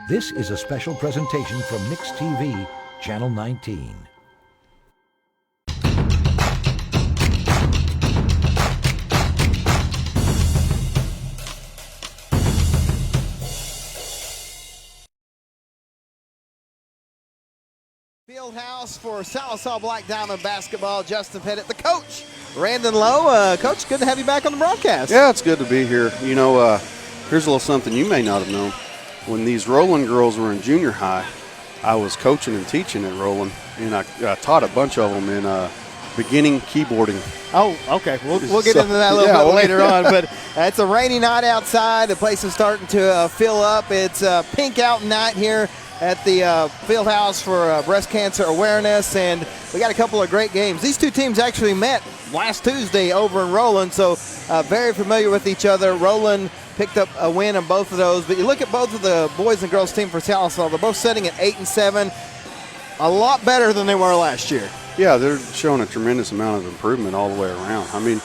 This is a special presentation from Mix TV, Channel 19. Fieldhouse for Sallisaw Black Diamond basketball. Justin Pettit, the coach. Randon Lowe, Coach, good to have you back on the broadcast. Yeah, it's good to be here. You know, here's a little something you may not have known. When these Roland girls were in junior high, I was coaching and teaching at Roland, and I taught a bunch of them in beginning keyboarding. Oh, okay. We'll get into that a little bit later on. But it's a rainy night outside. The place is starting to fill up. It's a pink out night here at the Fieldhouse for breast cancer awareness, and we got a couple of great games. These two teams actually met last Tuesday over in Roland, so very familiar with each other. Roland picked up a win in both of those, but you look at both of the boys and girls team for Sallisaw, they're both sitting at 8-7, a lot better than they were last year. Yeah, they're showing a tremendous amount of improvement all the way around. I mean,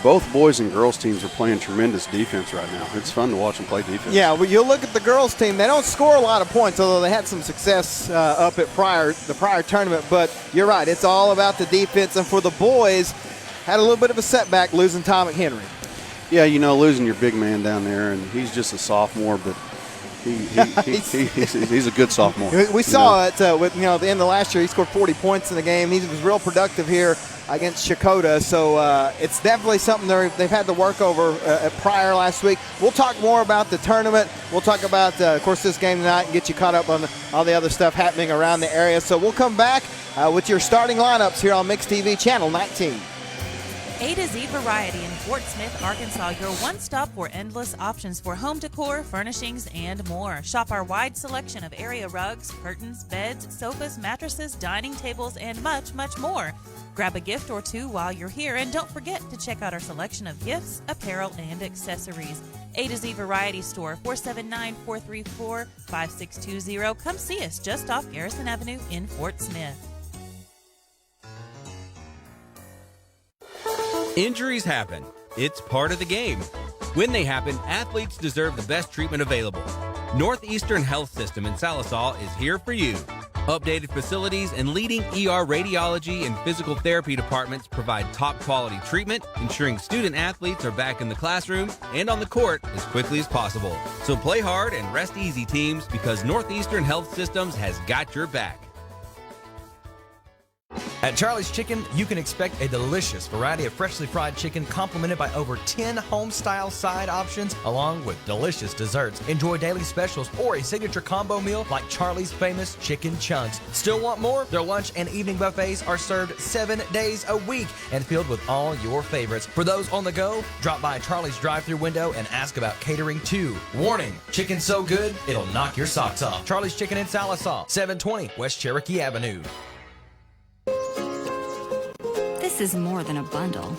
both boys and girls teams are playing tremendous defense right now. It's fun to watch them play defense. Yeah, well, you look at the girls team, they don't score a lot of points, although they had some success up at the prior tournament, but you're right, it's all about the defense. And for the boys, had a little bit of a setback losing Tom McHenry. Yeah, you know, losing your big man down there, and he's just a sophomore, but he's a good sophomore. We saw it with the end of last year. He scored 40 points in the game. He was real productive here against Chakotah, so it's definitely something they've had to work over prior last week. We'll talk more about the tournament. We'll talk about, of course, this game tonight and get you caught up on all the other stuff happening around the area. So we'll come back with your starting lineups here on Mix TV, Channel 19. A to Z Variety in Fort Smith, Arkansas, your one-stop for endless options for home decor, furnishings, and more. Shop our wide selection of area rugs, curtains, beds, sofas, mattresses, dining tables, and much, much more. Grab a gift or two while you're here, and don't forget to check out our selection of gifts, apparel, and accessories. A to Z Variety Store, 479-434-5620. Come see us just off Garrison Avenue in Fort Smith. Injuries happen. It's part of the game. When they happen, athletes deserve the best treatment available. Northeastern Health System in Sallisaw is here for you. Updated facilities and leading ER radiology and physical therapy departments provide top quality treatment, ensuring student athletes are back in the classroom and on the court as quickly as possible. So play hard and rest easy, teams, because Northeastern Health Systems has got your back. At Charlie's Chicken, you can expect a delicious variety of freshly fried chicken complemented by over 10 home-style side options along with delicious desserts. Enjoy daily specials or a signature combo meal like Charlie's famous Chicken Chunks. Still want more? Their lunch and evening buffets are served 7 days a week and filled with all your favorites. For those on the go, drop by Charlie's drive-thru window and ask about catering too. Warning, chicken's so good, it'll knock your socks off. Charlie's Chicken in Sallisaw, 720 West Cherokee Avenue. This is more than a bundle.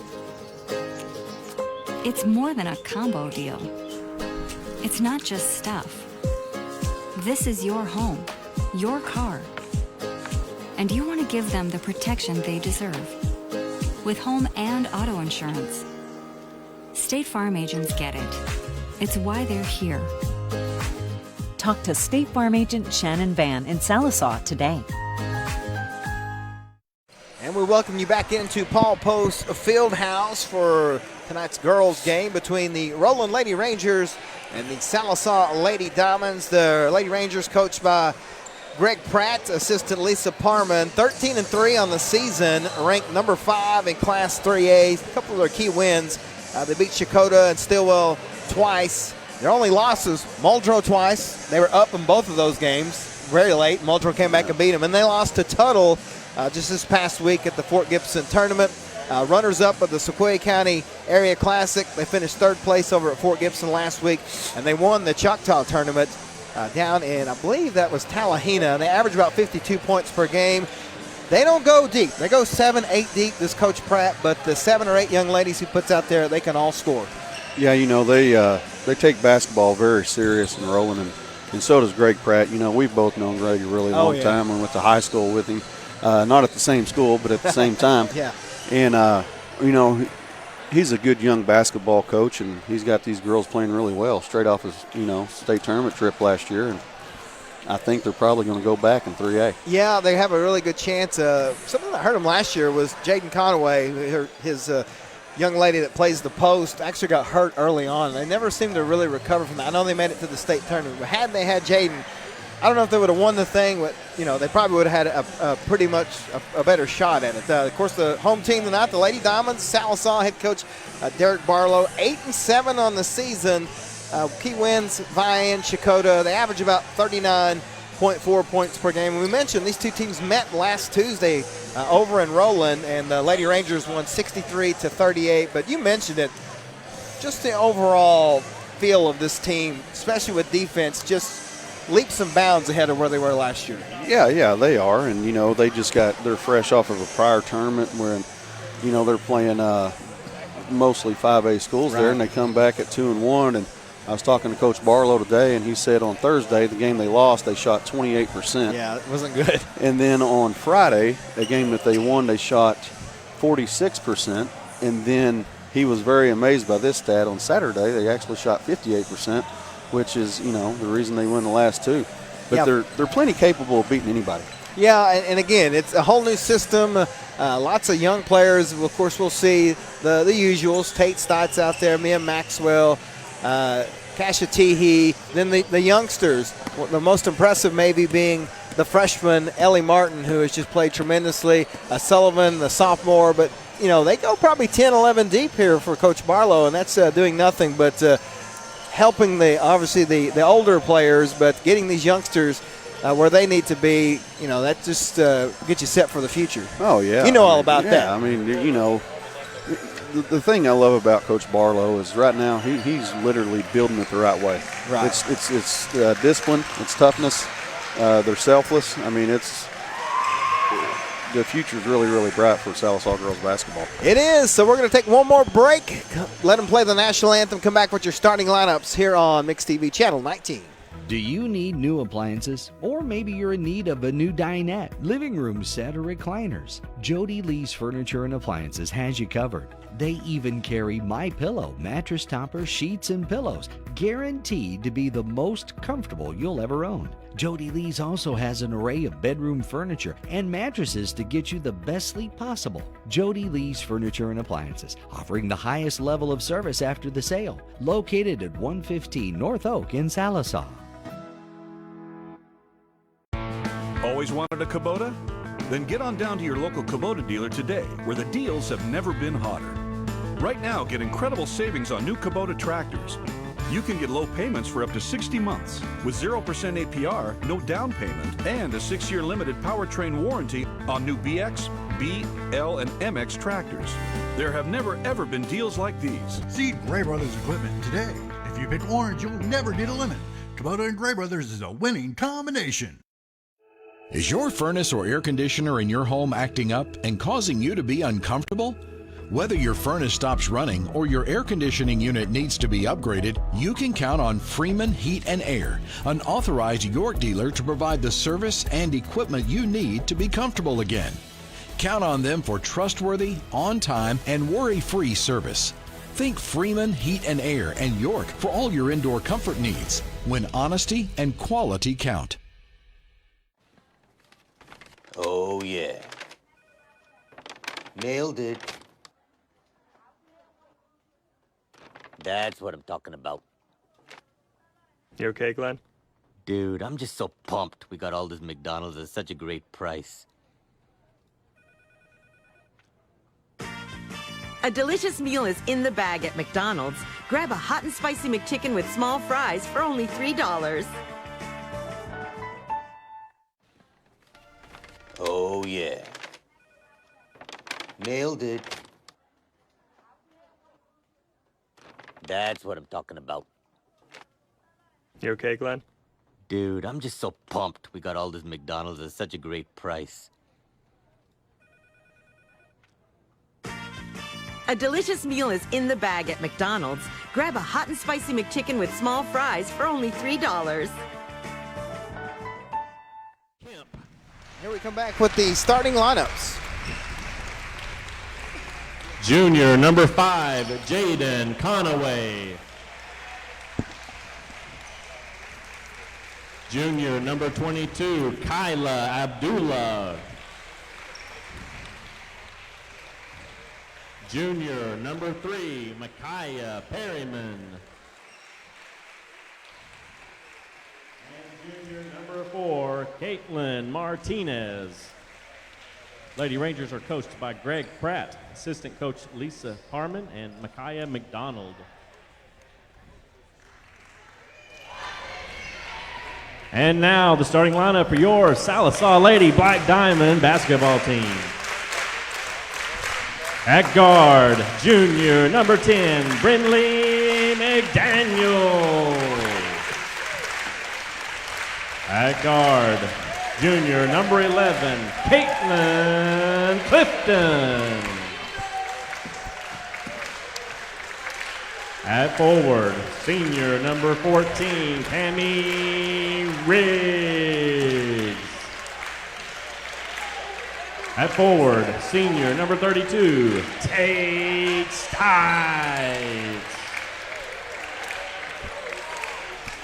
It's more than a combo deal. It's not just stuff. This is your home, your car. And you want to give them the protection they deserve. With home and auto insurance. State Farm agents get it. It's why they're here. Talk to State Farm agent Shannon Van in Sallisaw today. And we welcome you back into Paul Post Fieldhouse for tonight's girls' game between the Roland Lady Rangers and the Sallisaw Lady Diamonds. The Lady Rangers coached by Greg Pratt, assistant Lisa Parman, 13-3 on the season, ranked number 5 in Class 3A. A couple of their key wins. They beat Chakotah and Stillwell twice. Their only losses, Muldrow twice. They were up in both of those games very late. Muldrow came back and beat them. And they lost to Tuttle just this past week at the Fort Gibson tournament. Runners-up of the Sequoia County Area Classic. They finished third place over at Fort Gibson last week, and they won the Choctaw tournament down in, I believe that was Tallahena. They average about 52 points per game. They don't go deep. They go 7, 8 deep, this Coach Pratt, but the 7 or 8 young ladies he puts out there, they can all score. Yeah, you know, they take basketball very serious in Roland, and so does Greg Pratt. You know, we've both known Greg a really long time. We went to high school with him. Not at the same school, but at the same time. Yeah. And, you know, he's a good young basketball coach, and he's got these girls playing really well straight off his, state tournament trip last year. And I think they're probably going to go back in 3A. Yeah, they have a really good chance. Something that hurt him last year was Jaden Conaway, his young lady that plays the post, actually got hurt early on. They never seemed to really recover from that. I know they made it to the state tournament, but had they had Jaden, I don't know if they would have won the thing, but they probably would have had a pretty much a better shot at it. Of course, the home team tonight, the Lady Diamonds, Sallisaw head coach Derek Barlow, 8-7 on the season. Key wins, Vian, Chakota. They average about 39.4 points per game. And we mentioned these two teams met last Tuesday over in Roland, and the Lady Rangers won 63-38. But you mentioned it, just the overall feel of this team, especially with defense, just leaps and bounds ahead of where they were last year. Yeah, they are. And, they're fresh off of a prior tournament where, they're playing mostly 5A schools there, and they come back at 2-1. And I was talking to Coach Barlow today, and he said on Thursday, the game they lost, they shot 28%. Yeah, it wasn't good. And then on Friday, a game that they won, they shot 46%. And then he was very amazed by this stat. On Saturday, they actually shot 58%, which is, the reason they won the last two. But they're plenty capable of beating anybody. Yeah, and again, it's a whole new system. Lots of young players. Of course, we'll see the usuals. Tate Stotts out there, Mia Maxwell, Kasha Teehee, then the youngsters. The most impressive maybe being the freshman Ellie Martin, who has just played tremendously. Sullivan, the sophomore, but they go probably 10, 11 deep here for Coach Barlow, and that's doing nothing but helping the older players, but getting these youngsters where they need to be. That just gets you set for the future. Oh yeah, all about that. I mean, the thing I love about Coach Barlow is right now he's literally building it the right way. Right. It's discipline, it's toughness. They're selfless. I mean, the future is really, really bright for Sallisaw girls basketball. It is. So we're going to take one more break. Let them play the national anthem. Come back with your starting lineups here on Mixed TV Channel 19. Do you need new appliances? Or maybe you're in need of a new dinette, living room set, or recliners? Jody Lee's Furniture and Appliances has you covered. They even carry MyPillow, mattress toppers, sheets, and pillows, guaranteed to be the most comfortable you'll ever own. Jody Lee's also has an array of bedroom furniture and mattresses to get you the best sleep possible. Jody Lee's Furniture and Appliances, offering the highest level of service after the sale. Located at 115 North Oak in Sallisaw. Always wanted a Kubota? Then get on down to your local Kubota dealer today, where the deals have never been hotter. Right now, get incredible savings on new Kubota tractors. You can get low payments for up to 60 months with 0% APR, no down payment, and a 6-year limited powertrain warranty on new BX, B, L, and MX tractors. There have never ever been deals like these. See Gray Brothers equipment today. If you pick orange, you'll never need a limit. Kubota and Gray Brothers is a winning combination. Is your furnace or air conditioner in your home acting up and causing you to be uncomfortable? Whether your furnace stops running or your air conditioning unit needs to be upgraded, you can count on Freeman Heat and Air, an authorized York dealer to provide the service and equipment you need to be comfortable again. Count on them for trustworthy, on-time, and worry-free service. Think Freeman Heat and Air and York for all your indoor comfort needs, when honesty and quality count. Oh, yeah. Nailed it. That's what I'm talking about. You okay, Glenn? Dude, I'm just so pumped we got all this McDonald's at such a great price. A delicious meal is in the bag at McDonald's. Grab a hot and spicy McChicken with small fries for only $3. Oh, yeah. Nailed it. That's what I'm talking about. You okay, Glenn? Dude, I'm just so pumped we got all this McDonald's at such a great price. A delicious meal is in the bag at McDonald's. Grab a hot and spicy McChicken with small fries for only $3. Here we come back with the starting lineups. Junior number 5, Jaden Conaway. Junior number 22, Kyla Abdullah. Junior number 3, Micaiah Perryman. And junior number 4, Caitlin Martinez. Lady Rangers are coached by Greg Pratt, assistant coach Lisa Harmon, and Micaiah McDonald. And now the starting lineup for your Sallisaw Lady Black Diamond basketball team. At guard, junior number 10, Brinley McDaniel. At guard, junior number 11, Caitlin Clifton. At forward, senior number 14, Tammy Riggs. At forward, senior number 32, Tate Stites.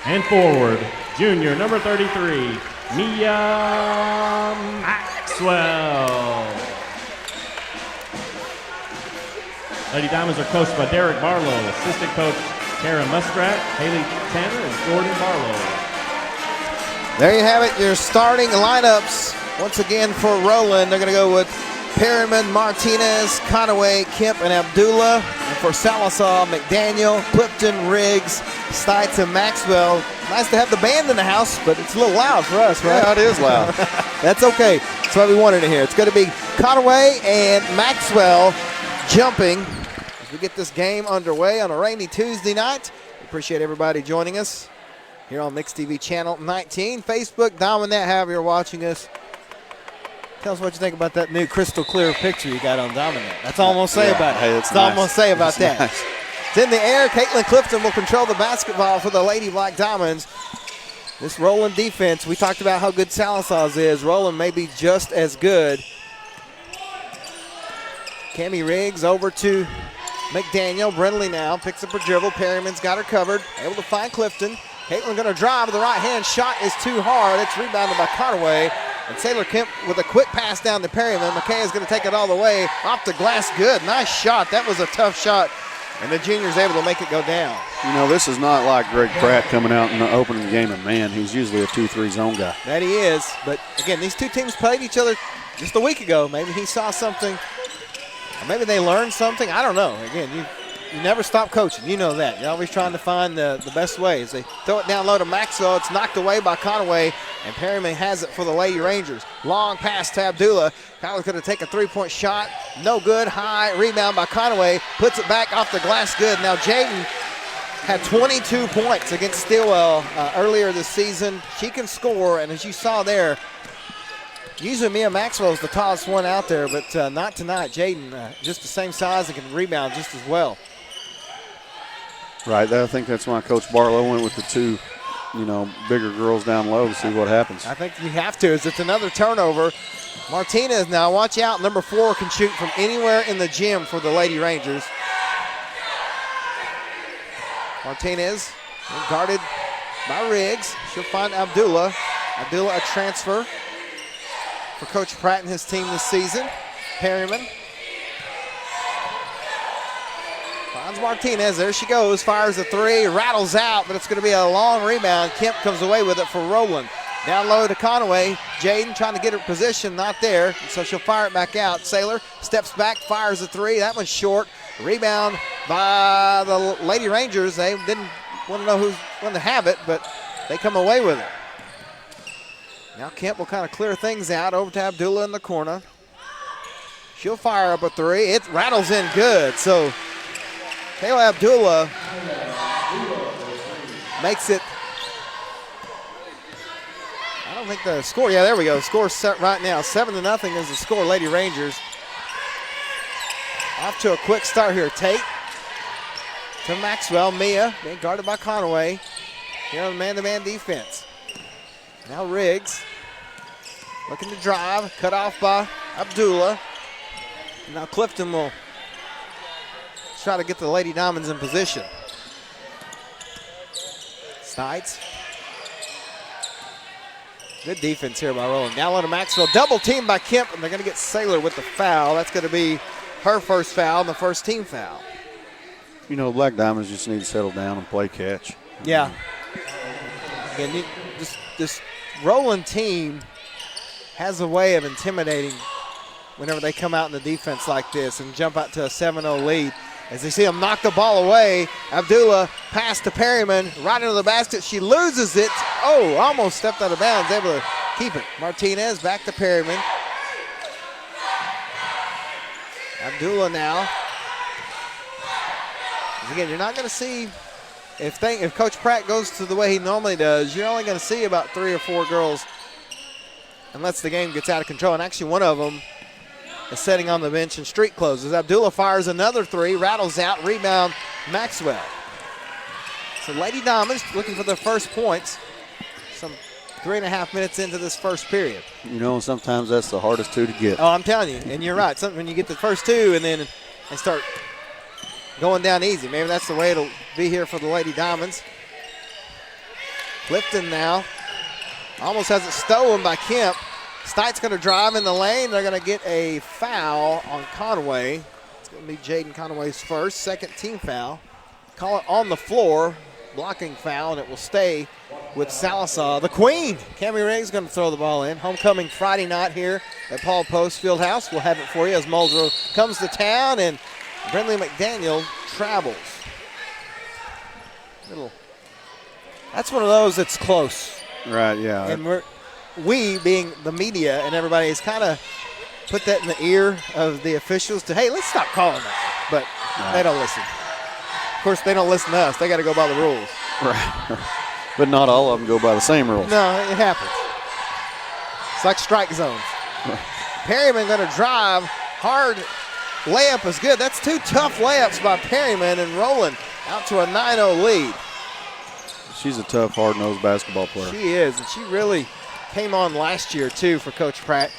And forward, junior number 33, Mia Maxwell. Lady Diamonds are coached by Derek Barlow, assistant coach Kara Muskrat, Haley Tanner, and Jordan Barlow. There you have it, your starting lineups. Once again for Roland, they're going to go with Perryman, Martinez, Conaway, Kemp, and Abdullah. And for Sallisaw, McDaniel, Clifton, Riggs, Stites, and Maxwell. Nice to have the band in the house, but it's a little loud for us, right? Yeah, it is loud. That's okay. That's why we wanted to hear. It's going to be Conaway and Maxwell jumping as we get this game underway on a rainy Tuesday night. We appreciate everybody joining us here on Mix TV Channel 19, Facebook, Dominant, however you're watching us. Tell us what you think about that new crystal clear picture you got on Dominant. That's all I'm going to say about it. Hey, That's all I'm going to say about that. Nice. It's in the air. Caitlin Clifton will control the basketball for the Lady Black Diamonds. This Roland defense, we talked about how good Sallisaw's is. Roland may be just as good. Cami Riggs over to McDaniel. Brindley now picks up her dribble. Perryman's got her covered. Able to find Clifton. Caitlin going to drive to the right hand. Shot is too hard. It's rebounded by Conaway. And Sailor Kemp with a quick pass down to Perryman. McKay is going to take it all the way. Off the glass, good. Nice shot. That was a tough shot. And the junior's able to make it go down. You know, this is not like Greg Pratt coming out in the opening game of man. He's usually a 2-3 zone guy. That he is. But, again, these two teams played each other just a week ago. Maybe he saw something. Or maybe they learned something. I don't know. Again, you never stop coaching. You know that. You're always trying to find the best ways. They throw it down low to Maxwell. It's knocked away by Conaway, and Perryman has it for the Lady Rangers. Long pass to Abdullah. Kyle's going to take a three-point shot. No good. High rebound by Conaway. Puts it back off the glass. Good. Now Jaden had 22 points against Stillwell earlier this season. She can score, and as you saw there, usually Mia Maxwell is the tallest one out there, but not tonight. Jaden, just the same size and can rebound just as well. Right, I think that's why Coach Barlow went with the two, bigger girls down low to see what happens. I think you have to, as it's another turnover. Martinez now, watch out. Number 4 can shoot from anywhere in the gym for the Lady Rangers. Martinez guarded by Riggs. She'll find Abdullah. Abdullah, a transfer for Coach Pratt and his team this season. Perryman finds Martinez. There she goes. Fires a three. Rattles out, but it's going to be a long rebound. Kemp comes away with it for Roland. Down low to Conaway. Jaden trying to get her position. Not there. So she'll fire it back out. Sailor steps back, fires a three. That one's short. Rebound by the Lady Rangers. They didn't want to know who's going to have it, but they come away with it. Now Kemp will kind of clear things out. Over to Abdullah in the corner. She'll fire up a three. It rattles in good. So Kayla Abdullah makes it. I don't think the score. Yeah, there we go. Score set right now. 7-0 is the score. Lady Rangers off to a quick start here. Tate to Maxwell. Mia being guarded by Conaway. Here on the man-to-man defense. Now Riggs looking to drive, cut off by Abdullah. Now Clifton will try to get the Lady Diamonds in position. Stites Good defense here by Roland. Now to Maxwell. Double team by Kemp, and they're going to get Saylor with the foul. That's going to be her first foul and the first team foul. You know, Black Diamonds just need to settle down and play catch. Yeah. Again, this Roland team has a way of intimidating whenever they come out in the defense like this and jump out to a 7-0 lead. As they see him knock the ball away, Abdullah pass to Perryman, right into the basket. She loses it. Oh, almost stepped out of bounds, able to keep it. Martinez back to Perryman. Abdullah now. Again, you're not going to see, if Coach Pratt goes to the way he normally does, you're only going to see about 3 or 4 girls unless the game gets out of control. And actually one of them is sitting on the bench and street closes. Abdullah fires another 3, rattles out, rebound Maxwell. So Lady Diamonds looking for their first points. Some 3.5 minutes into this first period. You know, sometimes that's the hardest 2 to get. Oh, I'm telling you, and you're right. When you get the first 2 and then they start going down easy. Maybe that's the way it'll be here for the Lady Diamonds. Clifton now almost has it stolen by Kemp. Stite's going to drive in the lane. They're going to get a foul on Conway. It's going to be Jaden Conway's first, second team foul. Call it on the floor, blocking foul, and it will stay with Sallisaw. The Queen, Cammie Riggs, going to throw the ball in. Homecoming Friday night here at Paul Post Fieldhouse. We'll have it for you as Muldrow comes to town, and Brindley McDaniel travels. That's one of those that's close. Right, yeah. And we, being the media and everybody, has kind of put that in the ear of the officials to, hey, let's stop calling that. But they don't listen. Of course, they don't listen to us. They got to go by the rules. Right. But not all of them go by the same rules. No, it happens. It's like strike zones. Perryman going to drive. Hard layup is good. That's 2 tough layups by Perryman, and Roland out to a 9-0 lead. She's a tough, hard-nosed basketball player. She is, and she really came on last year, too, for Coach Pratt.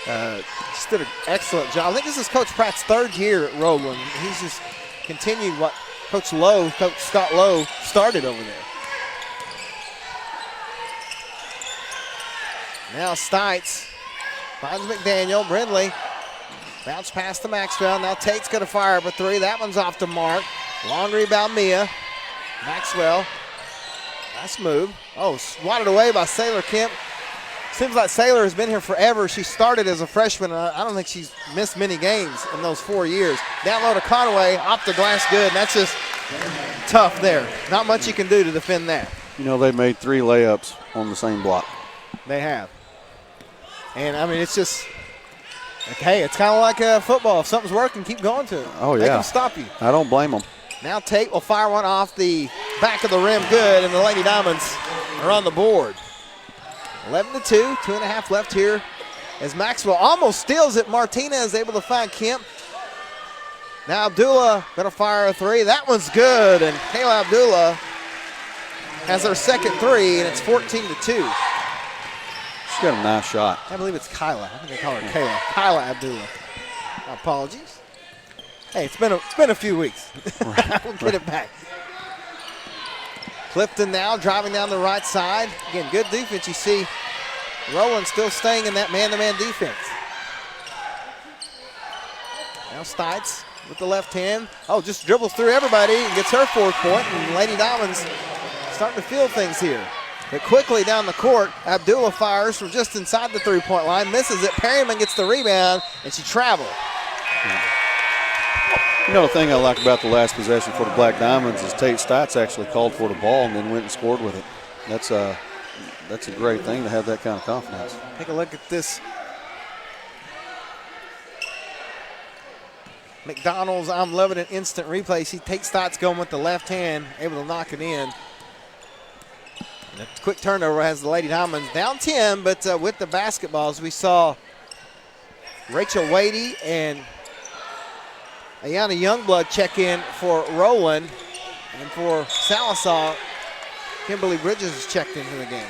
Just did an excellent job. I think this is Coach Pratt's 3rd year at Roland. He's just continued what Coach Scott Lowe started over there. Now Stites finds McDaniel. Brindley bounce past to Maxwell. Now Tate's going to fire up a 3. That one's off the mark. Long rebound, Mia. Maxwell. Nice move. Oh, swatted away by Saylor Kemp. Seems like Saylor has been here forever. She started as a freshman. I don't think she's missed many games in those 4 years. Down low to Conway, off the glass good, and that's just tough there. Not much you can do to defend that. You know, they made 3 layups on the same block. They have. And, I mean, it's just, hey, it's kind of like football. If something's working, keep going to it. Oh, yeah. They can stop you. I don't blame them. Now Tate will fire one off the back of the rim good, and the Lady Diamonds are on the board. 11-2, 2.5 left here as Maxwell almost steals it. Martinez able to find Kemp. Now Abdullah going to fire a 3. That one's good, and Kayla Abdullah has her second 3, and it's 14-2. She's got a nice shot. I believe it's Kyla. I think they call her Kayla. Kyla Abdullah. Apologies. Hey, it's been a few weeks. We'll get it back. Clifton now driving down the right side. Again, good defense. You see Roland still staying in that man-to-man defense. Now Stites with the left hand. Oh, just dribbles through everybody and gets her 4th point. And Lady Diamonds starting to feel things here. But quickly down the court, Abdullah fires from just inside the 3-point line. Misses it. Perryman gets the rebound, and she traveled. You know, the thing I like about the last possession for the Black Diamonds is Tate Stites actually called for the ball and then went and scored with it. That's a great thing to have that kind of confidence. Take a look at this. McDonald's, I'm loving an instant replay. See Tate Stites going with the left hand, able to knock it in. And a quick turnover has the Lady Diamonds down 10, but with the basketballs, we saw Rachel Wadey and Ayana Youngblood check in for Roland, and for Sallisaw, Kimberly Bridges has checked into the game.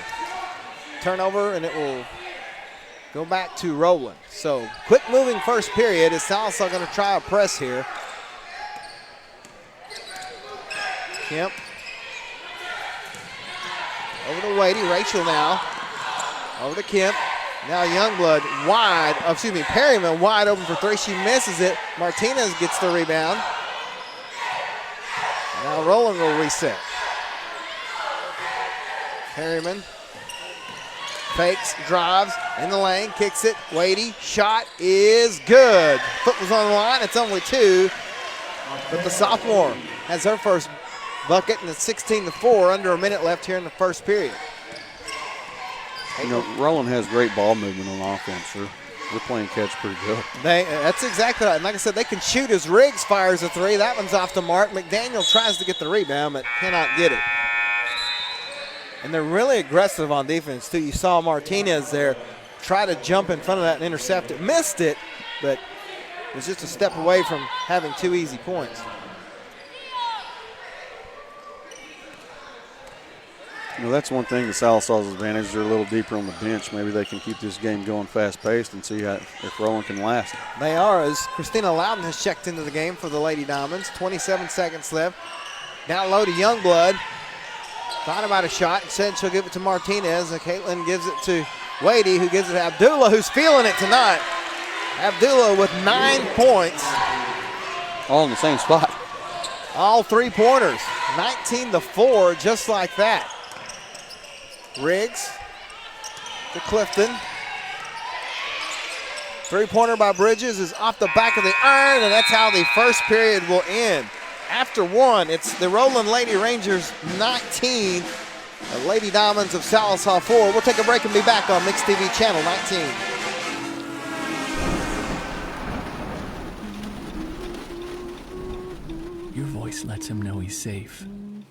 Turnover, and it will go back to Roland. So quick moving first period. Is Sallisaw going to try a press here? Kemp over to Wadey. Rachel now Over to Kemp. Now Youngblood Perryman wide open for three. She misses it. Martinez gets the rebound. Now Roland will reset. Perryman fakes, drives, in the lane, kicks it. Wadey, shot is good. Foot was on the line. It's only two. But the sophomore has her first bucket, and it's 16-4, under a minute left here in the first period. You know, Roland has great ball movement on offense. They're playing catch pretty good. That's exactly right. And like I said, they can shoot as Riggs fires a three. That one's off the mark. McDaniel tries to get the rebound, but cannot get it. And they're really aggressive on defense, too. You saw Martinez there try to jump in front of that and intercept it. Missed it, but was just a step away from having two easy points. You know, that's one thing that Sallisaw's advantage. They're a little deeper on the bench. Maybe they can keep this game going fast-paced and see if Roland can last. They are, as Christina Loudon has checked into the game for the Lady Diamonds. 27 seconds left. Down low to Youngblood. Thought about a shot and said she'll give it to Martinez. And Caitlin gives it to Wadey, who gives it to Abdullah, who's feeling it tonight. Abdullah with 9 points. All in the same spot. All three-pointers. 19-4, just like that. Riggs to Clifton. Three-pointer by Bridges is off the back of the iron, and that's how the first period will end. After one, it's the Roland Lady Rangers 19, the Lady Diamonds of Sallisaw 4. We'll take a break and be back on Mixed TV Channel 19. Your voice lets him know he's safe.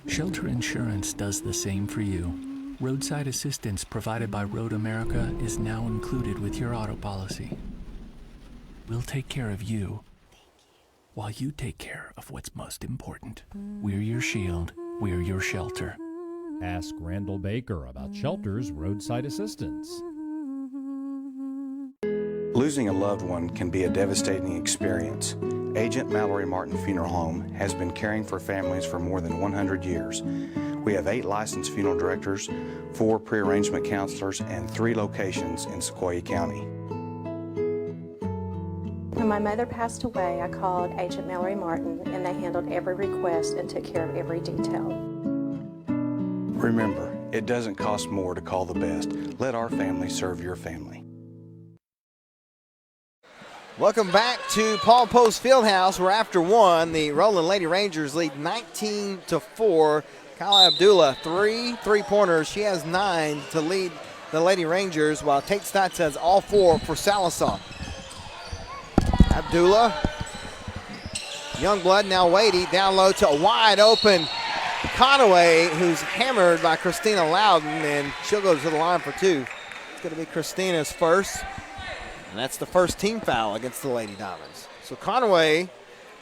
Shelter Insurance does the same for you. Roadside assistance provided by Road America is now included with your auto policy. We'll take care of you while you take care of what's most important. We're your shield. We're your shelter. Ask Randall Baker about Shelter's roadside assistance. Losing a loved one can be a devastating experience. Agent Mallory Martin Funeral Home has been caring for families for more than 100 years. We have 8 licensed funeral directors, 4 pre-arrangement counselors, and 3 locations in Sequoyah County. When my mother passed away, I called Agent Mallory Martin, and they handled every request and took care of every detail. Remember, it doesn't cost more to call the best. Let our family serve your family. Welcome back to Paul Post Fieldhouse, where after one, the Roland Lady Rangers lead 19-4. Kyle Abdullah, 3 three-pointers. She has 9 to lead the Lady Rangers, while Tate Stotts has all 4 for Sallisaw. Abdullah, Youngblood, now Wadey, down low to a wide open Conaway, who's hammered by Christina Loudon, and she'll go to the line for 2. It's going to be Christina's first, and that's the first team foul against the Lady Diamonds. So Conaway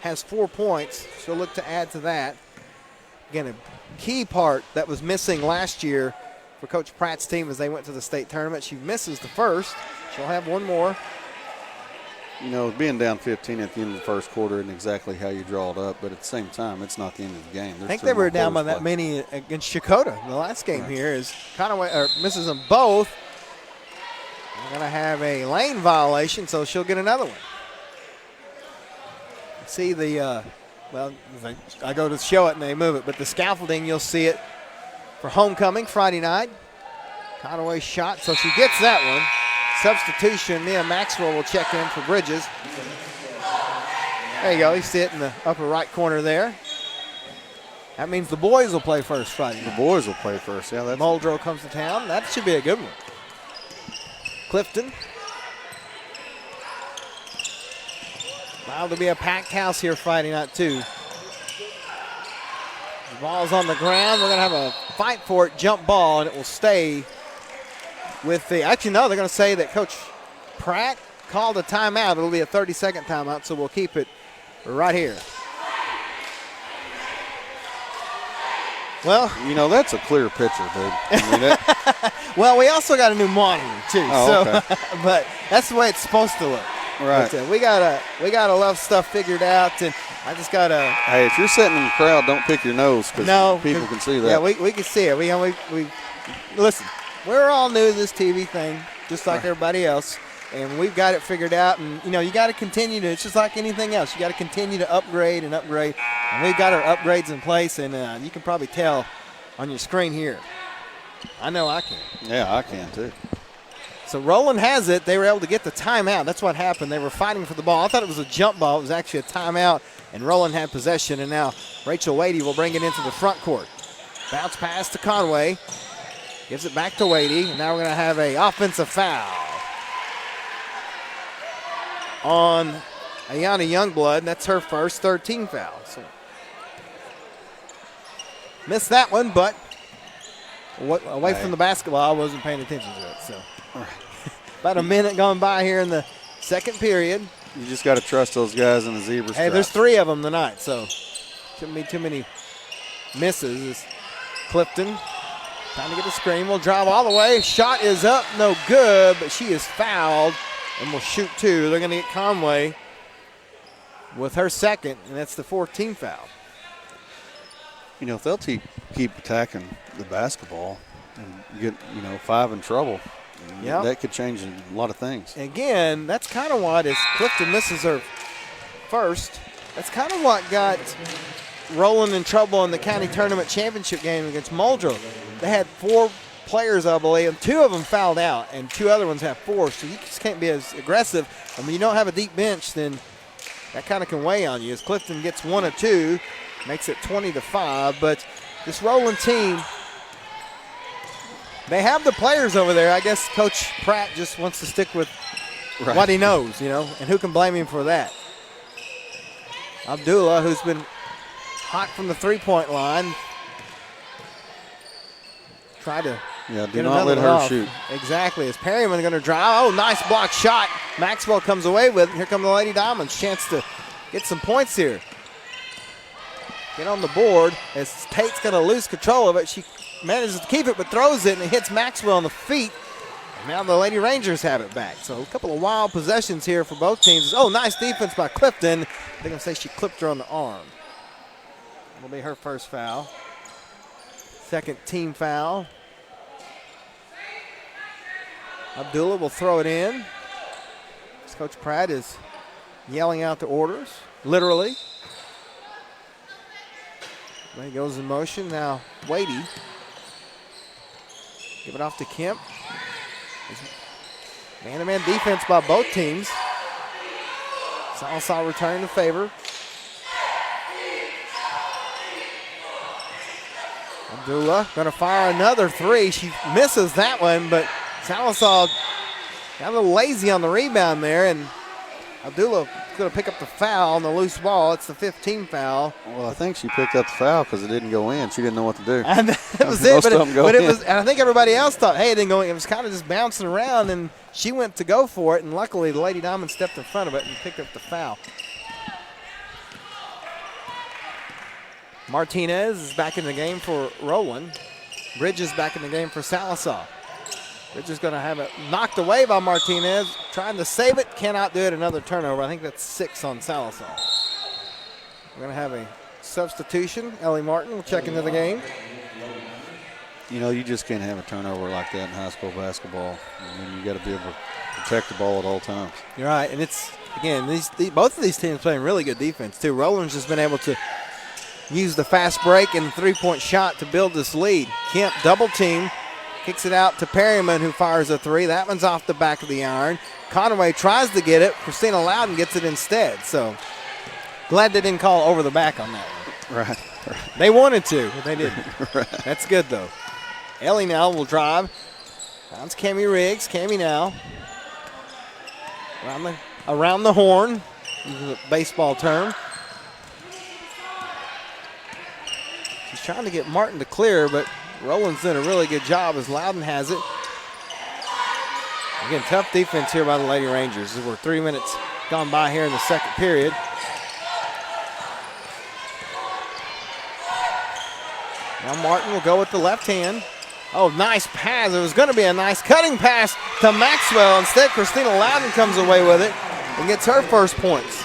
has 4 points. She'll look to add to that. Again, a key part that was missing last year for Coach Pratt's team as they went to the state tournament. She misses the first. She'll have one more. You know, being down 15 at the end of the first quarter isn't exactly how you draw it up, but at the same time, it's not the end of the game. I think they were down by that many against Chakota. The last game here is Conaway misses them both. They're going to have a lane violation, so she'll get another one. See the, well, I go to show it and they move it, but the scaffolding, you'll see it for homecoming Friday night. Conaway shot, so she gets that one. Substitution, Mia Maxwell will check in for Bridges. There you go, you see it in the upper right corner there. That means the boys will play first Friday night. The boys will play first, yeah. That's Muldrow comes to town. That should be a good one. Clifton. Bound to be a packed house here Friday night, too. The ball's on the ground. We're going to have a fight for it, jump ball, and it will stay with the, actually, no, they're going to say that Coach Pratt called a timeout. It'll be a 30-second timeout, so we'll keep it right here. Well, you know, that's a clear picture, dude. I mean, that... Well, we also got a new monitor, too. Oh, so, okay. But that's the way it's supposed to look. Right. But, we got a lot of stuff figured out, and I just got to. Hey, if you're sitting in the crowd, don't pick your nose because people can see that. Yeah, we can see it. We listen. we're all new to this TV thing, just like everybody else, and we've got it figured out. And you got to continue to. It's just like anything else. You got to continue to upgrade and upgrade. And we've got our upgrades in place, and you can probably tell on your screen here. I know I can. Yeah, I can too. So Roland has it. They were able to get the timeout. That's what happened. They were fighting for the ball. I thought it was a jump ball. It was actually a timeout, and Roland had possession. And now Rachel Wadey will bring it into the front court. Bounce pass to Conway. Gives it back to Wadey. And now we're going to have an offensive foul on Ayana Youngblood. That's her first 13 foul. So missed that one, but away from the basketball. I wasn't paying attention to it. So about a minute gone by here in the second period. You just got to trust those guys in the zebra stripes. Hey, there's 3 of them tonight, so shouldn't be too many misses. It's Clifton trying to get a screen. Will drive all the way. Shot is up, no good, but she is fouled and will shoot 2. They're going to get Conway with her second, and that's the 14th foul. If they'll keep attacking the basketball and get 5 in trouble, that could change a lot of things. Again, that's kind of what is Clifton misses her first. That's kind of what got Roland in trouble in the county tournament championship game against Muldrow. They had 4 players, I believe, and 2 of them fouled out, and 2 other ones have 4. So you just can't be as aggressive. And when you don't have a deep bench, then that kind of can weigh on you. As Clifton gets 1 of 2, makes it 20-5. But this Roland team, they have the players over there. I guess Coach Pratt just wants to stick with what he knows, and who can blame him for that? Abdullah, who's been hot from the 3-point line, try to do not let her shoot. Exactly. Is Perryman going to drive? Oh, nice block shot. Maxwell comes away with it. Here come the Lady Diamonds. Chance to get some points here. Get on the board as Tate's going to lose control of it. She manages to keep it but throws it, and it hits Maxwell on the feet. And now the Lady Rangers have it back. So a couple of wild possessions here for both teams. Oh, nice defense by Clifton. They're going to say she clipped her on the arm. That'll be her first foul. Second team foul. Abdullah will throw it in. Coach Pratt is yelling out the orders, literally. He goes in motion. Now Wadey. Give it off to Kemp. Man-to-man defense by both teams. Sallisaw return to favor. Abdullah going to fire another 3. She misses that one, but Sallisaw got a little lazy on the rebound there, and Abdullah going to pick up the foul on the loose ball. It's the 15th foul. Well, I think she picked up the foul because it didn't go in. She didn't know what to do. And that was it. And I think everybody else thought, hey, it didn't go in. It was kind of just bouncing around, and she went to go for it, and luckily the Lady Diamond stepped in front of it and picked up the foul. Martinez is back in the game for Roland. Bridges back in the game for Sallisaw. Bridges going to have it knocked away by Martinez. Trying to save it. Cannot do it. Another turnover. I think that's 6 on Sallisaw. We're going to have a substitution. Ellie Martin will check into the game. You just can't have a turnover like that in high school basketball. I mean, you got to be able to protect the ball at all times. You're right. And it's, again, both of these teams playing really good defense, too. Roland's just been able to use the fast break and three-point shot to build this lead. Kemp double team. Kicks it out to Perryman, who fires a 3. That one's off the back of the iron. Conway tries to get it. Christina Loudon gets it instead. So glad they didn't call over the back on that one. Right. They wanted to, but they didn't. Right. That's good, though. Ellie now will drive. Finds Cammie Riggs. Cammie now. Around the horn. Using a baseball term. She's trying to get Martin to clear, but Roland's done a really good job as Loudon has it. Again, tough defense here by the Lady Rangers. We're 3 minutes gone by here in the second period. Now Martin will go with the left hand. Oh, nice pass. It was going to be a nice cutting pass to Maxwell. Instead, Christina Loudon comes away with it and gets her first points.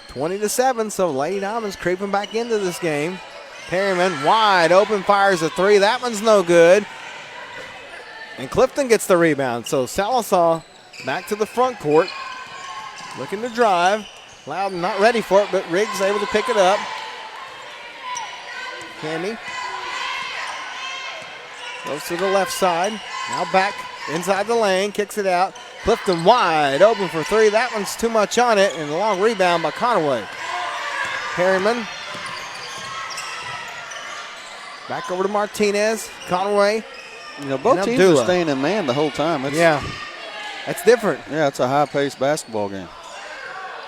20-7, so Lady Diamonds creeping back into this game. Perryman wide open, fires a three. That one's no good. And Clifton gets the rebound. So Sallisaw back to the front court, looking to drive. Loudon not ready for it, but Riggs able to pick it up. Cammy goes to the left side. Now back inside the lane, kicks it out. Clifton wide open for three. That one's too much on it, and a long rebound by Conaway. Perryman back over to Martinez. Conaway. Both teams are staying in man the whole time. That's different. Yeah, it's a high-paced basketball game.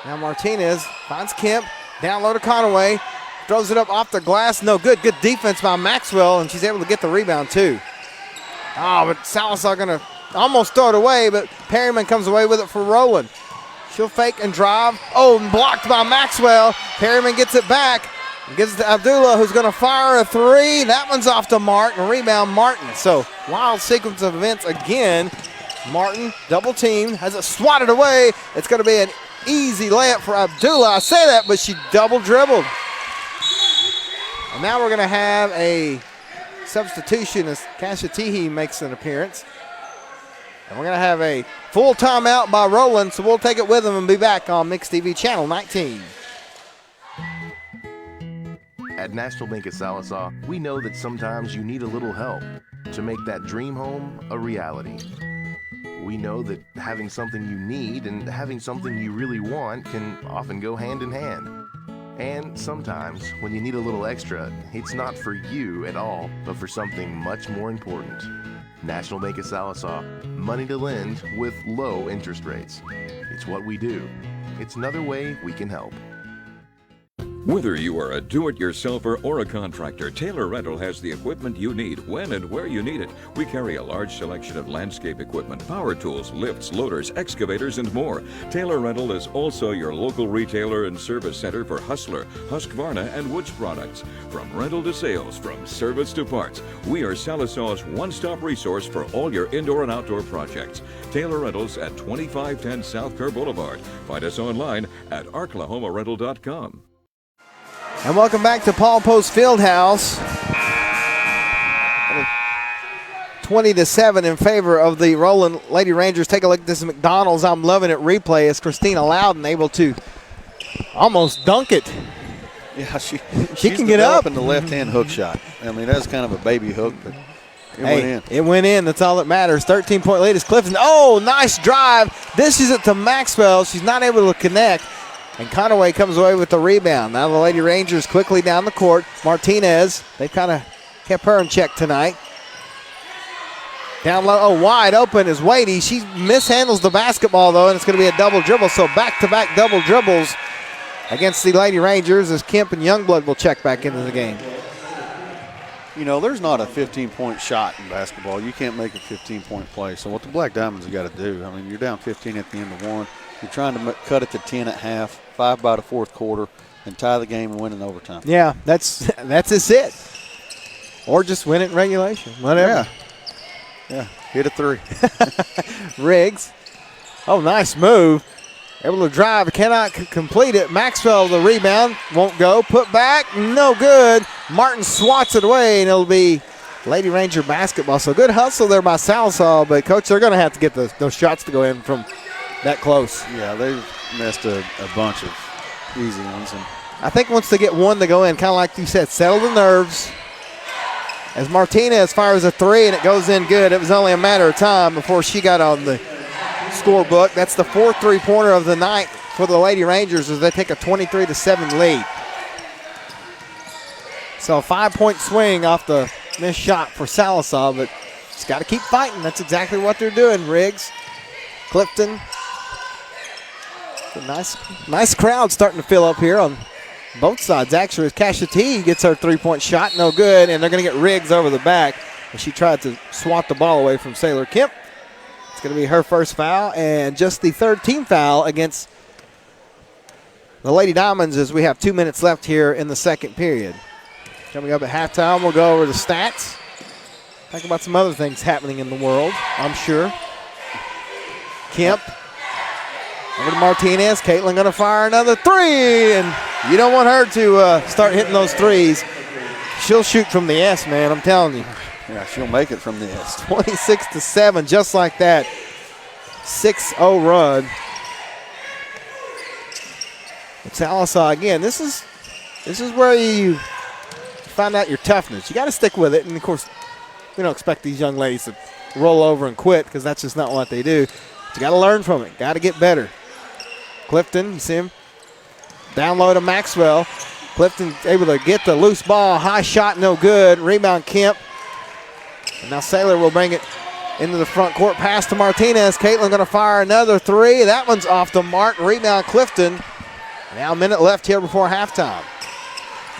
Now Martinez finds Kemp. Down low to Conaway. Throws it up off the glass. No good. Good defense by Maxwell, and she's able to get the rebound too. Oh, but Sallisaw going to almost throw it away, but Perryman comes away with it for Roland. She'll fake and drive. Oh, and blocked by Maxwell. Perryman gets it back. And gives it to Abdullah, who's going to fire a three. That one's off to Martin. Rebound Martin. So wild sequence of events again. Martin, double team, has it swatted away. It's going to be an easy layup for Abdullah. I say that, but she double dribbled. And now we're going to have a substitution as Kashatihi makes an appearance. And we're going to have a full timeout by Roland, so we'll take it with him and be back on Mix TV Channel 19. At National Bank at Sallisaw, we know that sometimes you need a little help to make that dream home a reality. We know that having something you need and having something you really want can often go hand in hand. And sometimes, when you need a little extra, it's not for you at all, but for something much more important. National Bank at Sallisaw, money to lend with low interest rates. It's what we do. It's another way we can help. Whether you are a do-it-yourselfer or a contractor, Taylor Rental has the equipment you need when and where you need it. We carry a large selection of landscape equipment, power tools, lifts, loaders, excavators, and more. Taylor Rental is also your local retailer and service center for Hustler, Husqvarna, and Woods products. From rental to sales, from service to parts, we are Sallisaw's one-stop resource for all your indoor and outdoor projects. Taylor Rentals at 2510 South Kerr Boulevard. Find us online at arklahomarental.com. And welcome back to Paul Post Fieldhouse. 20-7 in favor of the Roland Lady Rangers. Take a look at this McDonald's I'm Loving It replay as Christina Loudon able to almost dunk it. Yeah, she can get up. In the left-hand hook shot. I mean, that's kind of a baby hook, but it went in. It went in. That's all that matters. 13-point lead is Clifton. Oh, nice drive. Dishes it to Maxwell. She's not able to connect. And Conaway comes away with the rebound. Now the Lady Rangers quickly down the court. Martinez, they kind of kept her in check tonight. Down low, wide open is Wadey. She mishandles the basketball, though, and it's going to be a double dribble. So back-to-back double dribbles against the Lady Rangers as Kemp and Youngblood will check back into the game. There's not a 15-point shot in basketball. You can't make a 15-point play. So what the Black Diamonds have got to do, I mean, you're down 15 at the end of one. You're trying to cut it to 10 at half, 5 by the fourth quarter, and tie the game and win in overtime. Yeah, that's it. Or just win it in regulation, whatever. Yeah, hit a three. Riggs. Oh, nice move. Able to drive, cannot complete it. Maxwell, the rebound, won't go. Put back, no good. Martin swats it away, and it'll be Lady Ranger basketball. So good hustle there by Sallisaw, but, Coach, they're going to have to get those shots to go in from that close. Yeah, they've missed a bunch of easy ones. And I think once they get one to go in, kind of like you said, settle the nerves. As Martinez fires a three and it goes in good, it was only a matter of time before she got on the scorebook. That's the fourth three-pointer of the night for the Lady Rangers as they take a 23-7 lead. So a 5-point swing off the missed shot for Sallisaw, but just got to keep fighting. That's exactly what they're doing, Riggs. Clifton. A nice crowd starting to fill up here on both sides. Actually, as Kashati gets her three-point shot, no good, and they're going to get Riggs over the back. And she tried to swat the ball away from Sailor Kemp. It's going to be her first foul, and just the third team foul against the Lady Diamonds as we have 2 minutes left here in the second period. Coming up at halftime, we'll go over the stats. Talk about some other things happening in the world, I'm sure. Kemp. Over to Martinez. Caitlin going to fire another three, and you don't want her to start hitting those threes. She'll shoot from the S, man, I'm telling you. Yeah, she'll make it from the S. 26-7, just like that. 6-0 run. Sallisaw, again, this is where you find out your toughness. You got to stick with it. And, of course, we don't expect these young ladies to roll over and quit because that's just not what they do. But you got to learn from it. Got to get better. Clifton, you see him down low to Maxwell. Clifton able to get the loose ball. High shot, no good. Rebound, Kemp. And now Saylor will bring it into the front court. Pass to Martinez. Caitlin going to fire another three. That one's off the mark. Rebound, Clifton. Now a minute left here before halftime.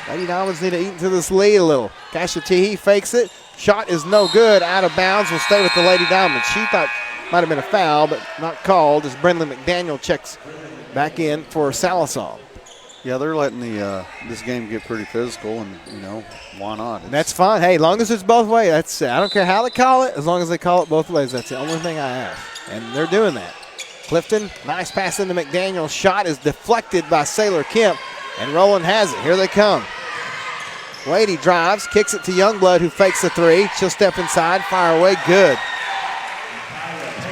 Lady Diamonds need to eat into this lead a little. Kashatihi fakes it. Shot is no good. Out of bounds. Will stay with the Lady Diamonds. She thought might have been a foul, but not called as Brindley McDaniel checks back in for Sallisaw. Yeah, they're letting this game get pretty physical, and, why not? And that's fine. Hey, as long as it's both ways, that's it. I don't care how they call it, as long as they call it both ways. That's the only thing I ask. And they're doing that. Clifton, nice pass into McDaniel. Shot is deflected by Saylor Kemp, and Roland has it. Here they come. Wadey drives, kicks it to Youngblood, who fakes the three. She'll step inside, fire away, good.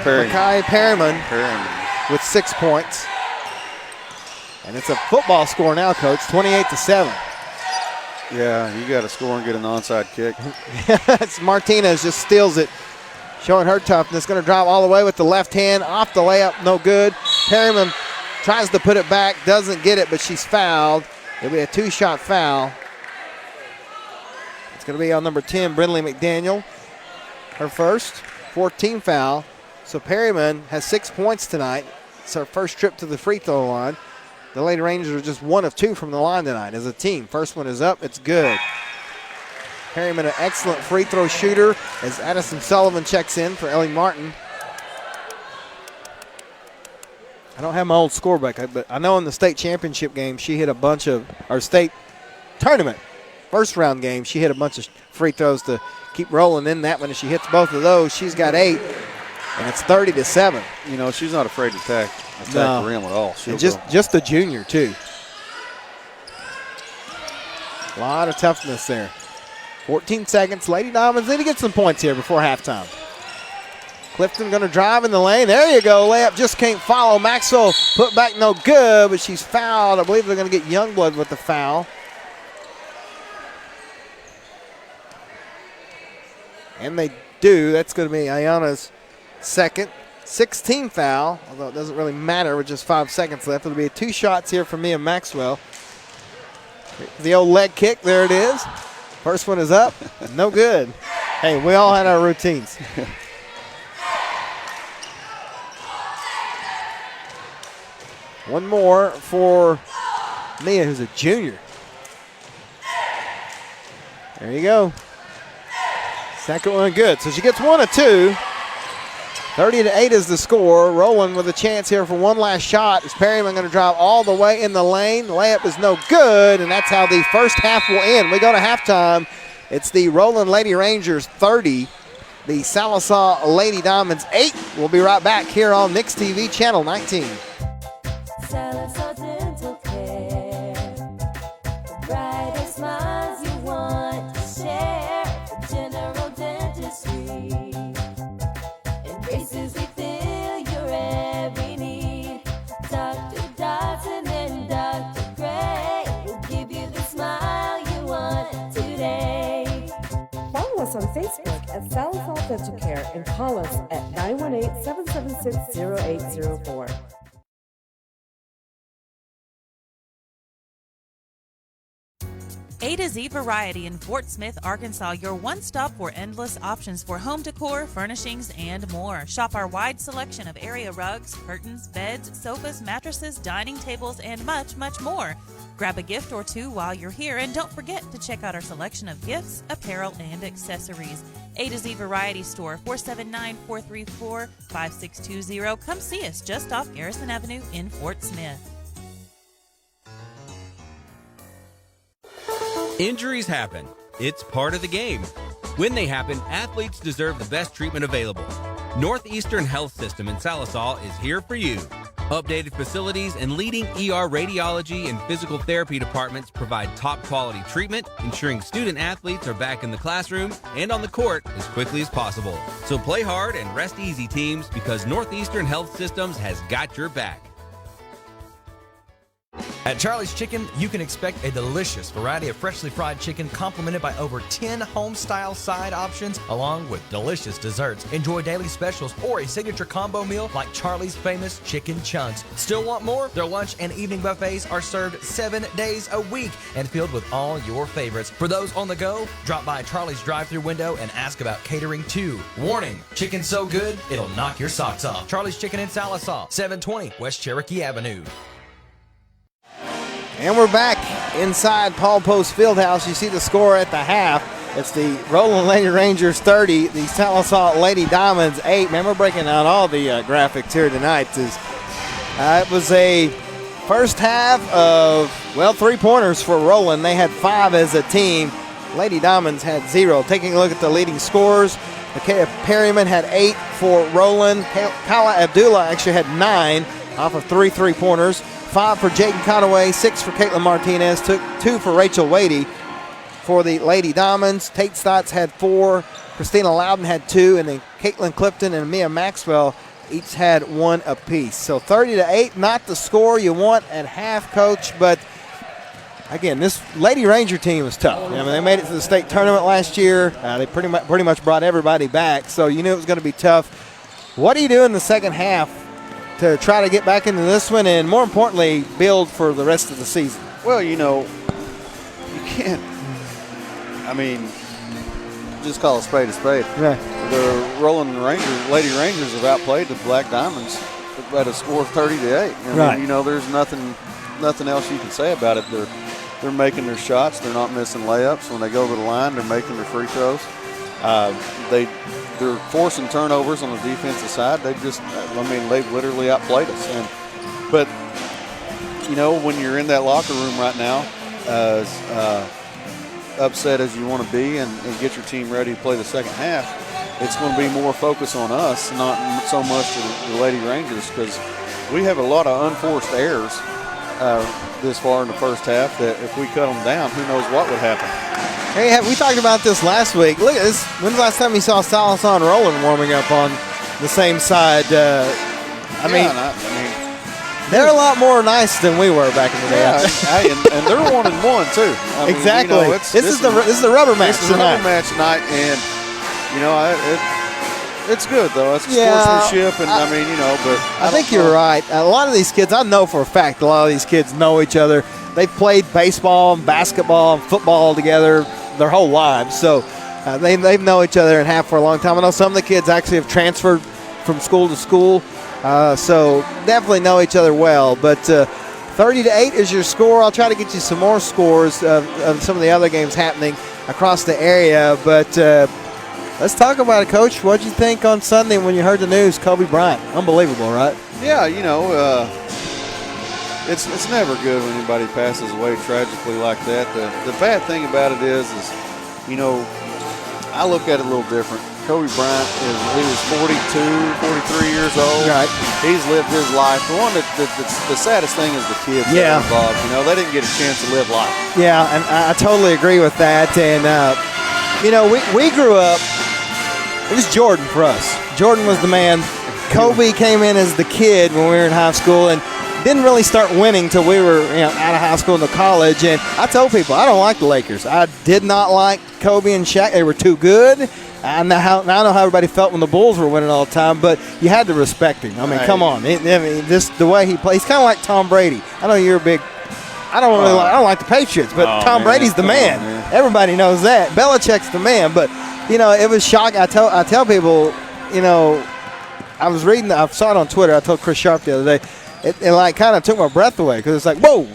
Makai Perryman with 6 points. And it's a football score now, Coach, 28-7. Yeah, you got to score and get an onside kick. Martinez just steals it, showing her toughness. Going to drive all the way with the left hand. Off the layup, no good. Perryman tries to put it back, doesn't get it, but she's fouled. It'll be a two-shot foul. It's going to be on number 10, Brindley McDaniel. Her first, 14 foul. So Perryman has 6 points tonight. It's her first trip to the free throw line. The Lady Rangers are just 1 of 2 from the line tonight as a team. First one is up. It's good. Perryman, an excellent free throw shooter as Addison Sullivan checks in for Ellie Martin. I don't have my old scorebook, but I know in the state championship game she hit a bunch of, or state tournament first round game, she hit a bunch of free throws to keep rolling in that one. If she hits both of those, she's got 8, and it's 30-7. She's not afraid to attack the rim at all. And just a junior, too. A lot of toughness there. 14 seconds. Lady Diamonds need to get some points here before halftime. Clifton going to drive in the lane. There you go. Layup just can't follow. Maxwell put back no good, but she's fouled. I believe they're going to get Youngblood with the foul. And they do. That's going to be Ayana's second. 16 foul, although it doesn't really matter with just 5 seconds left. It'll be 2 shots here from Mia Maxwell. The old leg kick, there it is. First one is up, no good. Hey, we all had our routines. One more for Mia, who's a junior. There you go. Second one good. So she gets 1 of 2. 30-8 is the score. Roland with a chance here for one last shot. Is Perryman going to drive all the way in the lane? Layup is no good, and that's how the first half will end. We go to halftime. It's the Roland Lady Rangers 30, the Sallisaw Lady Diamonds 8. We'll be right back here on Mix TV Channel 19. Sallisaw Dental Care. Brightest smiles you want to share. General dentistry. Embraces we fill your every need. Dr. Dodson and Dr. Gray will give you the smile you want today. Follow us on Facebook at Sallisaw Dental Care and call us at 918-776-0804. A to Z Variety in Fort Smith, Arkansas, your one stop for endless options for home decor, furnishings, and more. Shop our wide selection of area rugs, curtains, beds, sofas, mattresses, dining tables, and much, much more. Grab a gift or two while you're here, and don't forget to check out our selection of gifts, apparel, and accessories. A to Z Variety Store, 479-434-5620. Come see us just off Garrison Avenue in Fort Smith. Injuries happen. It's part of the game. When they happen, athletes deserve the best treatment available. Northeastern Health System in Sallisaw is here for you. Updated facilities and leading ER radiology and physical therapy departments provide top quality treatment, ensuring student athletes are back in the classroom and on the court as quickly as possible. So play hard and rest easy, teams, because Northeastern Health Systems has got your back. At Charlie's Chicken, you can expect a delicious variety of freshly fried chicken complemented by over 10 home-style side options along with delicious desserts. Enjoy daily specials or a signature combo meal like Charlie's famous chicken chunks. Still want more? Their lunch and evening buffets are served 7 days a week and filled with all your favorites. For those on the go, drop by Charlie's drive-thru window and ask about catering too. Warning, chicken's so good, it'll knock your socks off. Charlie's Chicken in Sallisaw, 720 West Cherokee Avenue. And we're back inside Paul Post Fieldhouse. You see the score at the half. It's the Roland Lady Rangers 30, the Sallisaw Lady Diamonds 8. Man, we're breaking out all the graphics here tonight. It was a first half of, 3-pointers for Roland. They had 5 as a team. Lady Diamonds had 0. Taking a look at the leading scorers, Makaya Perryman had 8 for Roland. Kala Abdullah actually had 9 off of 3 3-pointers. 5 for Jaden Conaway, 6 for Caitlin Martinez, 2 for Rachel Wadey. For the Lady Diamonds, Tate Stotts had 4, Christina Loudon had 2, and then Caitlin Clifton and Mia Maxwell each had 1 apiece. So 30-8, not the score you want at half, Coach, but again, this Lady Ranger team is tough. I mean, they made it to the state tournament last year. They pretty much brought everybody back, so you knew it was going to be tough. What do you do in the second half to try to get back into this one and, more importantly, build for the rest of the season? Well, you can't, just call a spade a spade. Right. The Roland Lady Rangers have outplayed the Black Diamonds at a score of 30-8. There's nothing else you can say about it. They're making their shots. They're not missing layups. When they go to the line, they're making their free throws. They're forcing turnovers on the defensive side. They've literally outplayed us. But when you're in that locker room right now, as upset as you want to be and get your team ready to play the second half, it's going to be more focus on us, not so much the Lady Rangers, because we have a lot of unforced errors this far in the first half that if we cut them down, who knows what would happen. Hey, we talked about this last week. Look at this. When's the last time you saw Sallisaw and Roland warming up on the same side? They're a lot more nice than we were back in the day. And they're 1-1 too. Exactly. This is the rubber match tonight. This is the rubber match tonight, and it's good though. It's sportsmanship, and but I think you're right. A lot of these kids, I know for a fact, a lot of these kids know each other. They've played baseball, and basketball, and football together their whole lives, so they know each other and have for a long time. I know some of the kids actually have transferred from school to school, so definitely know each other well. But 30-8 is your score. I'll try to get you some more scores of some of the other games happening across the area. But let's talk about it, Coach. What'd you think on Sunday when you heard the news? Kobe Bryant, unbelievable, right? Yeah, It's never good when anybody passes away tragically like that. The bad thing about it is I look at it a little different. Kobe Bryant he was 43 years old. Right. He's lived his life. The one the saddest thing is the kids that are involved. They didn't get a chance to live life. Yeah, and I totally agree with that. And we grew up. It was Jordan for us. Jordan was the man. Kobe came in as the kid when we were in high school, and didn't really start winning till we were out of high school into college. And I told people I don't like the Lakers. I did not like Kobe and Shaq. They were too good. I know how everybody felt when the Bulls were winning all the time, but you had to respect him. I mean, come on. The way he plays, he's kind of like Tom Brady. I know you're a big. I don't like the Patriots, but Tom Brady's the man. Everybody knows that. Belichick's the man. But it was shocking. I tell people, I was reading. I saw it on Twitter. I told Chris Sharp the other day. It kind of took my breath away because it's like, whoa,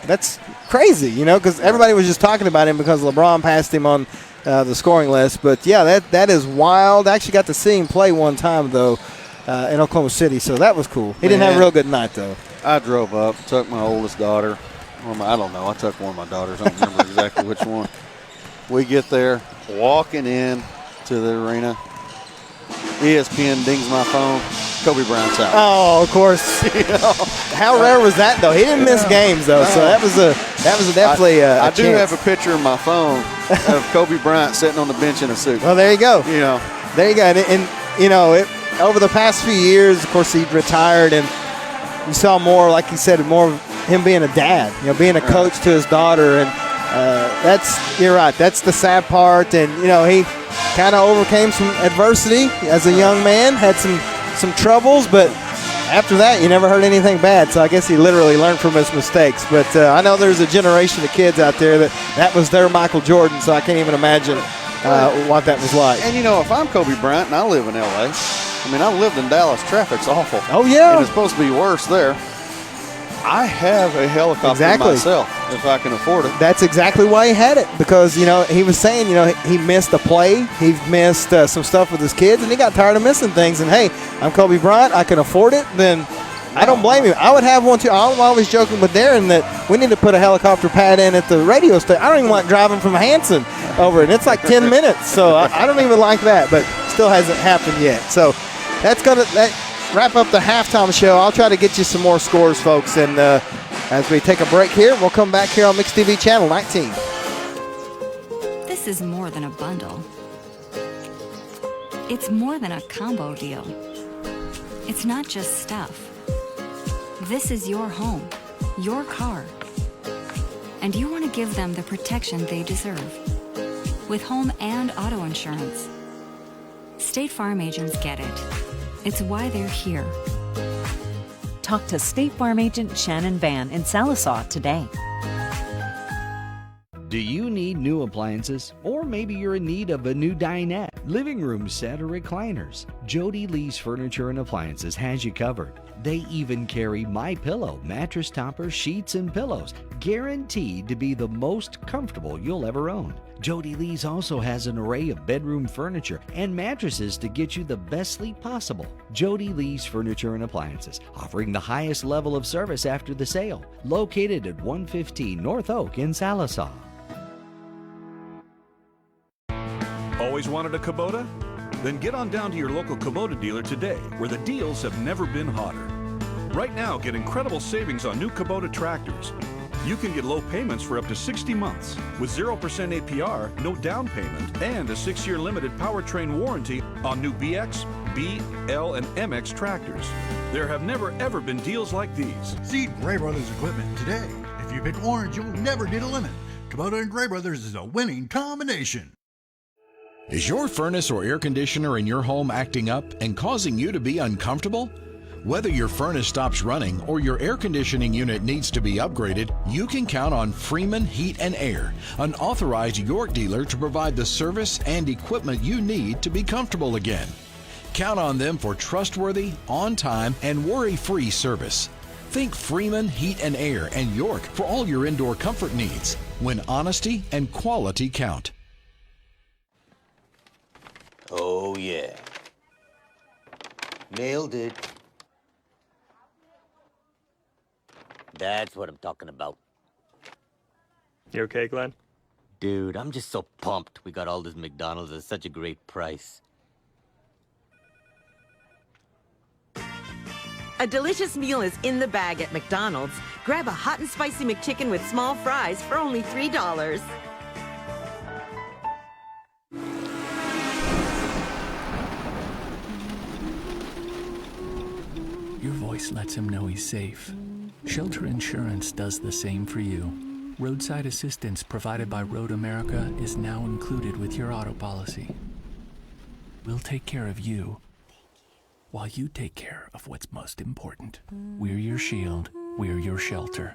that's crazy, because everybody was just talking about him because LeBron passed him on the scoring list. But, yeah, that is wild. I actually got to see him play one time, though, in Oklahoma City, so that was cool. He didn't have a real good night, though. I drove up, took my oldest daughter. I don't know. I took one of my daughters. I don't remember exactly which one. We get there, walking in to the arena. ESPN dings my phone. Kobe Bryant's out. Oh, of course. How rare was that though? He didn't miss games though, so that was definitely a I do chance. have a picture in my phone of Kobe Bryant sitting on the bench in a suit. Well, there you go. There you go. And over the past few years, of course, he retired, and you saw more, like you said, more of him being a dad, being a coach to his daughter, and you're right. That's the sad part, and he kind of overcame some adversity as a young man, had some troubles, but after that, you never heard anything bad. So I guess he literally learned from his mistakes. But I know there's a generation of kids out there that was their Michael Jordan, so I can't even imagine what that was like. And if I'm Kobe Bryant and I live in L.A., I've lived in Dallas. Traffic's awful. Oh, yeah. And it's supposed to be worse there. I have a helicopter myself if I can afford it. That's exactly why he had it, because, he was saying, he missed a play. He missed some stuff with his kids, and he got tired of missing things. And, hey, I'm Kobe Bryant. I can afford it. Then I don't blame him. I would have one, too. I'm always joking with Darren that we need to put a helicopter pad in at the radio station. I don't even like driving from Hanson over it. It's like 10 minutes, so I don't even like that, but still hasn't happened yet. So that's going to wrap up the halftime show. I'll try to get you some more scores, folks. And as we take a break here, we'll come back here on Mix TV Channel 19. This is more than a bundle. It's more than a combo deal. It's not just stuff. This is your home, your car. And you want to give them the protection they deserve. With home and auto insurance. State Farm agents get it. It's why they're here. Talk to State Farm agent Shannon Van in Sallisaw today. Do you need new appliances? Or maybe you're in need of a new dinette, living room set, or recliners? Jody Lee's Furniture and Appliances has you covered. They even carry MyPillow, mattress toppers, sheets, and pillows, guaranteed to be the most comfortable you'll ever own. Jody Lee's also has an array of bedroom furniture and mattresses to get you the best sleep possible. Jody Lee's Furniture and Appliances, offering the highest level of service after the sale. Located at 115 North Oak in Sallisaw. Always wanted a Kubota? Then get on down to your local Kubota dealer today, where the deals have never been hotter. Right now, get incredible savings on new Kubota tractors. You can get low payments for up to 60 months with 0% APR, no down payment, and a 6-year limited powertrain warranty on new BX, B, L, and MX tractors. There have never ever been deals like these. See Gray Brothers equipment today. If you pick orange, you'll never need a limit. Kubota and Gray Brothers is a winning combination. Is your furnace or air conditioner in your home acting up and causing you to be uncomfortable? Whether your furnace stops running or your air conditioning unit needs to be upgraded, you can count on Freeman Heat and Air, an authorized York dealer to provide the service and equipment you need to be comfortable again. Count on them for trustworthy, on-time, and worry-free service. Think Freeman Heat and Air and York for all your indoor comfort needs, when honesty and quality count. Oh, yeah. Nailed it. That's what I'm talking about. You okay, Glenn? Dude, I'm just so pumped we got all this McDonald's at such a great price. A delicious meal is in the bag at McDonald's. Grab a hot and spicy McChicken with small fries for only $3. Your voice lets him know he's safe. Shelter Insurance does the same for you. Roadside assistance provided by Road America is now included with your auto policy. We'll take care of you while you take care of what's most important. We're your shield. We're your shelter.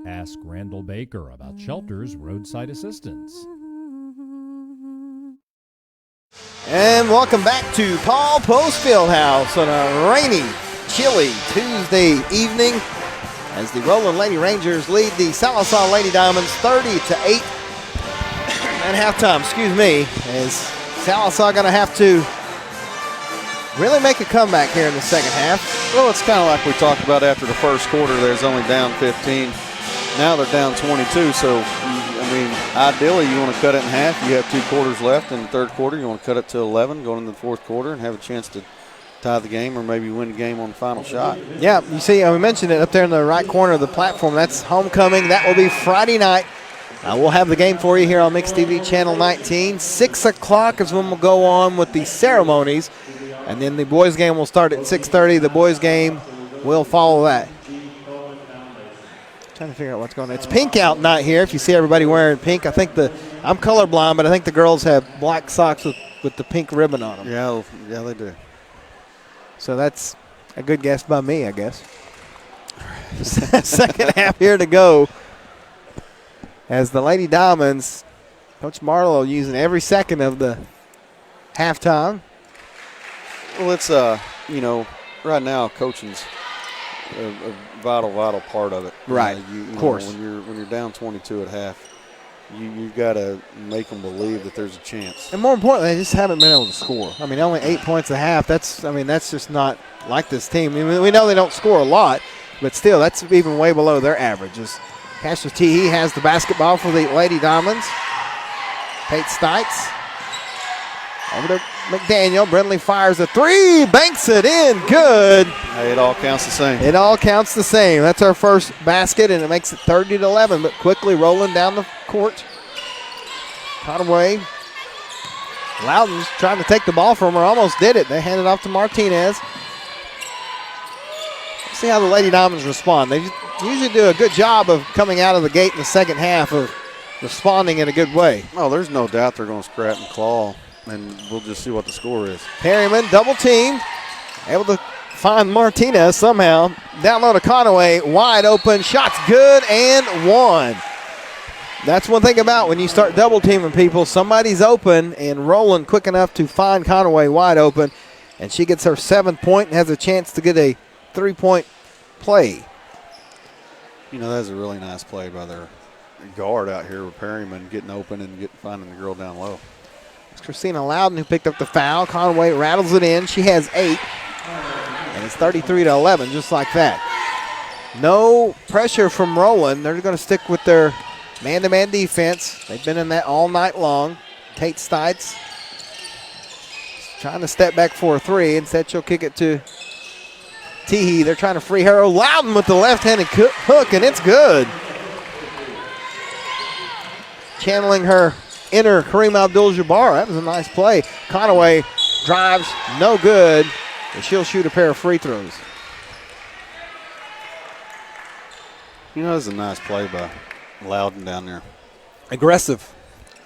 Ask Randall Baker about Shelter's roadside assistance. And welcome back to Paul Post Fieldhouse on a rainy, chilly Tuesday evening as the Roland Lady Rangers lead the Sallisaw Lady Diamonds 30-8 at halftime. As Sallisaw going to have to really make a comeback here in the second half. Well, it's kind of like we talked about after the first quarter. There's only down 15. Now they're down 22. So, ideally you want to cut it in half. You have 2 quarters left in the third quarter. You want to cut it to 11 going into the fourth quarter and have a chance to tie the game or maybe win the game on the final shot. Yeah, you see, we mentioned it up there in the right corner of the platform. That's homecoming. That will be Friday night. We'll have the game for you here on Mix TV Channel 19. 6 o'clock is when we'll go on with the ceremonies. And then the boys' game will start at 6:30. The boys' game will follow that. Trying to figure out what's going on. It's pink out night here. If you see everybody wearing pink, I think I'm colorblind, but I think the girls have black socks with the pink ribbon on them. Yeah, they do. So that's a good guess by me, I guess. Second half here to go. As the Lady Diamonds, Coach Marlowe using every second of the halftime. Well, it's, right now coaching's a vital part of it. Right, of course. When you're down 22 at half, you got to make them believe that there's a chance. And more importantly, they just haven't been able to score. I mean, only 8 points a half. That's just not like this team. I mean, we know they don't score a lot, but still, that's even way below their averages. Cassius Teehee has the basketball for the Lady Diamonds. Pate Stites over to McDaniel. Brindley fires a three, banks it in, good. Hey, it all counts the same. It all counts the same. That's our first basket, and it makes it 30-11. But quickly rolling down the court. Conaway. Loudon's trying to take the ball from her. Almost did it. They hand it off to Martinez. See how the Lady Diamonds respond. They usually do a good job of coming out of the gate in the second half of responding in a good way. Oh, there's no doubt they're going to scrap and claw, and we'll just see what the score is. Perryman double teamed, able to find Martinez somehow. Down low to Conaway, wide open, shots good and one. That's one thing about when you start double teaming people, somebody's open, and Roland quick enough to find Conaway wide open, and she gets her 7th point and has a chance to get a 3-point play. That's a really nice play by their guard out here with Perryman getting open and finding the girl down low. It's Christina Loudon who picked up the foul. Conaway rattles it in. She has 8. And it's 33-11, just like that. No pressure from Roland. They're going to stick with their man-to-man defense. They've been in that all night long. Tate Stites trying to step back for a 3. Instead, she'll kick it to Teehee. They're trying to free her. Loudon with the left-handed hook, and it's good. Channeling her inner Kareem Abdul-Jabbar. That was a nice play. Conaway drives, no good, and she'll shoot a pair of free throws. That's a nice play by Loudon down there. Aggressive,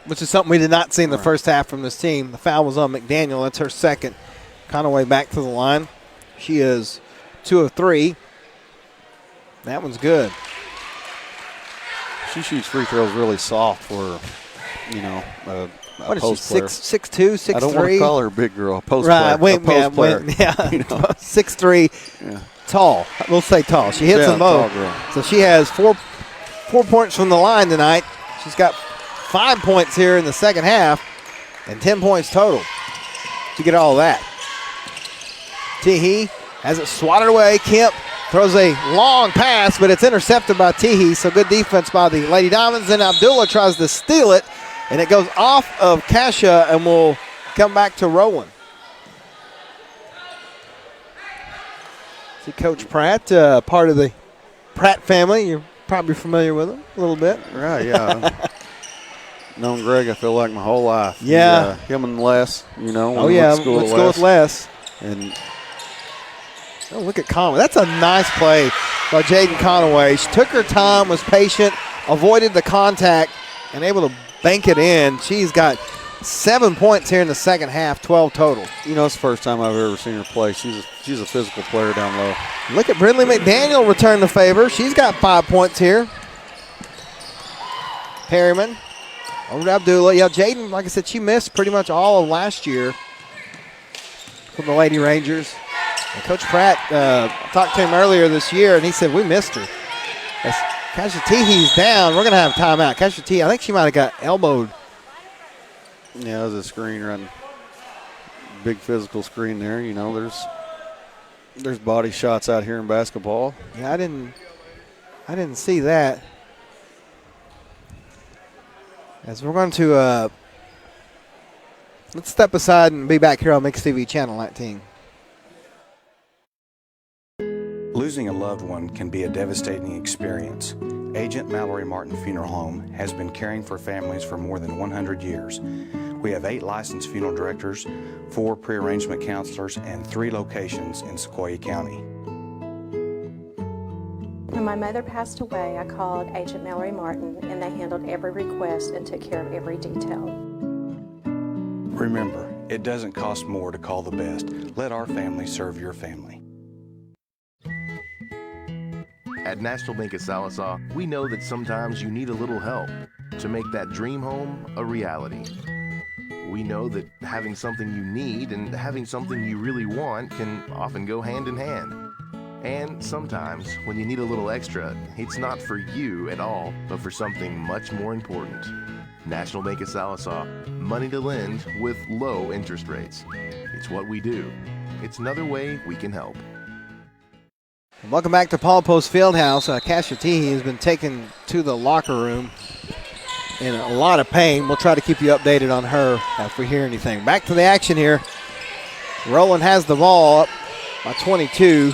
which is something we did not see in the first half from this team. The foul was on McDaniel. That's her 2nd. Conaway back to the line. She is 2 of 3. That one's good. She shoots free throws really soft for, a what is post she, player. 6'2", 6'3"? I don't want to call her a big girl, a post right, player. Yeah, 6'3", yeah. Tall. We'll say tall. She hits them both. So she has 4 points from the line tonight. She's got 5 points here in the second half and 10 points total to get all that. Teehee has it swatted away. Kemp throws a long pass, but it's intercepted by Teehee. So good defense by the Lady Diamonds. And Abdullah tries to steal it, and it goes off of Kasha and will come back to Roland. See Coach Pratt, part of the Pratt family. You're probably familiar with him a little bit. Right, yeah. Known Greg, I feel like, my whole life. Yeah. Him and Les, when oh, we yeah, went to school let's go with Les. And oh, look at Conaway. That's a nice play by Jaden Conaway. She took her time, was patient, avoided the contact, and able to bank it in. She's got 7 points here in the second half, 12 total. It's the first time I've ever seen her play. She's a physical player down low. Look at Brindley McDaniel return the favor. She's got 5 points here. Perryman over to Abdullah. Yeah, Jaden, like I said, she missed pretty much all of last year from the Lady Rangers. And Coach Pratt talked to him earlier this year, and he said, we missed her. As Kasha Teehee's down, we're going to have timeout. Kasha Teehee, I think she might have got elbowed. Yeah, it was a screen run. Big physical screen there. There's body shots out here in basketball. Yeah, I didn't see that. As we're going to let's step aside and be back here on Mix TV Channel 19. Losing a loved one can be a devastating experience. Agent Mallory Martin Funeral Home has been caring for families for more than 100 years. We have 8 licensed funeral directors, 4 pre-arrangement counselors, and 3 locations in Sequoyah County. When my mother passed away, I called Agent Mallory Martin, and they handled every request and took care of every detail. Remember, it doesn't cost more to call the best. Let our family serve your family. At National Bank of Sallisaw, we know that sometimes you need a little help to make that dream home a reality. We know that having something you need and having something you really want can often go hand in hand. And sometimes, when you need a little extra, it's not for you at all, but for something much more important. National Bank of Sallisaw, money to lend with low interest rates. It's what we do. It's another way we can help. Welcome back to Paul Post Fieldhouse. Cassia Teehee has been taken to the locker room in a lot of pain. We'll try to keep you updated on her if we hear anything. Back to the action here. Roland has the ball up by 22.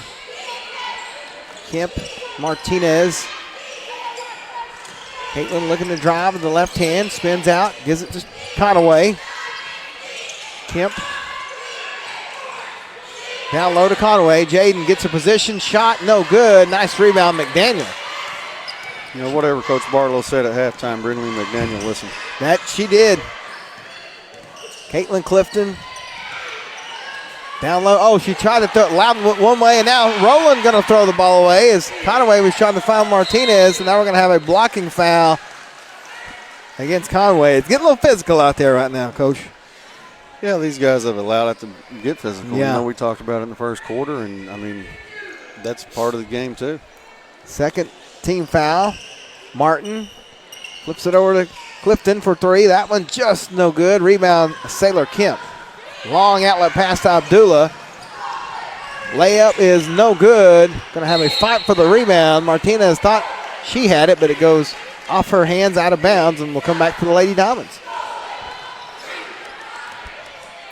Kemp, Martinez. Caitlin looking to drive with the left hand, spins out, gives it to Conaway. Kemp. Down low to Conaway. Jaden gets a position, shot, no good. Nice rebound, McDaniel. You know, whatever Coach Barlow said at halftime, Brindley McDaniel listened. That she did. Caitlin Clifton. Down low. Oh, she tried to throw it loud one way, and now Roland going to throw the ball away as Conaway was trying to foul Martinez, and now we're going to have a blocking foul against Conway. It's getting a little physical out there right now, Coach. Yeah, these guys have allowed it to get physical. Yeah. You know, we talked about it in the first quarter, and, I mean, that's part of the game too. Second team foul. Martin flips it over to Clifton for 3. That one just no good. Rebound, Sailor Kemp. Long outlet pass to Abdullah. Layup is no good. Going to have a fight for the rebound. Martinez thought she had it, but it goes off her hands, out of bounds, and will come back to the Lady Diamonds.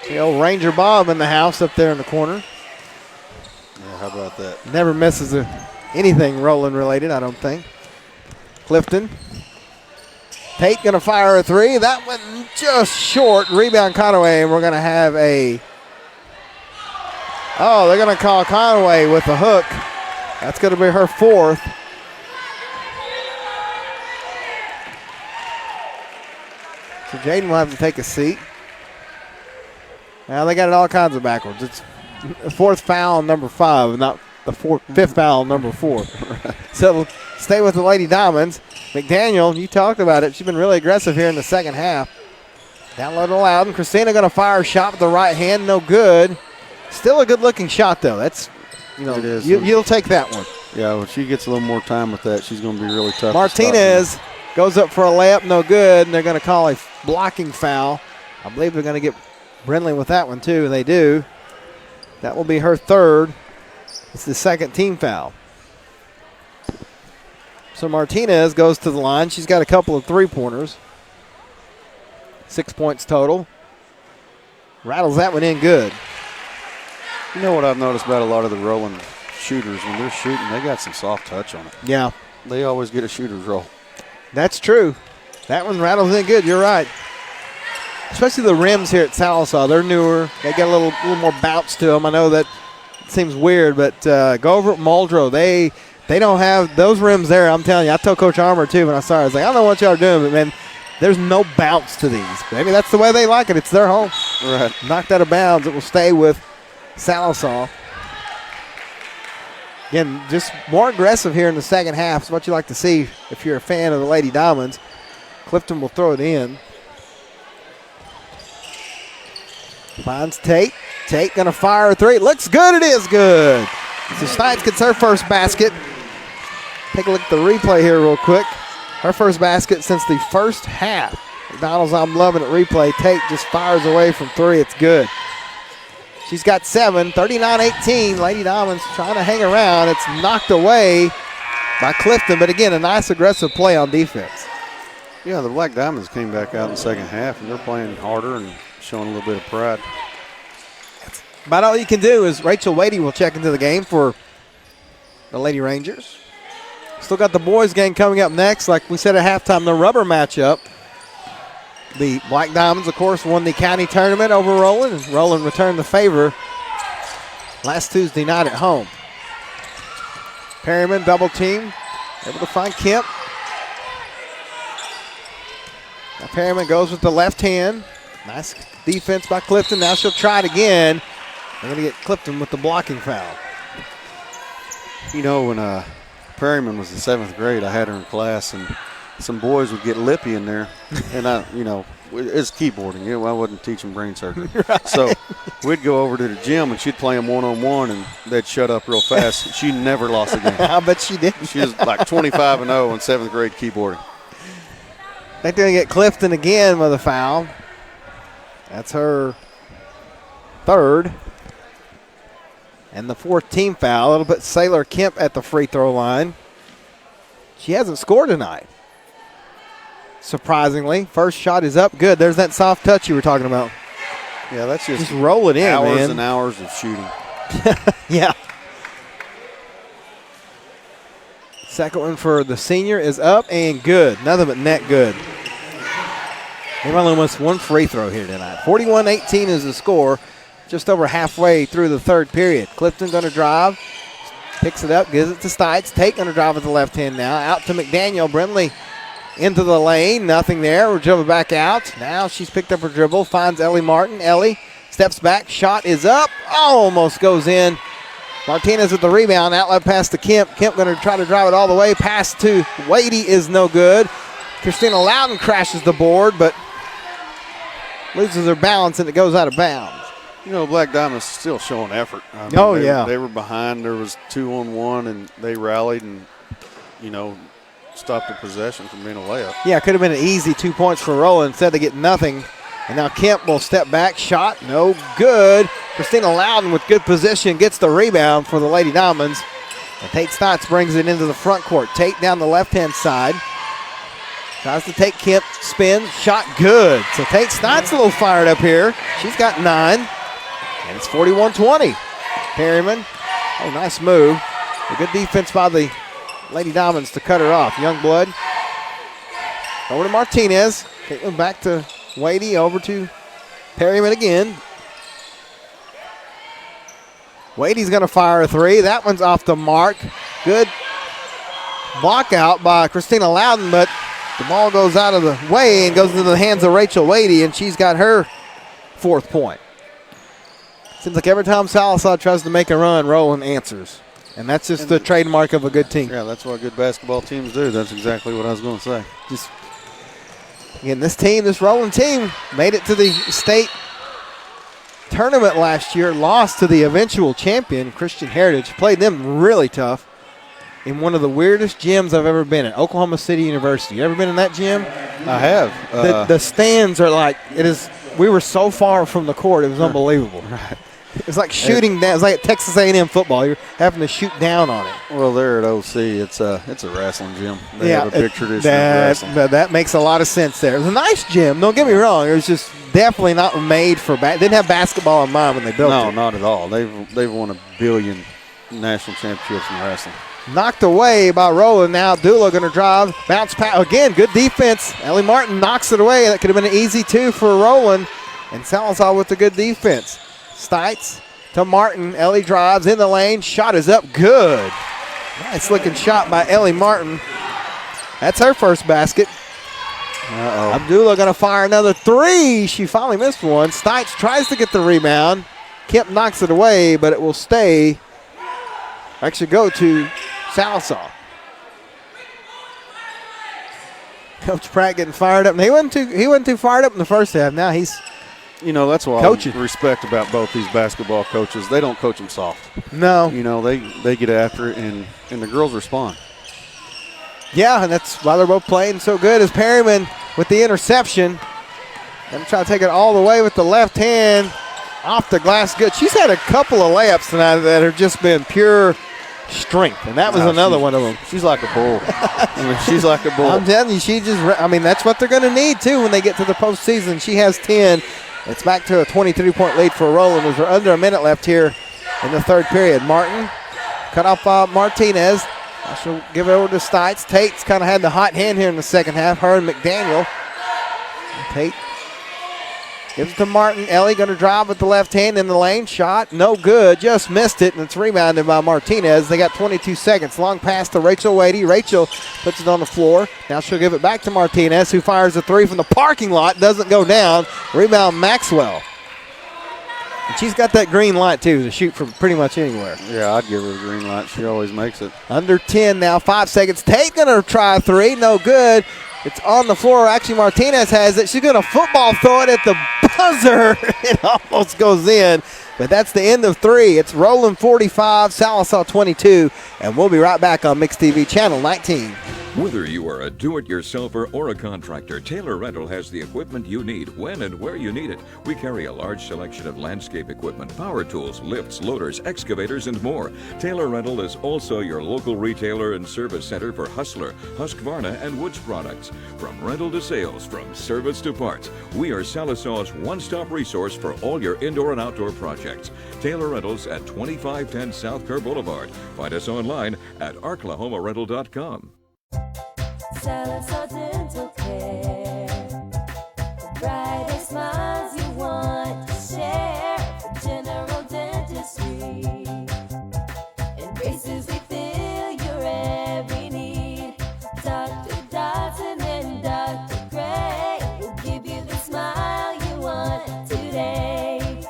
The old Ranger Bob in the house up there in the corner. Yeah, how about that? Never misses anything Roland related, I don't think. Clifton. Tate going to fire a 3. That one just short. Rebound Conaway, and we're going to have a... Oh, they're going to call Conaway with the hook. That's going to be her 4th. So Jaden will have to take a seat. Now they got it all kinds of backwards. It's the 4th foul on number 5, not the 5th foul on number 4. So we'll stay with the Lady Diamonds. McDaniel, you talked about it. She's been really aggressive here in the second half. Down low to Loudon. Christina going to fire a shot with the right hand. No good. Still a good-looking shot, though. That's, you know, it is. You'll take that one. Yeah, when she gets a little more time with that, she's going to be really tough. Martinez goes up for a layup. No good. And they're going to call a blocking foul. I believe they're going to get Brindley with that one, too. They do. That will be her 3rd. It's the 2nd team foul. So Martinez goes to the line. She's got a couple of 3-pointers. 6 points total. Rattles that one in good. You know what I've noticed about a lot of the Roland shooters, when they're shooting, they got some soft touch on it. Yeah. They always get a shooter's roll. That's true. That one rattles in good. You're right. Especially the rims here at Sallisaw. They're newer. They got a little more bounce to them. I know that seems weird, but go over at Muldrow. They don't have those rims there. I'm telling you. I told Coach Armour, too, when I saw it. I was like, I don't know what y'all are doing, but, man, there's no bounce to these. Maybe that's the way they like it. It's their home. Right. Knocked out of bounds. It will stay with Sallisaw. Again, just more aggressive here in the second half. It's what you like to see if you're a fan of the Lady Diamonds. Clifton will throw it in. Finds Tate. Tate going to fire a 3. Looks good. It is good. So Stites gets her first basket. Take a look at the replay here real quick. Her first basket since the first half. McDonald's, I'm loving it replay. Tate just fires away from 3. It's good. She's got 7, 39-18. Lady Diamonds trying to hang around. It's knocked away by Clifton, but again, a nice aggressive play on defense. Yeah, the Black Diamonds came back out in the second half, and they're playing harder and showing a little bit of pride. About all you can do is Rachel Wadey will check into the game for the Lady Rangers. Still got the boys game coming up next. Like we said at halftime, the rubber matchup. The Black Diamonds, of course, won the county tournament over Roland, and Roland returned the favor last Tuesday night at home. Perryman double team, able to find Kemp. Now Perryman goes with the left hand. Nice defense by Clifton. Now she'll try it again. They're going to get Clifton with the blocking foul. You know, when Perryman was in 7th grade, I had her in class, and some boys would get lippy in there. And, it's keyboarding. I wasn't teaching brain surgery. Right. So we'd go over to the gym, and she'd play them one-on-one, and they'd shut up real fast. She never lost a game. I bet she did. She was like 25-0 in 7th grade keyboarding. They're going to get Clifton again with a foul. That's her third. And the 4th team foul. It'll put Sailor Kemp at the free throw line. She hasn't scored tonight. Surprisingly. First shot is up. Good. There's that soft touch you were talking about. Yeah, that's just roll it in, hours man. and hours of shooting. Yeah. Second one for the senior is up and good. Nothing but net good. They've only missed one free throw here tonight. 41-18 is the score. Just over halfway through the third period. Clifton going to drive. Picks it up, gives it to Stites. Tate going to drive with the left hand now. Out to McDaniel. Brindley into the lane. Nothing there. We're dribbling back out. Now she's picked up her dribble. Finds Ellie Martin. Ellie steps back. Shot is up. Almost goes in. Martinez with the rebound. Outlet pass to Kemp. Kemp going to try to drive it all the way. Pass to Wadey is no good. Christina Loudon crashes the board, but loses her balance and it goes out of bounds. You know, Black Diamond's still showing effort. They were behind. There was 2-on-1, and they rallied and, stopped the possession from being a layup. Yeah, it could have been an easy 2 points for Roland. Instead, they get nothing. And now Kemp will step back. Shot, no good. Christina Loudon with good position gets the rebound for the Lady Diamonds. And Tate Stotts brings it into the front court. Tate down the left-hand side. Tries to take Kemp, spin, shot good. So Tate Stotts a little fired up here. She's got 9. And it's 41-20. Perryman, nice move. A good defense by the Lady Diamonds to cut her off. Youngblood over to Martinez. Caitlin back to Wadey, over to Perryman again. Wadey's going to fire a three. That one's off the mark. Good block out by Christina Loudon, but the ball goes out of the way and goes into the hands of Rachel Wadey, and she's got her 4th point. Seems like every time Sallisaw tries to make a run, Roland answers. And that's just the trademark of a good team. Yeah, that's what good basketball teams do. That's exactly what I was going to say. Again, this Roland team made it to the state tournament last year, lost to the eventual champion, Christian Heritage. Played them really tough in one of the weirdest gyms I've ever been in, Oklahoma City University. You ever been in that gym? I have. The stands are like, we were so far from the court, it was unbelievable. Right. It was like shooting down. It's like Texas A&M football. You're having to shoot down on it. Well, there at OC, it's a wrestling gym. They have a big tradition of wrestling. That makes a lot of sense there. It was a nice gym. Don't get me wrong. It was just definitely not made for didn't have basketball in mind when they built it. No, not at all. They've won 1 billion national championships in wrestling. Knocked away by Roland. Now Dula going to drive. Bounce pass. Again, good defense. Ellie Martin knocks it away. That could have been an easy 2 for Roland. And Sallisaw with the good defense. Stites to Martin. Ellie drives in the lane. Shot is up. Good. Nice looking shot by Ellie Martin. That's her first basket. Abdullah going to fire another 3. She finally missed one. Stites tries to get the rebound. Kemp knocks it away, but it will stay. Actually go to Sallisaw. Coach Pratt getting fired up. And he wasn't too fired up in the first half. Now he's that's what coaching. I respect about both these basketball coaches. They don't coach them soft. No. They get after it, and the girls respond. Yeah, and that's why they're both playing so good. As Perryman with the interception. Going to try to take it all the way with the left hand. Off the glass. Good. She's had a couple of layups tonight that have just been pure strength, and that was another one of them. She's like a bull. She's like a bull. I'm telling you, that's what they're going to need, too, when they get to the postseason. She has 10. It's back to a 23-point lead for Roland as we're under a minute left here in the third period. Martin cut off Martinez. She'll give it over to Stites. Tate's kind of had the hot hand here in the second half. Her and McDaniel. Tate gives it to Martin. Ellie going to drive with the left hand in the lane. Shot, no good. Just missed it, and it's rebounded by Martinez. They got 22 seconds. Long pass to Rachel Wadey. Rachel puts it on the floor. Now she'll give it back to Martinez, who fires a three from the parking lot. Doesn't go down. Rebound Maxwell. And she's got that green light, too, to shoot from pretty much anywhere. Yeah, I'd give her the green light. She always makes it. Under 10 now, 5 seconds. Tate going to try a three. No good. It's on the floor. Actually, Martinez has it. She's going to football throw it at the buzzer. It almost goes in, but that's the end of three. It's Roland 45, Sallisaw 22, and we'll be right back on Mix TV Channel 19. Whether you are a do-it-yourselfer or a contractor, Taylor Rental has the equipment you need when and where you need it. We carry a large selection of landscape equipment, power tools, lifts, loaders, excavators, and more. Taylor Rental is also your local retailer and service center for Hustler, Husqvarna, and Woods products. From rental to sales, from service to parts, we are Sallisaw's one-stop resource for all your indoor and outdoor projects. Taylor Rentals at 2510 South Kerr Boulevard. Find us online at arklahomarental.com. Sallisaw Dental Care. The brightest smiles you want to share. General dentistry. And braces we fill your every need. Dr. Dodson and Dr. Gray will give you the smile you want today.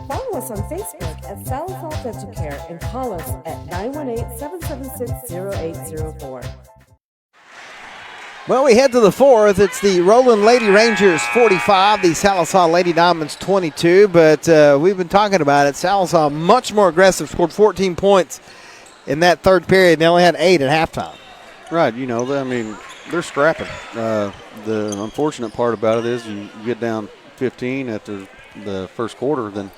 Follow us on Facebook at Sallisaw Dental Care and call us at 918-776-0804. Well, we head to the fourth. It's the Roland Lady Rangers 45, the Sallisaw Lady Diamonds 22. But we've been talking about it. Sallisaw much more aggressive, scored 14 points in that third period. They only had 8 at halftime. Right, you know, I mean, they're scrapping. The unfortunate part about it is you get down 15 after the first quarter, then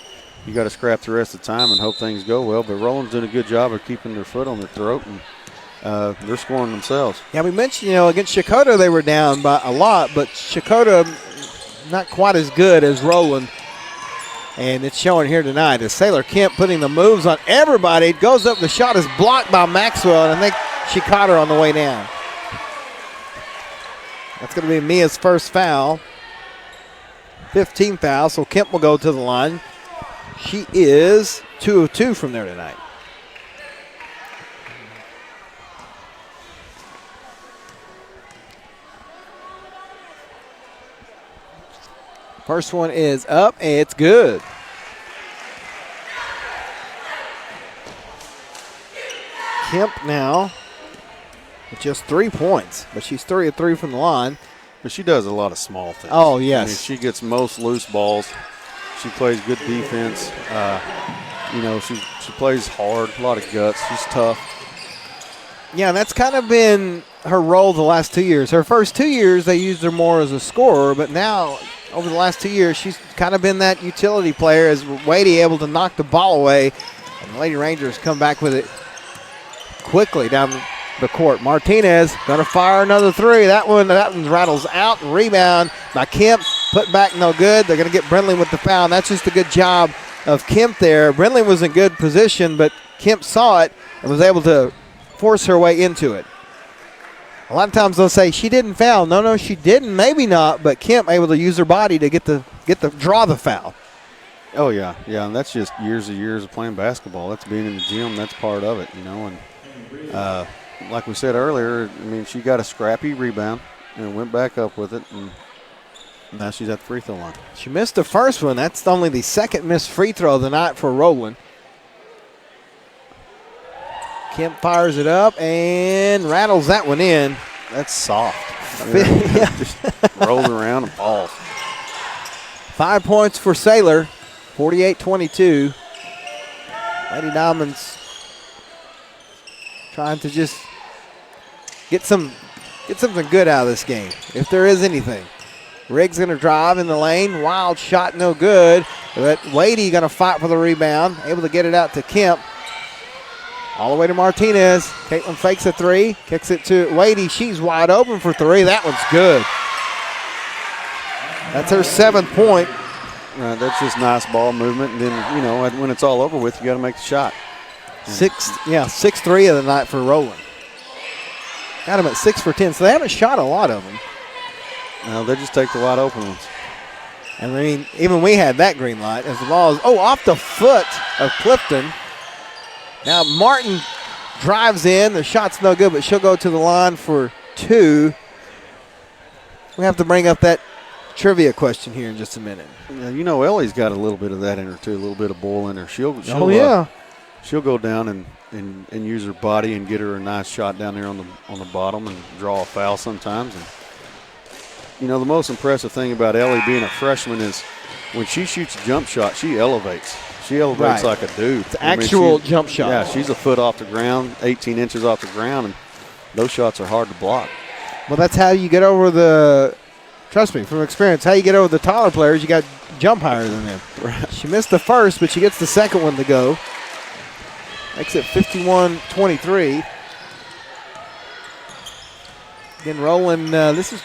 you got to scrap the rest of the time and hope things go well. But Roland's doing a good job of keeping their foot on their throat, and they're scoring themselves. Yeah, we mentioned, against Chakotah they were down by a lot, but Chakotah not quite as good as Roland. And it's showing here tonight as Sailor Kemp putting the moves on everybody. It goes up, the shot is blocked by Maxwell, and I think she caught her on the way down. That's going to be Mia's first foul. 15th foul, so Kemp will go to the line. She is 2 of 2 from there tonight. First one is up, and it's good. Kemp now with just 3 points, but she's 3 of 3 from the line. But she does a lot of small things. Oh, yes. I mean, she gets most loose balls. She plays good defense. She plays hard, a lot of guts. She's tough. Yeah, that's kind of been her role the last 2 years. Her first 2 years, they used her more as a scorer, but now over the last 2 years, she's kind of been that utility player as Wadey able to knock the ball away. And the Lady Rangers come back with it quickly down the court. Martinez going to fire another three. That one rattles out. Rebound by Kemp. Put back, no good. They're going to get Brindley with the foul. And that's just a good job of Kemp there. Brindley was in good position, but Kemp saw it and was able to force her way into it. A lot of times they'll say she didn't foul. No, she didn't. Maybe not, but Kemp able to use her body to draw the foul. Oh yeah, and that's just years of playing basketball. That's being in the gym. That's part of it, And like we said earlier, I mean, she got a scrappy rebound and went back up with it, and now she's at the free throw line. She missed the first one. That's only the second missed free throw of the night for Roland. Kemp fires it up and rattles that one in. That's soft. Just rolls around and falls. 5 points for Sailor, 48-22. Lady Diamonds trying to just get something good out of this game, if there is anything. Riggs going to drive in the lane. Wild shot, no good. But Wadey going to fight for the rebound. Able to get it out to Kemp. All the way to Martinez. Caitlin fakes a three. Kicks it to Wadey. She's wide open for three. That one's good. That's her 7th point. That's just nice ball movement. And then, when it's all over with, you got to make the shot. 6-3 of the night for Roland. Got them at 6 for 10, so they haven't shot a lot of them. No, they just take the wide open ones. And I mean, even we had that green light as the ball is, off the foot of Clifton. Now Martin drives in. The shot's no good, but she'll go to the line for 2. We have to bring up that trivia question here in just a minute. Yeah, you know, Ellie's got a little bit of that in her too, a little bit of bull in her. She'll go down and use her body and get her a nice shot down there on the bottom and draw a foul sometimes. And you know, the most impressive thing about Ellie being a freshman is when she shoots a jump shot, she elevates. She elevates like a dude. It's actual jump shot. Yeah, she's a foot off the ground, 18 inches off the ground, and those shots are hard to block. Well, that's how you get over trust me, from experience, how you get over the taller players, you got to jump higher than them. Right. She missed the first, but she gets the second one to go. Makes it 51-23. Again, Roland, this is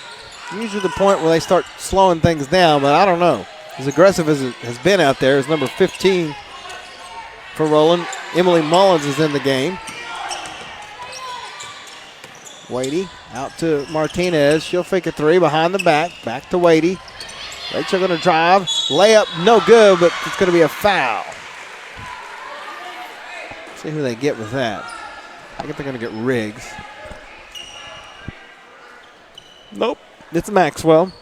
usually the point where they start slowing things down, but I don't know. As aggressive as it has been out there is number 15 for Roland. Emily Mullins is in the game. Wadey out to Martinez. She'll fake a 3 behind the back. Back to Wadey. Rachel going to drive. Layup, no good, but it's going to be a foul. See who they get with that. I think they're going to get Riggs. Nope. It's Maxwell.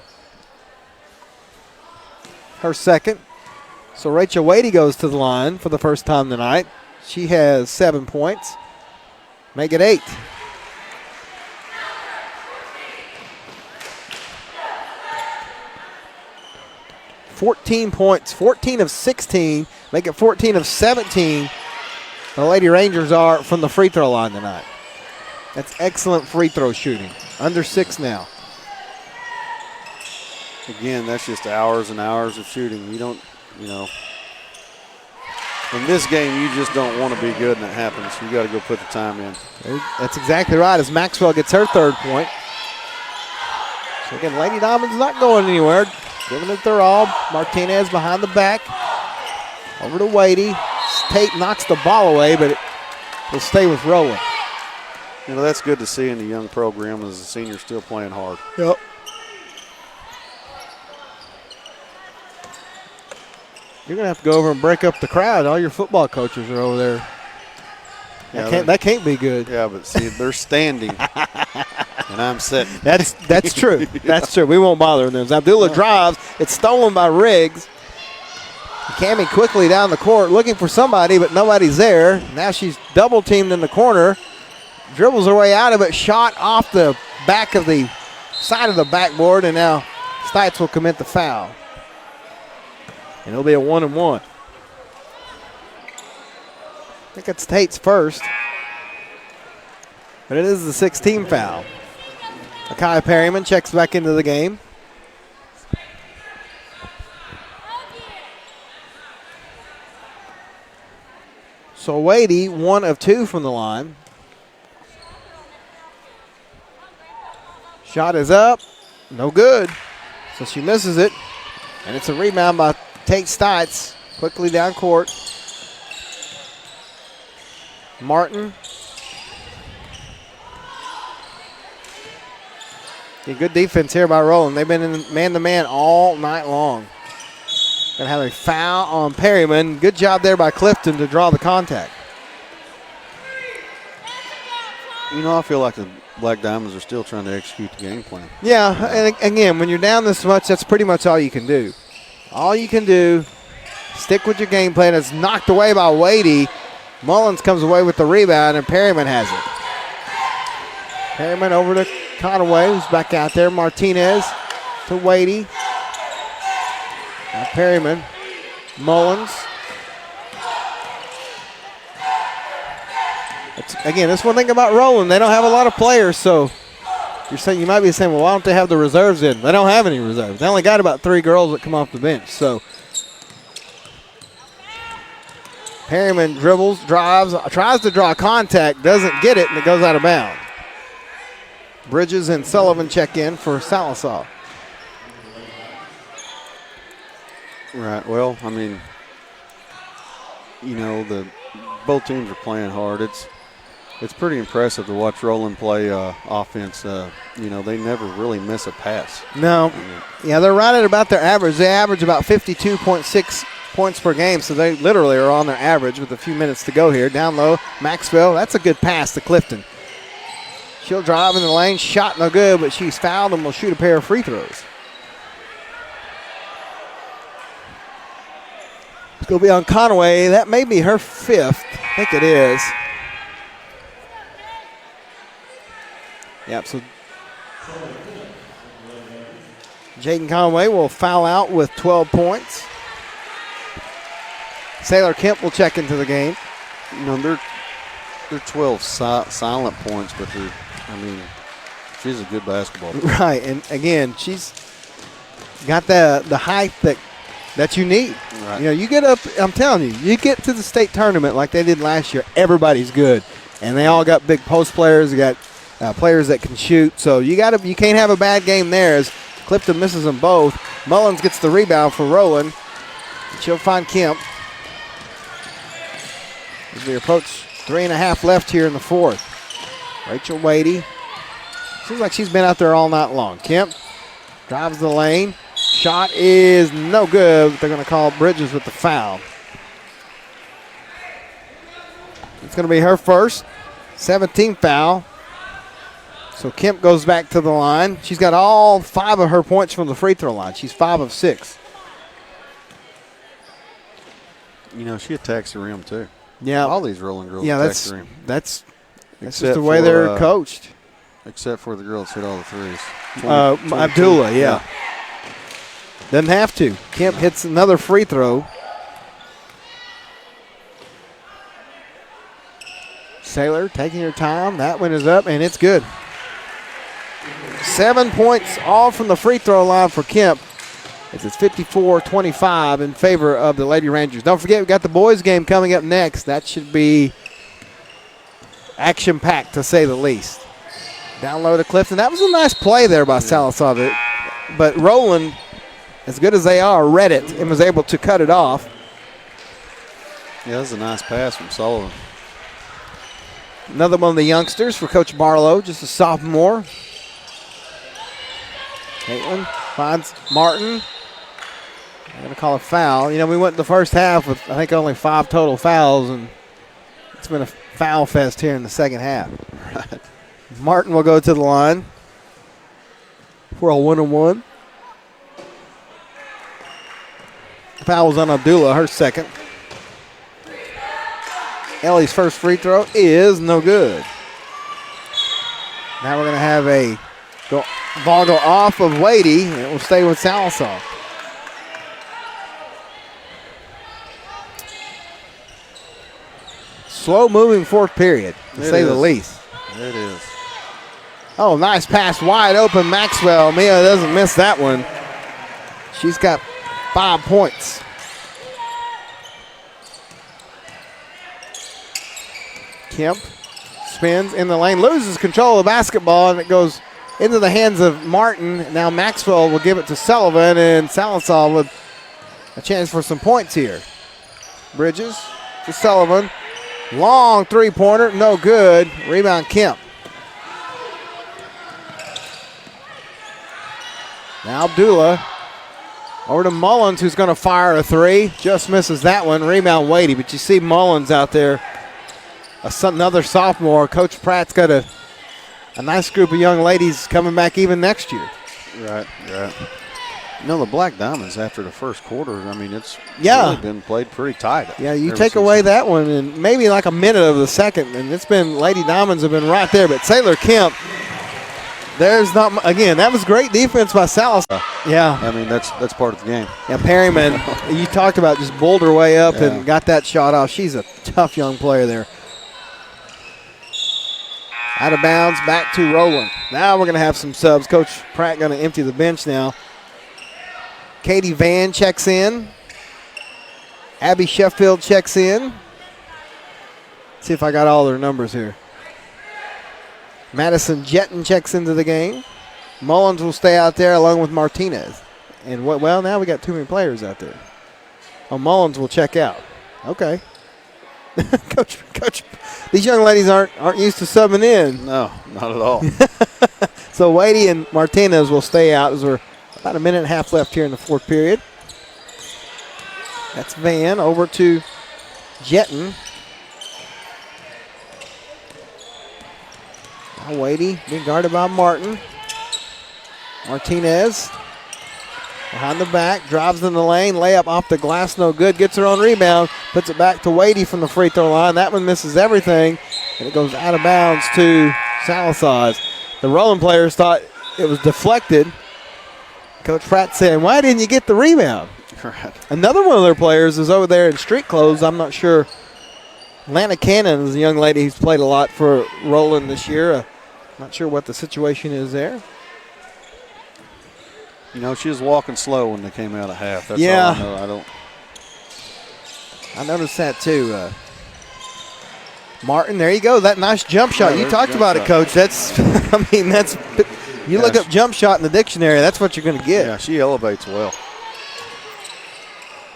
Her second. So Rachel Wadey goes to the line for the first time tonight. She has 7 points. Make it 8. $14 points, 14 of 16, make it 14 of 17. The Lady Rangers are from the free throw line tonight. That's excellent free throw shooting. Under 6 now. Again, that's just hours and hours of shooting. You don't, in this game, you just don't want to be good and it happens. You got to go put the time in. That's exactly right as Maxwell gets her 3rd point. So again, Lady Diamond's not going anywhere. Giving it their all. Martinez behind the back. Over to Wadey. Tate knocks the ball away, but it will stay with Roland. That's good to see in the young program as the seniors still playing hard. Yep. You're going to have to go over and break up the crowd. All your football coaches are over there. That can't be good. Yeah, but see, they're standing, and I'm sitting. That's true. That's true. We won't bother them. Abdullah drives. It's stolen by Riggs. Cammie quickly down the court looking for somebody, but nobody's there. Now she's double-teamed in the corner. Dribbles her way out of it. Shot off the back of the side of the backboard, and now Stites will commit the foul. And it'll be a 1-and-1. I think it's Tate's first. But it is the 16th foul. Akai Perryman checks back into the game. So Wadey, 1 of 2 from the line. Shot is up. No good. So she misses it. And it's a rebound by Tate Stites. Quickly down court. Martin. Good defense here by Roland. They've been in man-to-man all night long. Going to have a foul on Perryman. Good job there by Clifton to draw the contact. I feel like the Black Diamonds are still trying to execute the game plan. Yeah, and again, when you're down this much, that's pretty much all you can do. All you can do, stick with your game plan. It's knocked away by Wadey. Mullins comes away with the rebound, and Perryman has it. Perryman over to Conaway, who's back out there. Martinez to Wadey. Now Perryman. Mullins. Again, that's one thing about Roland. They don't have a lot of players, so you might be saying, well, why don't they have the reserves in? They don't have any reserves. They only got about 3 girls that come off the bench. So Perryman dribbles, drives, tries to draw contact, doesn't get it, and it goes out of bounds. Bridges and Sullivan check in for Sallisaw. Right. Well, I mean, the both teams are playing hard. It's pretty impressive to watch Roland play offense. They never really miss a pass. No. Yeah, they're right at about their average. They average about 52.6 points per game, so they literally are on their average with a few minutes to go here. Down low, Maxwell. That's a good pass to Clifton. She'll drive in the lane. Shot no good, but she's fouled and will shoot a pair of free throws. It's going to be on Conway. That may be her 5th. I think it is. Yep, so Jaden Conway will foul out with 12 points. Sailor Kemp will check into the game. They're 12 silent points, but she's a good basketball player. Right, and again, she's got the height that you need. Right. You get up, I'm telling you, you get to the state tournament like they did last year, everybody's good. And they all got big post players. They got players that can shoot. So you can't have a bad game there as Clifton misses them both. Mullins gets the rebound for Roland. She'll find Kemp. As we approach 3.5 left here in the fourth. Rachel Wadey. Seems like she's been out there all night long. Kemp drives the lane. Shot is no good, but they're going to call Bridges with the foul. It's going to be her first, 17th foul. So Kemp goes back to the line. She's got all 5 of her points from the free throw line. She's 5 of 6. She attacks the rim too. Yeah, all these Roland girls attack the rim. That's just the way they're coached. Except for the girls hit all the threes. Abdullah, yeah. Doesn't have to. Kemp hits another free throw. Sailor taking her time. That one is up, and it's good. 7 points all from the free throw line for Kemp. It's 54-25 in favor of the Lady Rangers. Don't forget, we've got the boys game coming up next. That should be action-packed, to say the least. Down low to Clifton. That was a nice play there by Sallisaw. But Roland, as good as they are, read it and was able to cut it off. Yeah, that was a nice pass from Sullivan. Another one of the youngsters for Coach Barlow, just a sophomore. Caitlin finds Martin. They're going to call a foul. We went in the first half with, I think, only 5 total fouls, and it's been a foul fest here in the second half. Right. Martin will go to the line for a 1-on-1. Foul was on Abdullah, her second. Ellie's first free throw is no good. Now we're going to have a ball go off of Wadey, and it will stay with Sallisaw. Slow-moving fourth period, to say the least. It is. Oh, nice pass, wide open. Maxwell. Mia doesn't miss that one. She's got 5 points. Kemp spins in the lane, loses control of the basketball, and it goes into the hands of Martin. Now Maxwell will give it to Sullivan, and Sallisaw with a chance for some points here. Bridges to Sullivan. Long three-pointer, no good. Rebound Kemp. Now Abdullah over to Mullins, who's going to fire a three. Just misses that one. Rebound Wadey, but you see Mullins out there. Another sophomore. Coach Pratt's got a nice group of young ladies coming back even next year. Right. The Black Diamonds after the first quarter, it's really been played pretty tight. Yeah, you take away that one and maybe like a minute of the second, and it's been Lady Diamonds have been right there. But Sailor Kemp, there's not again. That was great defense by Sallisaw. Yeah, that's part of the game. Yeah, Perryman, you talked about just bowled her way up and got that shot off. She's a tough young player there. Out of bounds, back to Roland. Now we're going to have some subs. Coach Pratt going to empty the bench now. Katie Van checks in. Abby Sheffield checks in. Let's see if I got all their numbers here. Madison Jetton checks into the game. Mullins will stay out there along with Martinez. And now we got too many players out there. Oh, Mullins will check out. Okay. Coach, these young ladies aren't used to subbing in. No, not at all. So Wadey and Martinez will stay out as we're about a minute and a half left here in the fourth period. That's Van over to Jetton. Now Wadey being guarded by Martin. Martinez behind the back, drives in the lane, layup off the glass, no good, gets her own rebound, puts it back to Wadey from the free throw line. That one misses everything, and it goes out of bounds to Sallisaw. The Roland players thought it was deflected. Coach Pratt saying, why didn't you get the rebound? Right. Another one of their players is over there in street clothes. I'm not sure. Lana Cannon is a young lady who's played a lot for Roland this year. Not sure what the situation is there. You know, she was walking slow when they came out of half. That's yeah. all I know. I noticed that too. Martin, there you go. That nice jump shot. You talked about it, Coach. That's, I mean, that's, you look up jump shot in the dictionary, that's what you're going to get. Yeah, she elevates well.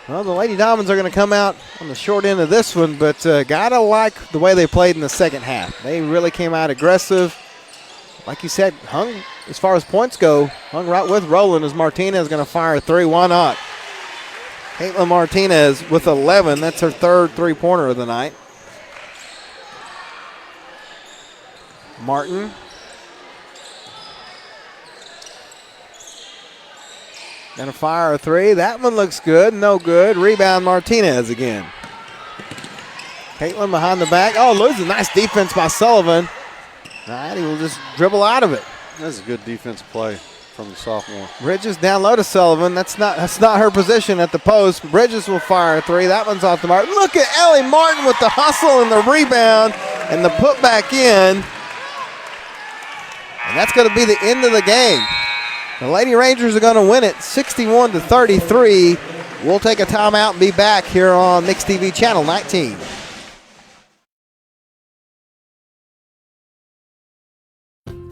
Well, the Lady Diamonds are going to come out on the short end of this one, but got to like the way they played in the second half. They really came out aggressive. Like you said, hung, as far as points go, hung right with Roland as Martinez going to fire a three. Why not? Caitlin Martinez with 11. That's her third three-pointer of the night. Martin. Going to fire a three. That one looks good. No good. Rebound Martinez again. Caitlin behind the back. Oh, losing. Nice defense by Sullivan. All right, he will just dribble out of it. That's a good defensive play from the sophomore. Bridges down low to Sullivan. That's not her position at the post. Bridges will fire a three. That one's off the mark. Look at Ellie Martin with the hustle and the rebound and the put back in. And that's going to be the end of the game. The Lady Rangers are going to win it 61-33. We'll take a timeout and be back here on Mix TV Channel 19.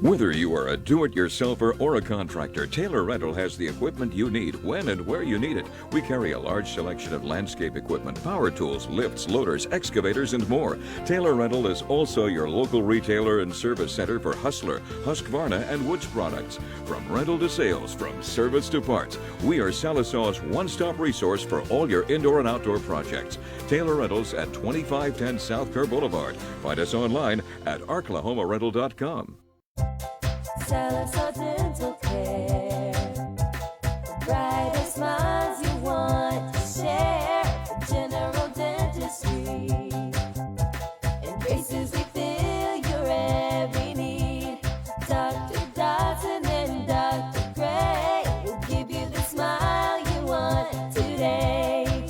Whether you are a do-it-yourselfer or a contractor, Taylor Rental has the equipment you need when and where you need it. We carry a large selection of landscape equipment, power tools, lifts, loaders, excavators, and more. Taylor Rental is also your local retailer and service center for Hustler, Husqvarna, and Woods products. From rental to sales, from service to parts, we are Sallisaw's one-stop resource for all your indoor and outdoor projects. Taylor Rentals at 2510 South Kerr Boulevard. Find us online at arklahomarental.com. Sallisaw Dental Care. The brightest smiles you want to share. For general dentistry. In cases we fill your every need. Dr. Dodson and Dr. Gray will give you the smile you want today.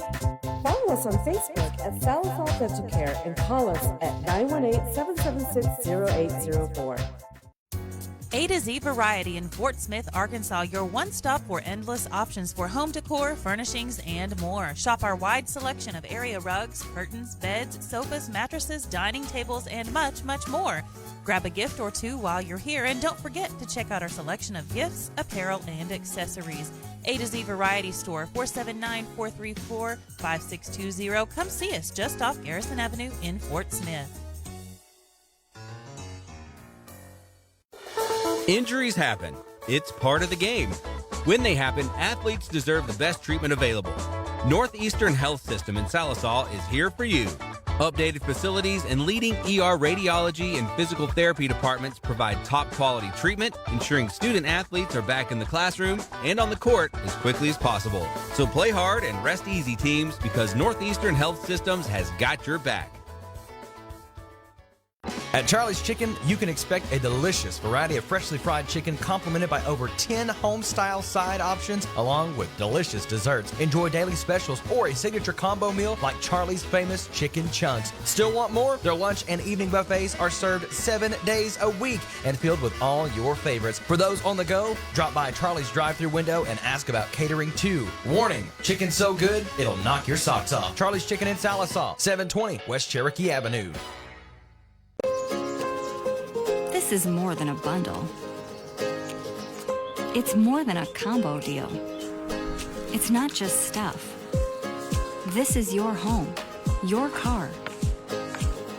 Follow us on Facebook at Sallisaw Dental Care and call us at 918-776-0804. A to Z Variety in Fort Smith, Arkansas, your one stop for endless options for home decor, furnishings, and more. Shop our wide selection of area rugs, curtains, beds, sofas, mattresses, dining tables, and much, much more. Grab a gift or two while you're here, and don't forget to check out our selection of gifts, apparel, and accessories. A to Z Variety Store, 479-434-5620. Come see us just off Garrison Avenue in Fort Smith. Injuries happen. It's part of the game. When they happen, athletes deserve the best treatment available. Northeastern Health System in Sallisaw is here for you. Updated facilities and leading ER radiology and physical therapy departments provide top quality treatment, ensuring student athletes are back in the classroom and on the court as quickly as possible. So play hard and rest easy, teams, because Northeastern Health Systems has got your back. At Charlie's Chicken, you can expect a delicious variety of freshly fried chicken complemented by over 10 home-style side options along with delicious desserts. Enjoy daily specials or a signature combo meal like Charlie's famous chicken chunks. Still want more? Their lunch and evening buffets are served 7 days a week and filled with all your favorites. For those on the go, drop by Charlie's drive-thru window and ask about catering too. Warning, chicken's so good, it'll knock your socks off. Charlie's Chicken in Sallisaw, 720 West Cherokee Avenue. This is more than a bundle. It's more than a combo deal. It's not just stuff. This is your home, your car,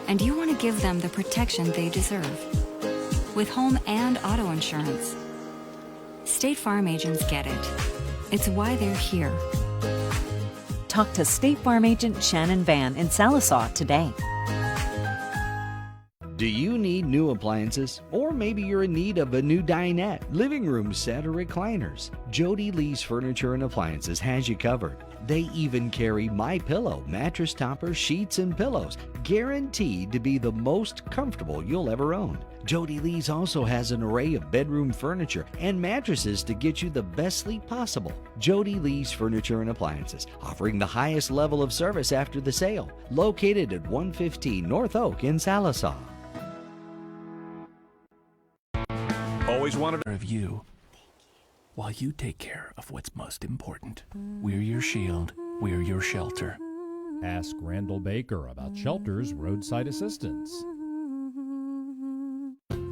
And you want to give them the protection they deserve. With home and auto insurance. State Farm agents get it. It's why they're here. Talk to State Farm agent Shannon Van in Sallisaw today. Do you need new appliances? Or maybe you're in need of a new dinette, living room set, or recliners? Jody Lee's Furniture and Appliances has you covered. They even carry MyPillow, mattress toppers, sheets, and pillows, guaranteed to be the most comfortable you'll ever own. Jody Lee's also has an array of bedroom furniture and mattresses to get you the best sleep possible. Jody Lee's Furniture and Appliances, offering the highest level of service after the sale. Located at 115 North Oak in Sallisaw. Always wanted of you. While you take care of what's most important. We're your shield. We're your shelter. Ask Randall Baker about Shelter's roadside assistance.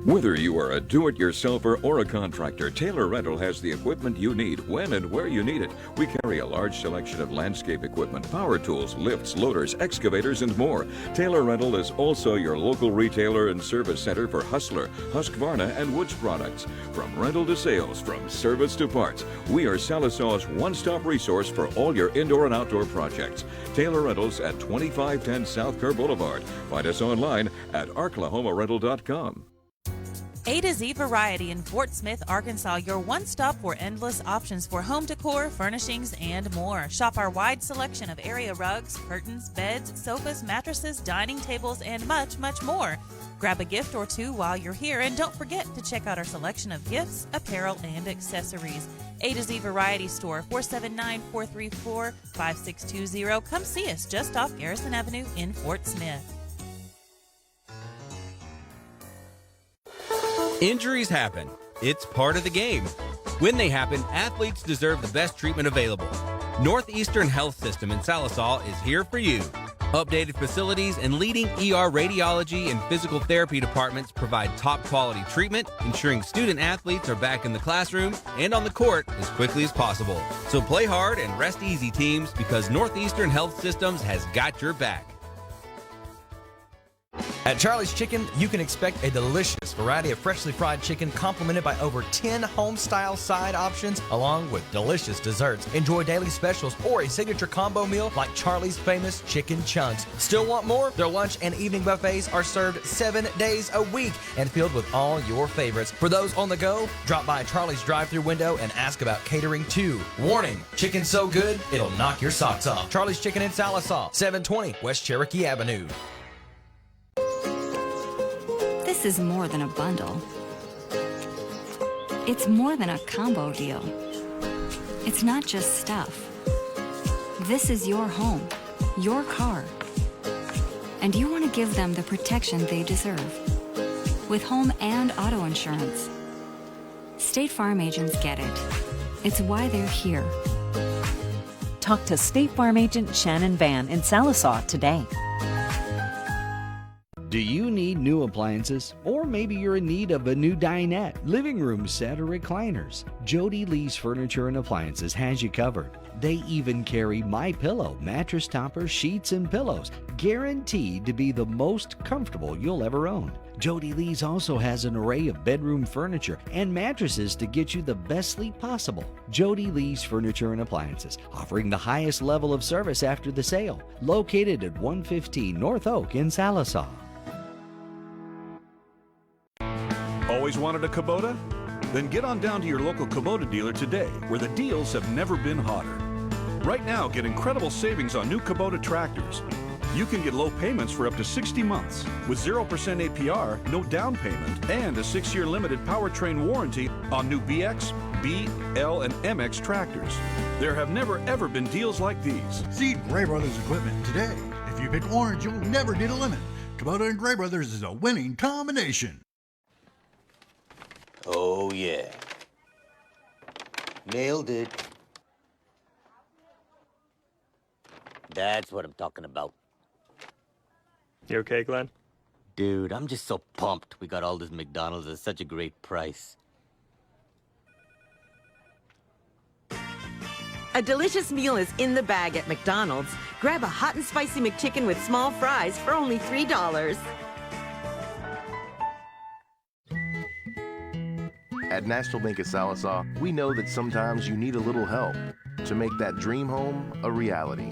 Whether you are a do-it-yourselfer or a contractor, Taylor Rental has the equipment you need when and where you need it. We carry a large selection of landscape equipment, power tools, lifts, loaders, excavators, and more. Taylor Rental is also your local retailer and service center for Hustler, Husqvarna, and Woods products. From rental to sales, from service to parts, we are Sallisaw's one-stop resource for all your indoor and outdoor projects. Taylor Rentals at 2510 South Kerr Boulevard. Find us online at arklahomarental.com. A to Z Variety in Fort Smith, Arkansas, your one-stop for endless options for home decor, furnishings, and more. Shop our wide selection of area rugs, curtains, beds, sofas, mattresses, dining tables, and much, much more. Grab a gift or two while you're here, and don't forget to check out our selection of gifts, apparel, and accessories. A to Z Variety Store, 479-434-5620. Come see us just off Garrison Avenue in Fort Smith. Injuries happen. It's part of the game. When they happen, athletes deserve the best treatment available. Northeastern Health System in Sallisaw is here for you. Updated facilities and leading ER radiology and physical therapy departments provide top quality treatment, ensuring student athletes are back in the classroom and on the court as quickly as possible. So play hard and rest easy, teams, because Northeastern Health Systems has got your back. At Charlie's Chicken, you can expect a delicious variety of freshly fried chicken complemented by over 10 home-style side options along with delicious desserts. Enjoy daily specials or a signature combo meal like Charlie's famous chicken chunks. Still want more? Their lunch and evening buffets are served 7 days a week and filled with all your favorites. For those on the go, drop by Charlie's drive-thru window and ask about catering too. Warning, chicken's so good, it'll knock your socks off. Charlie's Chicken in Sallisaw, 720 West Cherokee Avenue. This is more than a bundle. It's more than a combo deal. It's not just stuff. This is your home, your car. And you want to give them the protection they deserve. With home and auto insurance. State Farm agents get it. It's why they're here. Talk to State Farm agent Shannon Van in Sallisaw today. Do you need new appliances? Or maybe you're in need of a new dinette, living room set, or recliners? Jody Lee's Furniture and Appliances has you covered. They even carry MyPillow, mattress toppers, sheets, and pillows, guaranteed to be the most comfortable you'll ever own. Jody Lee's also has an array of bedroom furniture and mattresses to get you the best sleep possible. Jody Lee's Furniture and Appliances, offering the highest level of service after the sale. Located at 115 North Oak in Sallisaw. Always wanted a Kubota? Then get on down to your local Kubota dealer today, where the deals have never been hotter. Right now, get incredible savings on new Kubota tractors. You can get low payments for up to 60 months with 0% APR, no down payment, and a 6-year limited powertrain warranty on new BX, B, L, and MX tractors. There have never ever been deals like these. See Gray Brothers equipment today. If you pick orange, you'll never need a limit. Kubota and Gray Brothers is a winning combination. Oh, yeah. Nailed it. That's what I'm talking about. You okay, Glenn? Dude, I'm just so pumped we got all this McDonald's at such a great price. A delicious meal is in the bag at McDonald's. Grab a hot and spicy McChicken with small fries for only $3. At National Bank of Sallisaw, we know that sometimes you need a little help to make that dream home a reality.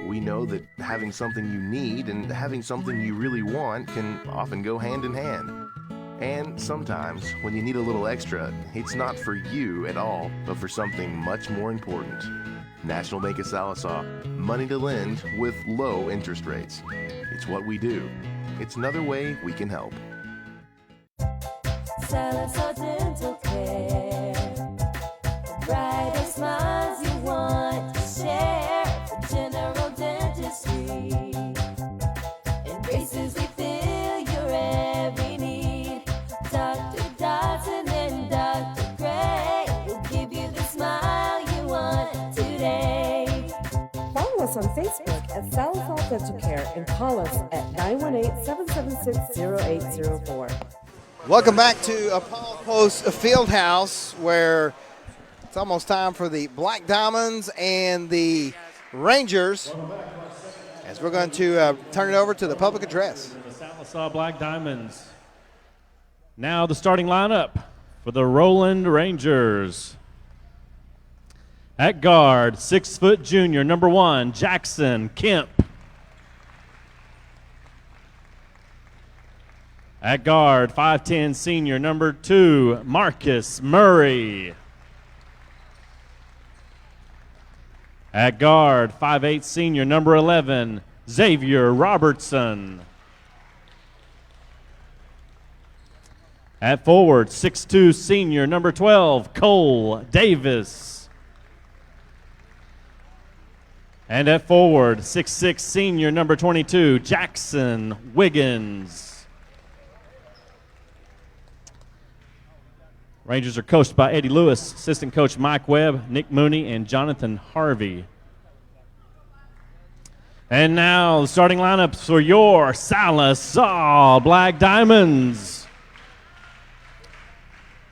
We know that having something you need and having something you really want can often go hand in hand. And sometimes, when you need a little extra, it's not for you at all, but for something much more important. National Bank of Sallisaw, money to lend with low interest rates. It's what we do. It's another way we can help. Sallisaw Dental Care. The brightest smiles you want to share. For general dentistry. In braces we fill your every need. Dr. Dodson and Dr. Gray will give you the smile you want today. Follow us on Facebook at Sallisaw Dental Care and call us at 918-776-0804. Welcome back to Paul Post Fieldhouse, where it's almost time for the Black Diamonds and the Rangers, as we're going to turn it over to the public address. The Sallisaw Black Diamonds. Now the starting lineup for the Roland Rangers. At guard, 6' junior, number 1, Jackson Kemp. At guard, 5'10", senior, number 2, Marcus Murray. At guard, 5'8", senior, number 11, Xavier Robertson. At forward, 6'2", senior, number 12, Cole Davis. And at forward, 6'6", senior, number 22, Jackson Wiggins. Rangers are coached by Eddie Lewis, assistant coach Mike Webb, Nick Mooney, and Jonathan Harvey. And now the starting lineups for your Sallisaw Black Diamonds.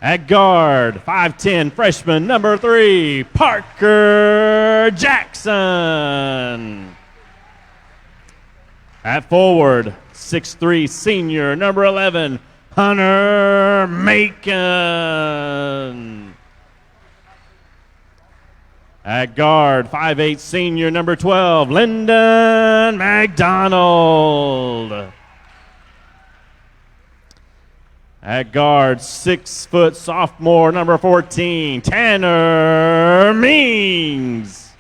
At guard, 5'10", freshman, number 3, Parker Jackson. At forward, 6'3", senior, number 11, Hunter Macon. At guard, 5'8", senior, number 12, Lyndon McDonald. At guard, 6' sophomore, number 14, Tanner Means.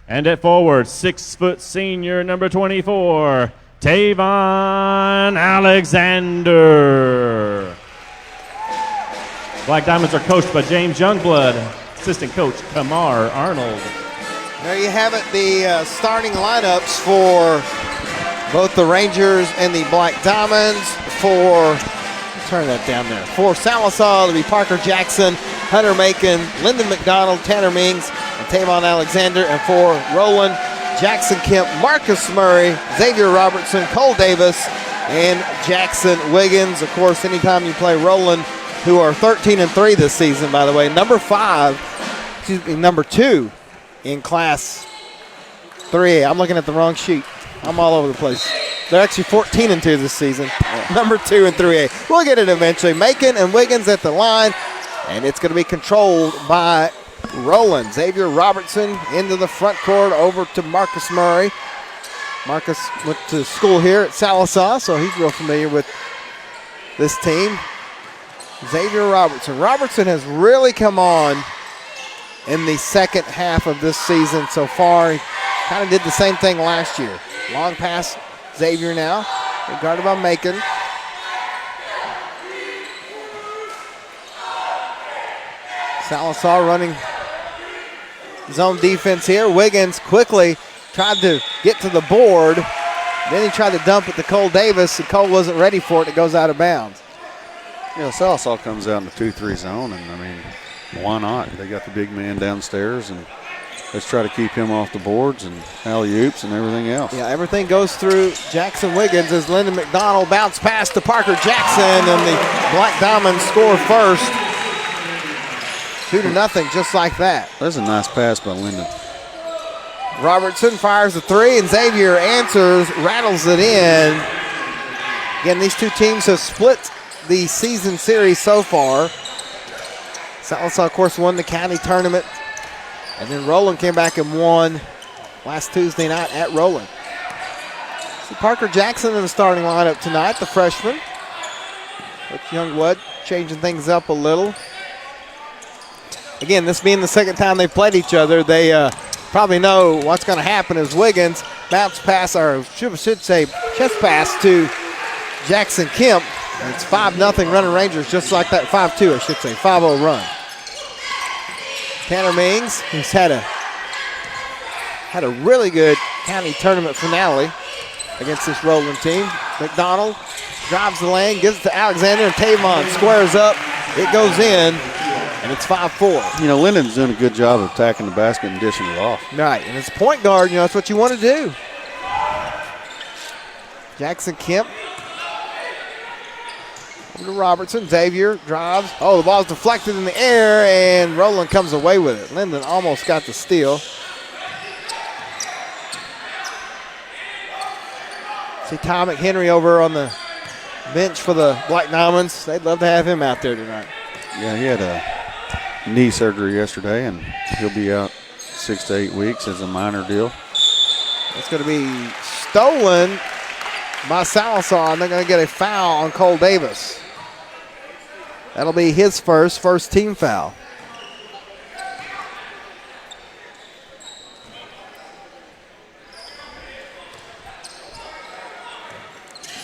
And at forward, 6' senior, number 24, Tavon Alexander. Black Diamonds are coached by James Youngblood, assistant coach Kamar Arnold. There you have it, the starting lineups for both the Rangers and the Black Diamonds. Turn that down there. For Sallisaw, it'll be Parker Jackson, Hunter Macon, Lyndon McDonald, Tanner Mings, and Tavon Alexander. And for Roland, Jackson Kemp, Marcus Murray, Xavier Robertson, Cole Davis, and Jackson Wiggins. Of course, anytime you play Roland, who are 13-3 this season, by the way, number 2 in Class 3A. I'm looking at the wrong sheet. I'm all over the place. They're actually 14-2 this season. Number 2 in 3A. We'll get it eventually. Macon and Wiggins at the line, and it's going to be controlled by Roland. Xavier Robertson into the front court over to Marcus Murray. Marcus went to school here at Sallisaw, so he's real familiar with this team. Xavier Robertson. Robertson has really come on in the second half of this season so far. He kind of did the same thing last year. Long pass, Xavier now, guarded by Macon. Sallisaw running zone defense here. Wiggins quickly tried to get to the board. Then he tried to dump it to Cole Davis, and Cole wasn't ready for it. It goes out of bounds. You know, Sallisaw comes out in the 2-3 zone, and I mean, why not? They got the big man downstairs, and let's try to keep him off the boards and alley-oops and everything else. Yeah, everything goes through Jackson Wiggins as Lyndon McDonald bounce pass to Parker Jackson, and the Black Diamonds score first. 2-0, just like that. That's a nice pass by Linden. Robertson fires a three, and Xavier answers, rattles it in. Again, these two teams have split the season series so far. Sallisaw, of course, won the county tournament, and then Roland came back and won last Tuesday night at Roland. See Parker Jackson in the starting lineup tonight, the freshman. Coach Youngwood changing things up a little. Again, this being the second time they've played each other, they probably know what's going to happen as Wiggins bounce pass, or should say chest pass to Jackson Kemp. And it's 5-0 running Rangers, just like that 5-2, I should say, 5-0 run. Tanner Mings, who's had a really good county tournament finale against this Roland team. McDonald drives the lane, gives it to Alexander, and Tavon squares up. It goes in, and it's 5-4. You know, Linden's doing a good job of attacking the basket and dishing it off. Right, and as a point guard, that's what you want to do. Jackson Kemp over to Robertson. Xavier drives. Oh, the ball's deflected in the air, and Roland comes away with it. Linden almost got the steal. See Ty McHenry over on the bench for the Black Diamonds. They'd love to have him out there tonight. Yeah, he had a knee surgery yesterday, and he'll be out 6 to 8 weeks as a minor deal. It's going to be stolen by Sallisaw, and they're going to get a foul on Cole Davis. That'll be his first team foul.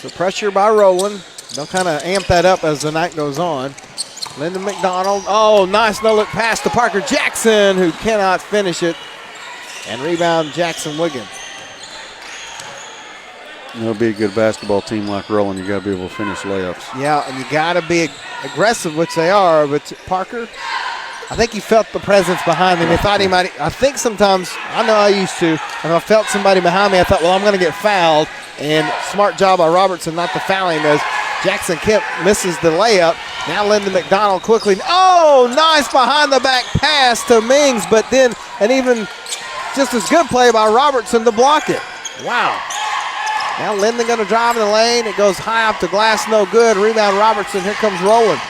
So pressure by Roland. They'll kind of amp that up as the night goes on. Lyndon McDonald. Oh, nice no-look pass to Parker Jackson, who cannot finish it. And rebound Jackson Wiggins. It'll be a good basketball team like Roland. You got to be able to finish layups. Yeah, and you got to be aggressive, which they are. But Parker, I think he felt the presence behind him. He thought he might. I think sometimes, I know I used to, if I felt somebody behind me, I thought, well, I'm going to get fouled. And smart job by Robertson not to foul him as Jackson Kemp misses the layup. Now Lyndon McDonald quickly. Oh, nice behind the back pass to Mings, but then an even just as good play by Robertson to block it. Wow. Now Lyndon going to drive in the lane. It goes high up the glass, no good. Rebound Robertson. Here comes Roland.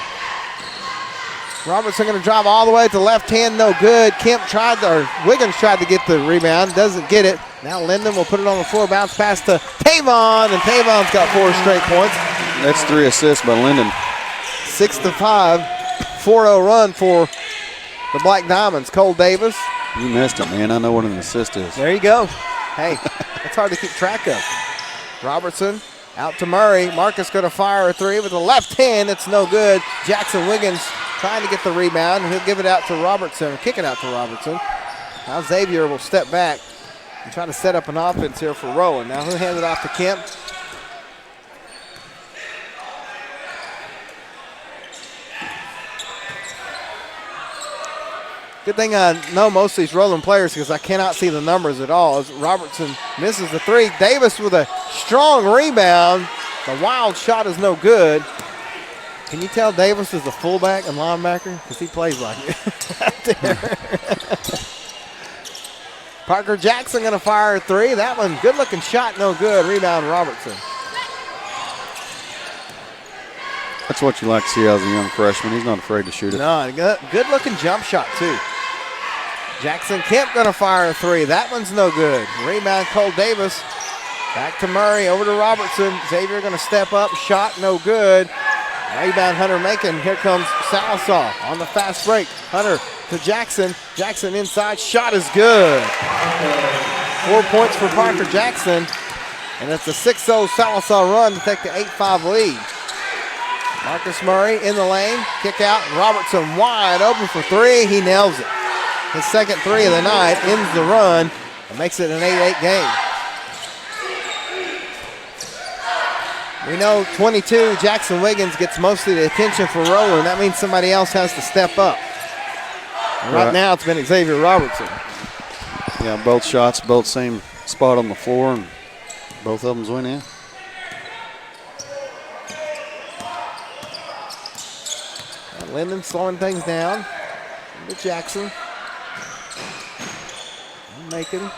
Robertson going to drive all the way to the left hand, no good. Wiggins tried to get the rebound, doesn't get it. Now Lyndon will put it on the floor, bounce pass to Tavon, and Tavon's got 4 straight points. That's 3 assists by Lyndon. 6-5, 4-0 run for the Black Diamonds. Cole Davis. You missed it, man. I know what an assist is. There you go. Hey, that's hard to keep track of. Robertson out to Murray. Marcus going to fire a 3 with the left hand. It's no good. Jackson Wiggins trying to get the rebound. He'll give it out to Robertson, kick it out to Robertson. Now Xavier will step back and try to set up an offense here for Roland. Now he'll hand it off to Kemp. Good thing I know most of these Roland players because I cannot see the numbers at all. As Robertson misses the 3. Davis with a strong rebound. The wild shot is no good. Can you tell Davis is a fullback and linebacker? Because he plays like it out there. Parker Jackson going to fire a 3. That one, good-looking shot, no good. Rebound Robertson. That's what you like to see as a young freshman. He's not afraid to shoot it. No, good-looking jump shot, too. Jackson Kemp going to fire a 3. That one's no good. Rebound Cole Davis. Back to Murray, over to Robertson. Xavier going to step up. Shot no good. Rebound Hunter Macon. Here comes Sallisaw on the fast break. Hunter to Jackson. Jackson inside. Shot is good. 4 points for Parker Jackson. And it's a 6-0 Sallisaw run to take the 8-5 lead. Marcus Murray in the lane. Kick out. Robertson wide open for 3. He nails it. His second 3 of the night ends the run and makes it an 8-8 game. We know 22, Jackson Wiggins gets most of the attention for Roland. That means somebody else has to step up. And right now it's been Xavier Robertson. Yeah, both shots, both same spot on the floor, and both of them went in. Linden slowing things down. To Jackson. Making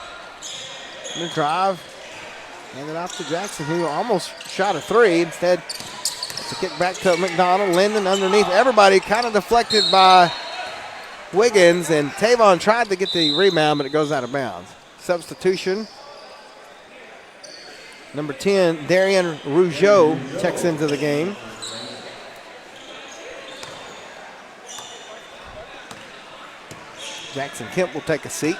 the drive. Hand it off to Jackson, who almost shot a three. Instead, it's a kick back to McDonald. Linden underneath. Everybody kind of deflected by Wiggins, and Tavon tried to get the rebound, but it goes out of bounds. Substitution. Number 10, Darian Rougeau checks into the game. Jackson Kemp will take a seat.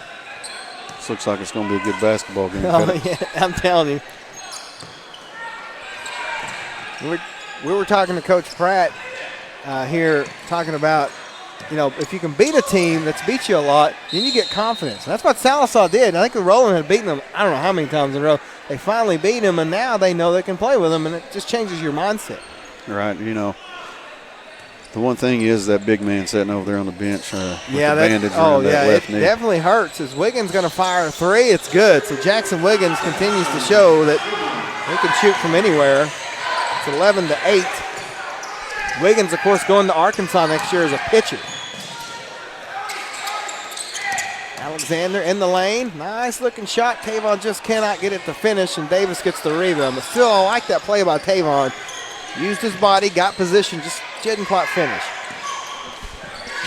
This looks like it's going to be a good basketball game. Oh, yeah, I'm telling you. We were talking to Coach Pratt here, talking about, if you can beat a team that's beat you a lot, then you get confidence. And that's what Sallisaw did. I think the Roland had beaten them, I don't know how many times in a row. They finally beat him, and now they know they can play with them, and it just changes your mindset. Right, the one thing is that big man sitting over there on the bench with the bandage around that left knee. It definitely hurts. As Wiggins going to fire a three, it's good. So Jackson Wiggins continues to show that he can shoot from anywhere. It's 11-8. Wiggins, of course, going to Arkansas next year as a pitcher. Alexander in the lane. Nice looking shot. Tavon just cannot get it to finish, and Davis gets the rebound. But still, I like that play by Tavon. Used his body, got position, just didn't quite finish.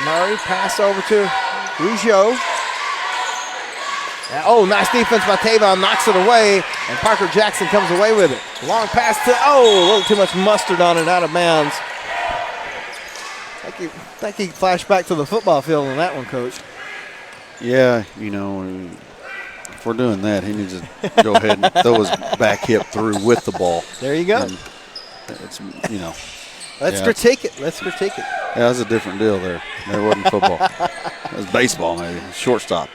Murray pass over to Rougeau. Oh, nice defense by Tavon, knocks it away, and Parker Jackson comes away with it. Long pass to, a little too much mustard on it, out of bounds. I think he flashed back to the football field on that one, Coach. Yeah, if we're doing that, he needs to go ahead and throw his back hip through with the ball. There you go. And it's, Let's critique it. Let's critique it. Yeah, that was a different deal there. That wasn't football. That was baseball, maybe. Shortstop.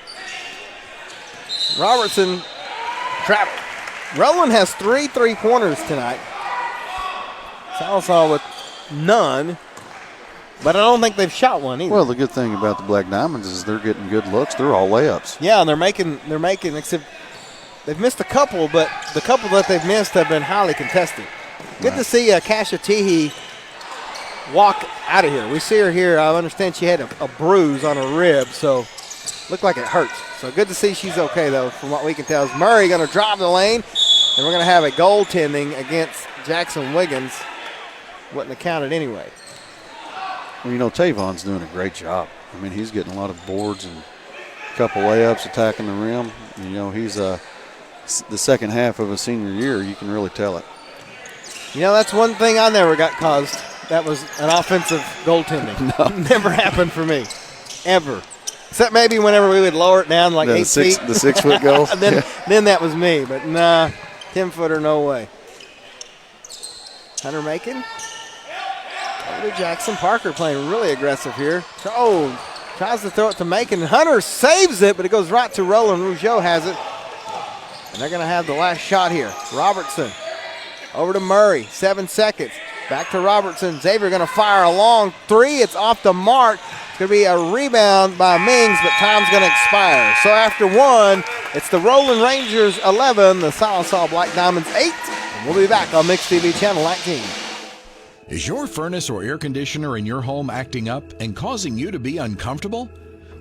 Robertson, Roland has 3 3-pointers tonight. Sallisaw with none, but I don't think they've shot one either. Well, the good thing about the Black Diamonds is they're getting good looks. They're all layups. Yeah, and they're making, except they've missed a couple, but the couple that they've missed have been highly contested. Good to see Kasha Teehee walk out of here. We see her here. I understand she had a bruise on her rib, so looked like it hurts. So good to see she's okay, though, from what we can tell. Is Murray going to drive the lane, and we're going to have a goaltending against Jackson Wiggins. Wouldn't have counted anyway. Well, Tavon's doing a great job. I mean, he's getting a lot of boards and a couple layups, attacking the rim. He's the second half of a senior year. You can really tell it. That's one thing I never got caused. That was an offensive goaltending. No. Never happened for me, ever. Except maybe whenever we would lower it down like 8 feet. The 6-foot goal? then that was me, but nah, 10-footer, no way. Hunter Macon. Over to Jackson. Parker playing really aggressive here. Tries to throw it to Macon. Hunter saves it, but it goes right to Roland. Rougeau has it. And they're going to have the last shot here. Robertson. Over to Murray, 7 seconds. Back to Robertson. Xavier going to fire a long three. It's off the mark. It's going to be a rebound by Mings, but time's going to expire. So after one, it's the Roland Rangers 11, the Sallisaw Black Diamonds 8. And we'll be back on Mix TV Channel 19. Is your furnace or air conditioner in your home acting up and causing you to be uncomfortable?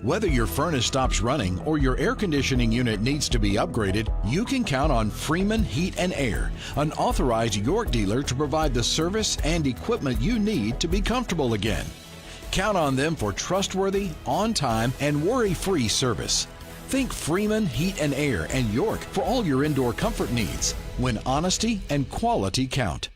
Whether your furnace stops running or your air conditioning unit needs to be upgraded, you can count on Freeman Heat and Air, an authorized York dealer to provide the service and equipment you need to be comfortable again. Count on them for trustworthy, on-time, and worry-free service. Think Freeman Heat and Air and York for all your indoor comfort needs, when honesty and quality count.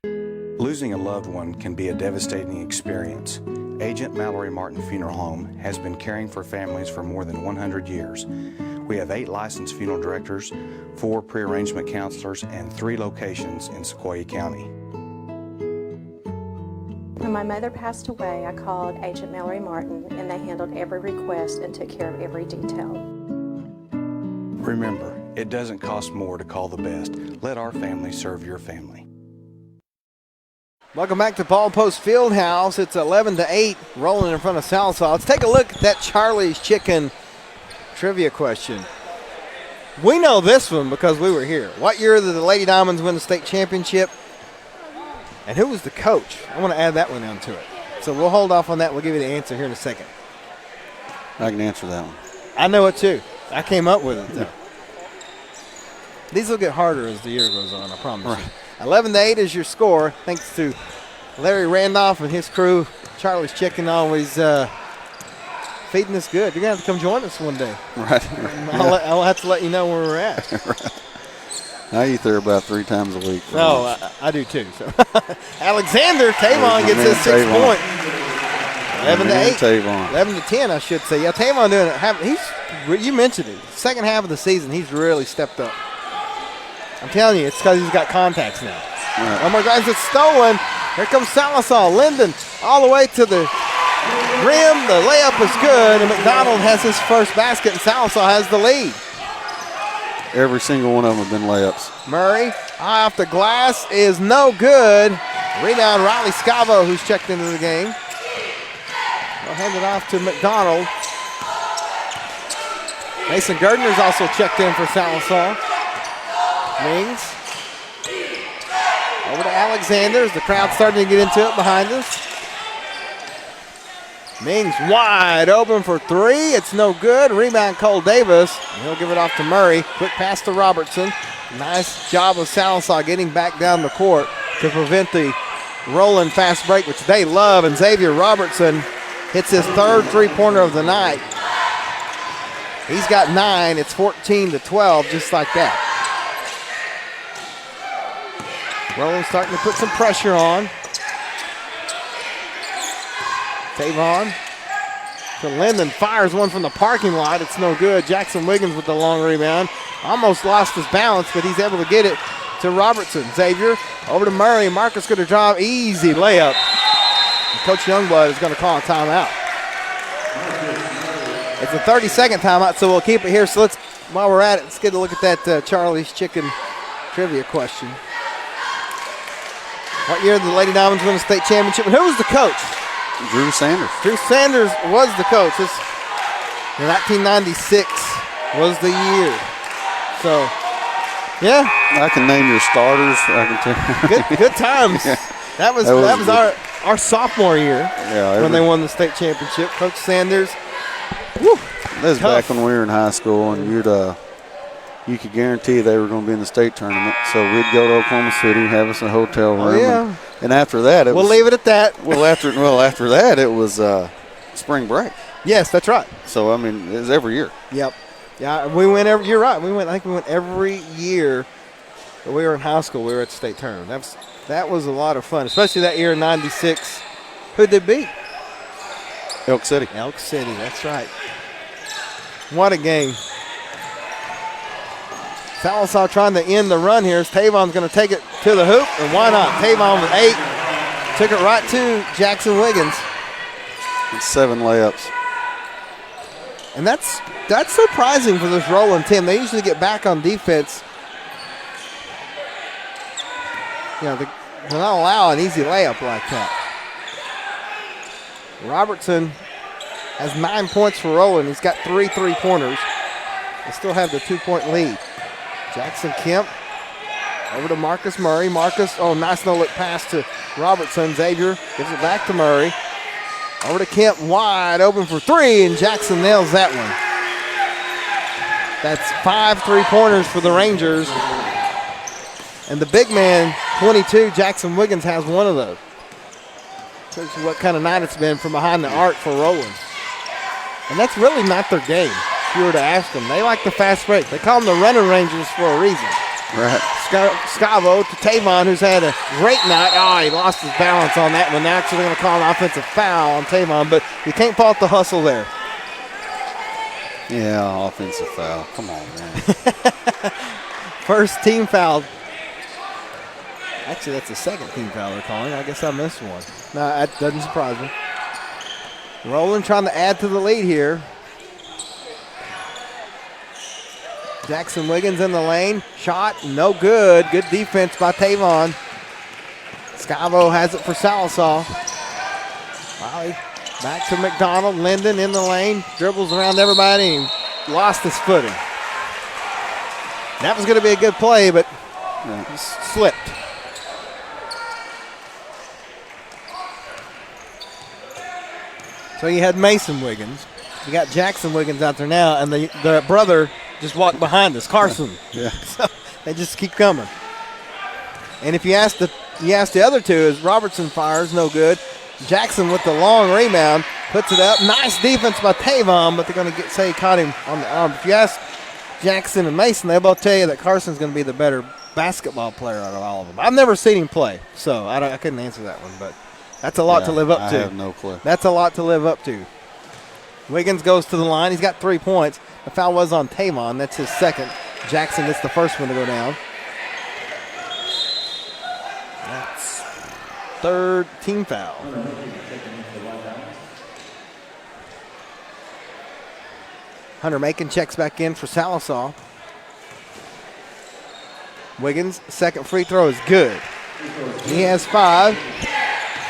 Losing a loved one can be a devastating experience. Agent Mallory Martin Funeral Home has been caring for families for more than 100 years. We have 8 licensed funeral directors, 4 pre-arrangement counselors, and 3 locations in Sequoyah County. When my mother passed away, I called Agent Mallory Martin, and they handled every request and took care of every detail. Remember, it doesn't cost more to call the best. Let our family serve your family. Welcome back to Paul Post Fieldhouse. It's 11-8, rolling in front of Sallisaw. Let's take a look at that Charlie's Chicken trivia question. We know this one because we were here. What year did the Lady Diamonds win the state championship? And who was the coach? I want to add that one down to it. So we'll hold off on that. We'll give you the answer here in a second. I can answer that one. I know it too. I came up with it though. These will get harder as the year goes on, I promise you. 11-8 is your score, thanks to Larry Randolph and his crew. Charlie's Chicken always feeding us good. You're going to have to come join us one day. Right. I'll have to let you know where we're at. Right. I eat there about 3 times a week. No, I do too. So Alexander Tavon gets his 6 point. 11-8. 11-10, I should say. Yeah, Tavon doing it. You mentioned it. Second half of the season, he's really stepped up. I'm telling you, it's because he's got contacts now. Right. Oh my gosh, it's stolen. Here comes Sallisaw. Linden all the way to the rim. The layup is good, and McDonald has his first basket, and Sallisaw has the lead. Every single one of them have been layups. Murray, high off the glass, is no good. Rebound, Riley Scavo, who's checked into the game. We'll hand it off to McDonald. Mason Gardner's also checked in for Sallisaw. Mings. Over to Alexander as the crowd's starting to get into it behind us. Mings wide open for 3. It's no good. Rebound Cole Davis. And he'll give it off to Murray. Quick pass to Robertson. Nice job of Sallisaw getting back down the court to prevent the Roland fast break, which they love. And Xavier Robertson hits his 3rd three-pointer of the night. He's got 9. It's 14-12, just like that. Roland starting to put some pressure on. Tavon to Linden, fires one from the parking lot. It's no good. Jackson Wiggins with the long rebound. Almost lost his balance, but he's able to get it to Robertson. Xavier over to Murray. Marcus going to drive. Easy layup. And Coach Youngblood is going to call a timeout. It's a 30-second timeout, so we'll keep it here. So while we're at it, let's get a look at that Charlie's Chicken trivia question. What year did the Lady Diamonds win the state championship? And who was the coach? Drew Sanders. Drew Sanders was the coach. 1996 was the year. So, yeah. I can name your starters. I can tell. Good times. Yeah. That was our sophomore year when they won the state championship. Coach Sanders. Whew, that was back when we were in high school, and you could guarantee they were going to be in the state tournament. So we'd go to Oklahoma City, have us a hotel room. Oh, yeah. And after that, we'll leave it at that. After that, it was spring break. Yes, that's right. So, I mean, it was every year. Yep. Yeah, we went you're right. I think we went every year that we were in high school. We were at the state tournament. That was a lot of fun, especially that year in '96. Who'd they beat? Elk City. Elk City, that's right. What a game. Sallisaw trying to end the run here. Tavon's going to take it to the hoop, and why not? Tavon with 8. Took it right to Jackson Wiggins. And 7 layups. And that's surprising for this Roland team. They usually get back on defense. They're not allow an easy layup like that. Robertson has 9 points for Roland. He's got 3 three-pointers. They still have the 2-point lead. Jackson Kemp over to Marcus Murray. Marcus, nice no-look pass to Robertson. Xavier gives it back to Murray. Over to Kemp, wide open for 3, and Jackson nails that one. That's 5 three-pointers for the Rangers. And the big man, 22, Jackson Wiggins, has one of those. Shows you what kind of night it's been from behind the arc for Roland. And that's really not their game, if you were to ask them. They like the fast break. They call them the running Rangers for a reason. Right. Scavo to Tavon, who's had a great night. He lost his balance on that one. They're actually going to call an offensive foul on Tavon, but you can't fault the hustle there. Yeah, offensive foul. Come on, man. First team foul. Actually, that's the second team foul they're calling. I guess I missed one. No, that doesn't surprise me. Roland trying to add to the lead here. Jackson Wiggins in the lane. Shot, no good. Good defense by Tavon. Scavo has it for Sallisaw. Riley back to McDonald. Linden in the lane. Dribbles around everybody and lost his footing. That was going to be a good play, but he slipped. So you had Mason Wiggins. You got Jackson Wiggins out there now, and the brother just walked behind us, Carson. Yeah. So they just keep coming. And if you ask the other two, is Robertson fires, no good. Jackson with the long rebound, puts it up. Nice defense by Tavon, but they're going to say he caught him on the arm. If you ask Jackson and Mason, they'll both tell you that Carson's going to be the better basketball player out of all of them. I've never seen him play, so I couldn't answer that one, but that's a lot to live up to. I have no clue. That's a lot to live up to. Wiggins goes to the line. He's got 3 points. The foul was on Tavon. That's his second. Jackson gets the first one to go down. That's third team foul. Hunter Macon checks back in for Sallisaw. Wiggins' second free throw is good. He has 5.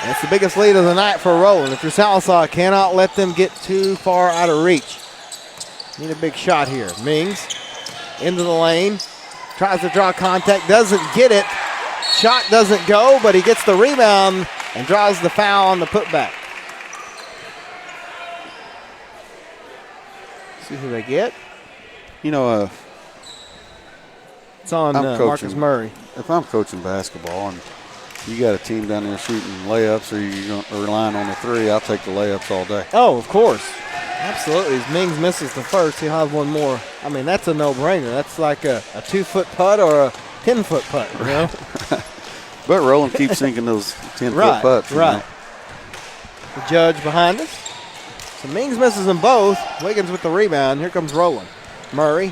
That's the biggest lead of the night for Roland. If you're Sallisaw, cannot let them get too far out of reach. Need a big shot here. Mings into the lane. Tries to draw contact. Doesn't get it. Shot doesn't go, but he gets the rebound and draws the foul on the putback. See who they get. You know, it's on Marcus Murray. If I'm coaching basketball and you got a team down there shooting layups or you're relying on the 3, I'll take the layups all day. Oh, of course. Absolutely. As Mings misses the first, he'll have one more. I mean, that's a no-brainer. That's like a 2-foot putt or a 10-foot putt, you know? But Roland keeps sinking those 10-foot putts. Right. The judge behind us. So Mings misses them both. Wiggins with the rebound. Here comes Roland. Murray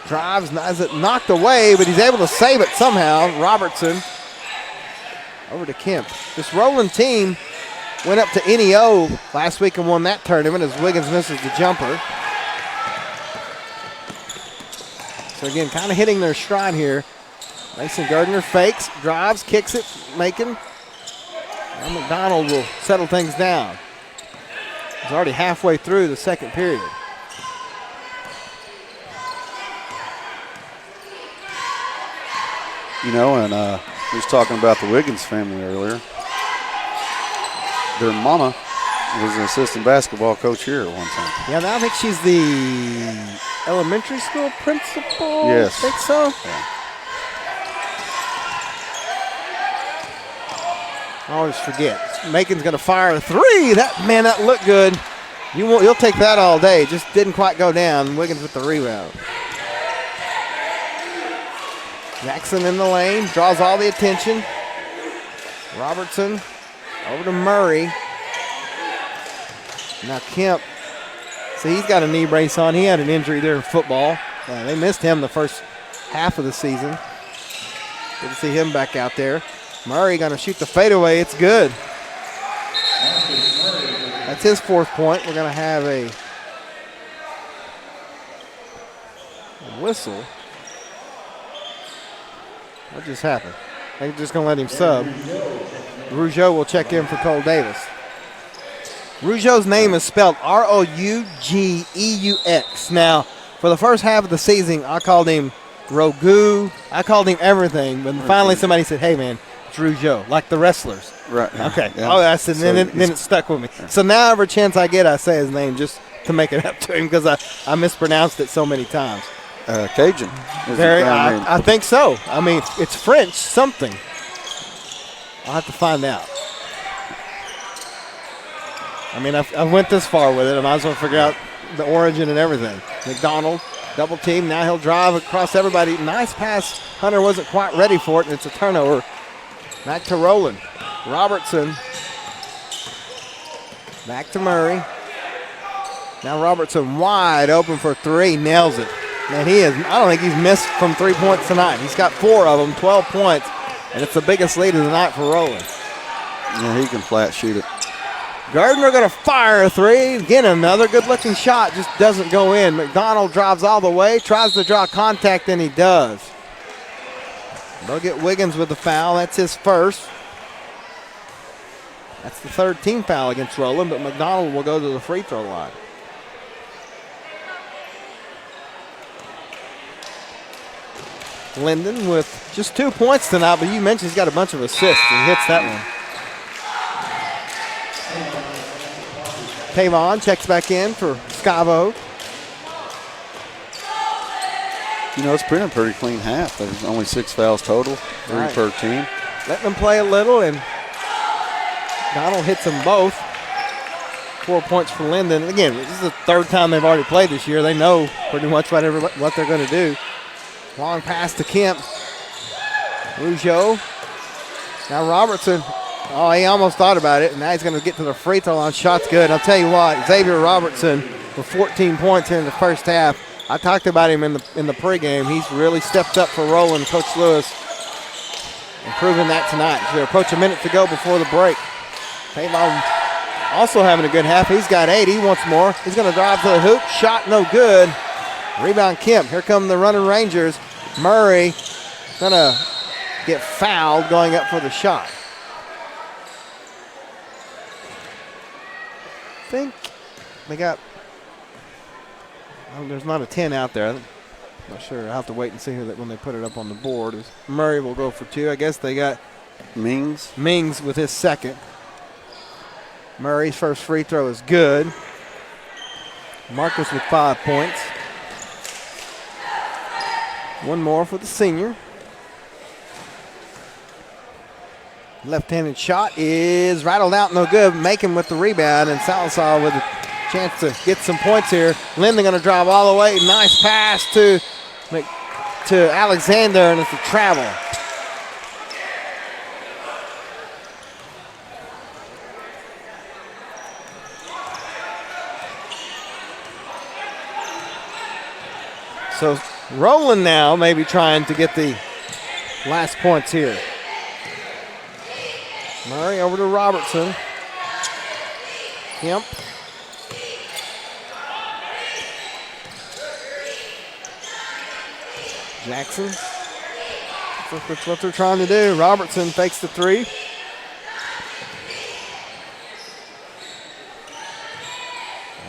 drives, has it knocked away, but he's able to save it somehow. Robertson over to Kemp. This Roland team went up to NEO last week and won that tournament as Wiggins misses the jumper. So again, kind of hitting their stride here. Mason Gardner fakes, drives, kicks it, Macon. Now McDonald will settle things down. He's already halfway through the second period. You know, and we was talking about the Wiggins family earlier. Their mama was an assistant basketball coach here at one time. Yeah, now I think she's the elementary school principal. Yes. I think so. Yeah. I always forget. Macon's going to fire a 3. That looked good. You'll take that all day. Just didn't quite go down. Wiggins with the rebound. Jackson in the lane, draws all the attention. Robertson over to Murray. Now Kemp. See, he's got a knee brace on. He had an injury there in football. They missed him the first half of the season. Good to see him back out there. Murray going to shoot the fadeaway. It's good. That's his 4th point. We're going to have a whistle. What just happened? I think they're just going to let him sub. Rougeau will check in for Cole Davis. Rougeau's name is spelled Rougeeux. Now, for the first half of the season, I called him Rogu. I called him everything. But finally somebody said, hey, man, it's Rougeau, like the wrestlers. Right. Okay. Yeah. Oh, I said, then it stuck with me. So now every chance I get, I say his name just to make it up to him because I mispronounced it so many times. Cajun. I think so. I mean, it's French something. I'll have to find out. I mean, I went this far with it. I might as well figure out the origin and everything. McDonald, double team. Now he'll drive across everybody. Nice pass. Hunter wasn't quite ready for it, and it's a turnover. Back to Roland. Robertson. Back to Murray. Now Robertson wide open for 3. Nails it. Man, I don't think he's missed from 3 points tonight. He's got 4 of them, 12 points, and it's the biggest lead of the night for Roland. Yeah, he can flat shoot it. Gardner going to fire a 3. Again, another good-looking shot, just doesn't go in. McDonald drives all the way, tries to draw contact, and he does. They'll get Wiggins with the foul. That's his first. That's the 3rd team foul against Roland, but McDonald will go to the free throw line. Linden with just 2 points tonight, but you mentioned he's got a bunch of assists. He hits that one. Tavon checks back in for Scavo. You know, it's been a pretty clean half. There's only 6 fouls total, 3 per team. Let them play a little, and Donald hits them both. 4 points for Linden. Again, this is the third time they've already played this year. They know pretty much what they're going to do. Long pass to Kemp. Rougeau. Now Robertson. Oh, he almost thought about it, and now he's going to get to the free throw line. Shot's good. I'll tell you what, Xavier Robertson with 14 points here in the first half. I talked about him in the pregame. He's really stepped up for Roland, Coach Lewis, improving that tonight. So we approach a minute to go before the break. Tavon also having a good half. He's got 8. He wants more. He's going to drive to the hoop. Shot no good. Rebound Kemp. Here come the running Rangers. Murray going to get fouled going up for the shot. I think they got, there's not a 10 out there. I'm not sure. I'll have to wait and see who that when they put it up on the board. Murray will go for 2. I guess they got Mings with his second. Murray's first free throw is good. Marcus with 5 points. One more for the senior. Left-handed shot is rattled out, no good. Macon with the rebound, and Sallisaw with a chance to get some points here. Linden going to drive all the way. Nice pass to Alexander, and it's a travel. So Roland now maybe trying to get the last points here. Murray over to Robertson. Kemp. Jackson. That's what they're trying to do. Robertson fakes the 3.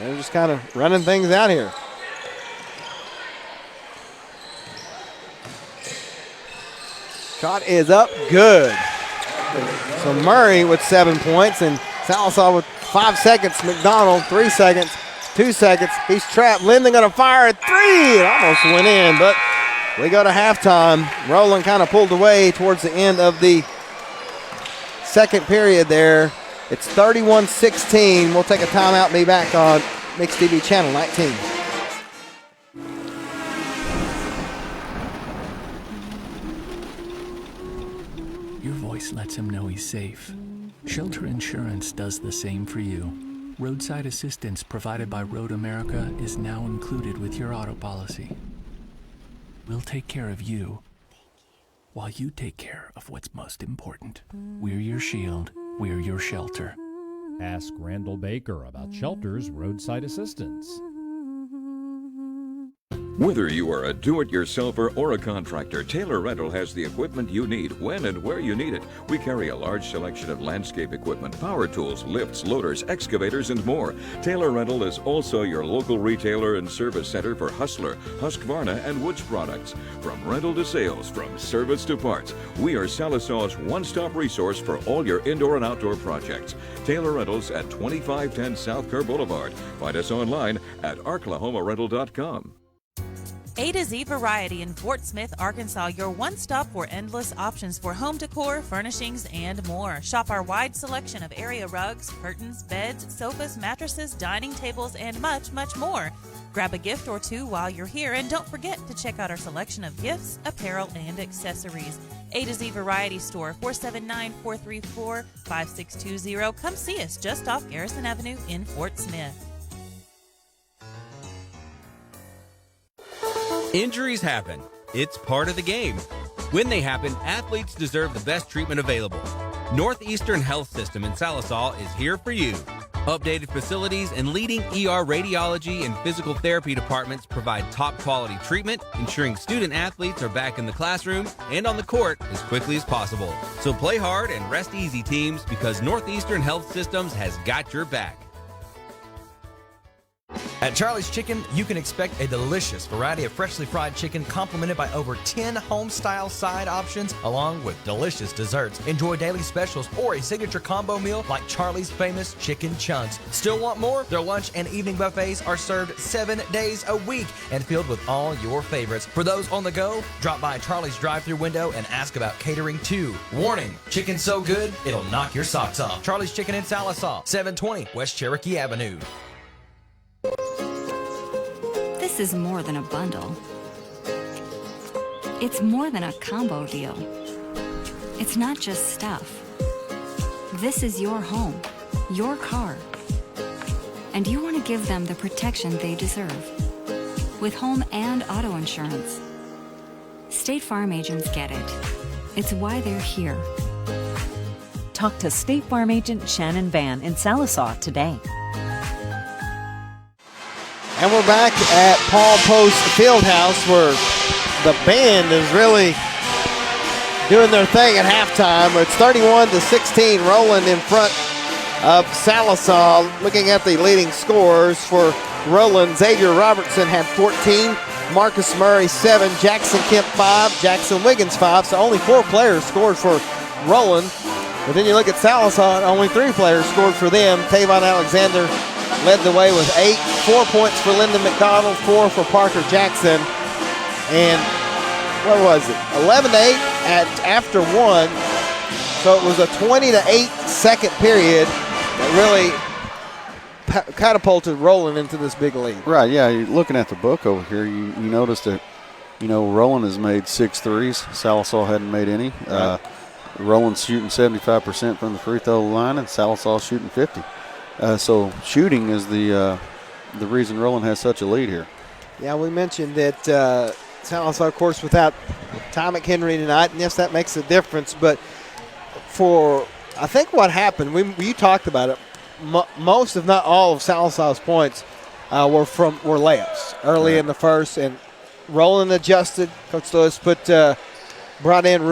They're just kind of running things out here. Shot is up, good. So Murray with 7 points, and Sallisaw with 5 seconds. McDonald, 3 seconds, 2 seconds. He's trapped. Linden going to fire a 3. It almost went in, but we go to halftime. Roland kind of pulled away towards the end of the second period there. It's 31-16. We'll take a timeout and be back on Mix TV Channel 19. Your voice lets him know he's safe. Shelter Insurance does the same for you. Roadside assistance provided by Road America is now included with your auto policy. We'll take care of you while you take care of what's most important. We're your shield. We're your shelter. Ask Randall Baker about Shelter's roadside assistance. Whether you are a do-it-yourselfer or a contractor, Taylor Rental has the equipment you need when and where you need it. We carry a large selection of landscape equipment, power tools, lifts, loaders, excavators, and more. Taylor Rental is also your local retailer and service center for Hustler, Husqvarna, and Woods products. From rental to sales, from service to parts, we are Sallisaw's one-stop resource for all your indoor and outdoor projects. Taylor Rentals at 2510 South Kerr Boulevard. Find us online at arklahomarental.com. A to Z Variety in Fort Smith, Arkansas, your one stop for endless options for home decor, furnishings, and more. Shop our wide selection of area rugs, curtains, beds, sofas, mattresses, dining tables, and much, much more. Grab a gift or two while you're here, and don't forget to check out our selection of gifts, apparel, and accessories. A to Z Variety Store, 479-434-5620. Come see us just off Garrison Avenue in Fort Smith. Injuries happen. It's part of the game. When they happen, athletes deserve the best treatment available. Northeastern Health System in Sallisaw is here for you. Updated facilities and leading ER radiology and physical therapy departments provide top quality treatment, ensuring student athletes are back in the classroom and on the court as quickly as possible. So play hard and rest easy, teams, because Northeastern Health Systems has got your back. At Charlie's Chicken, you can expect a delicious variety of freshly fried chicken complemented by over 10 home-style side options along with delicious desserts. Enjoy daily specials or a signature combo meal like Charlie's famous chicken chunks. Still want more? Their lunch and evening buffets are served 7 days a week and filled with all your favorites. For those on the go, drop by Charlie's drive-thru window and ask about catering too. Warning, chicken's so good, it'll knock your socks off. Charlie's Chicken in Sallisaw, 720 West Cherokee Avenue. This is more than a bundle. It's more than a combo deal. It's not just stuff. This is your home, your car. And you want to give them the protection they deserve. With home and auto insurance. State Farm agents get it. It's why they're here. Talk to State Farm agent Shannon Van in Sallisaw today. And we're back at Paul Post Fieldhouse where the band is really doing their thing at halftime. It's 31-16, Roland in front of Sallisaw. Looking at the leading scorers for Roland, Xavier Robertson had 14, Marcus Murray 7, Jackson Kemp 5, Jackson Wiggins 5. So only 4 players scored for Roland. But then you look at Sallisaw, only 3 players scored for them. Tavon Alexander led the way with 8, 4 points for Lyndon McDonald, 4 for Parker Jackson. And what was it? 11-8 after 1. So it was a 20-8 second period that really catapulted Roland into this big lead. Right, yeah, you're looking at the book over here, you notice that, Roland has made 6 threes. Sallisaw hadn't made any. Right. Roland's shooting 75% from the free throw line, and Sallisaw shooting 50. So shooting is the reason Roland has such a lead here. Yeah, we mentioned that Sallisaw, of course, without Ty McHenry tonight, and yes, that makes a difference. But I think what happened, you talked about it, most, if not all, of Sallisaw's points were layups early in the first, and Roland adjusted. Coach Lewis brought in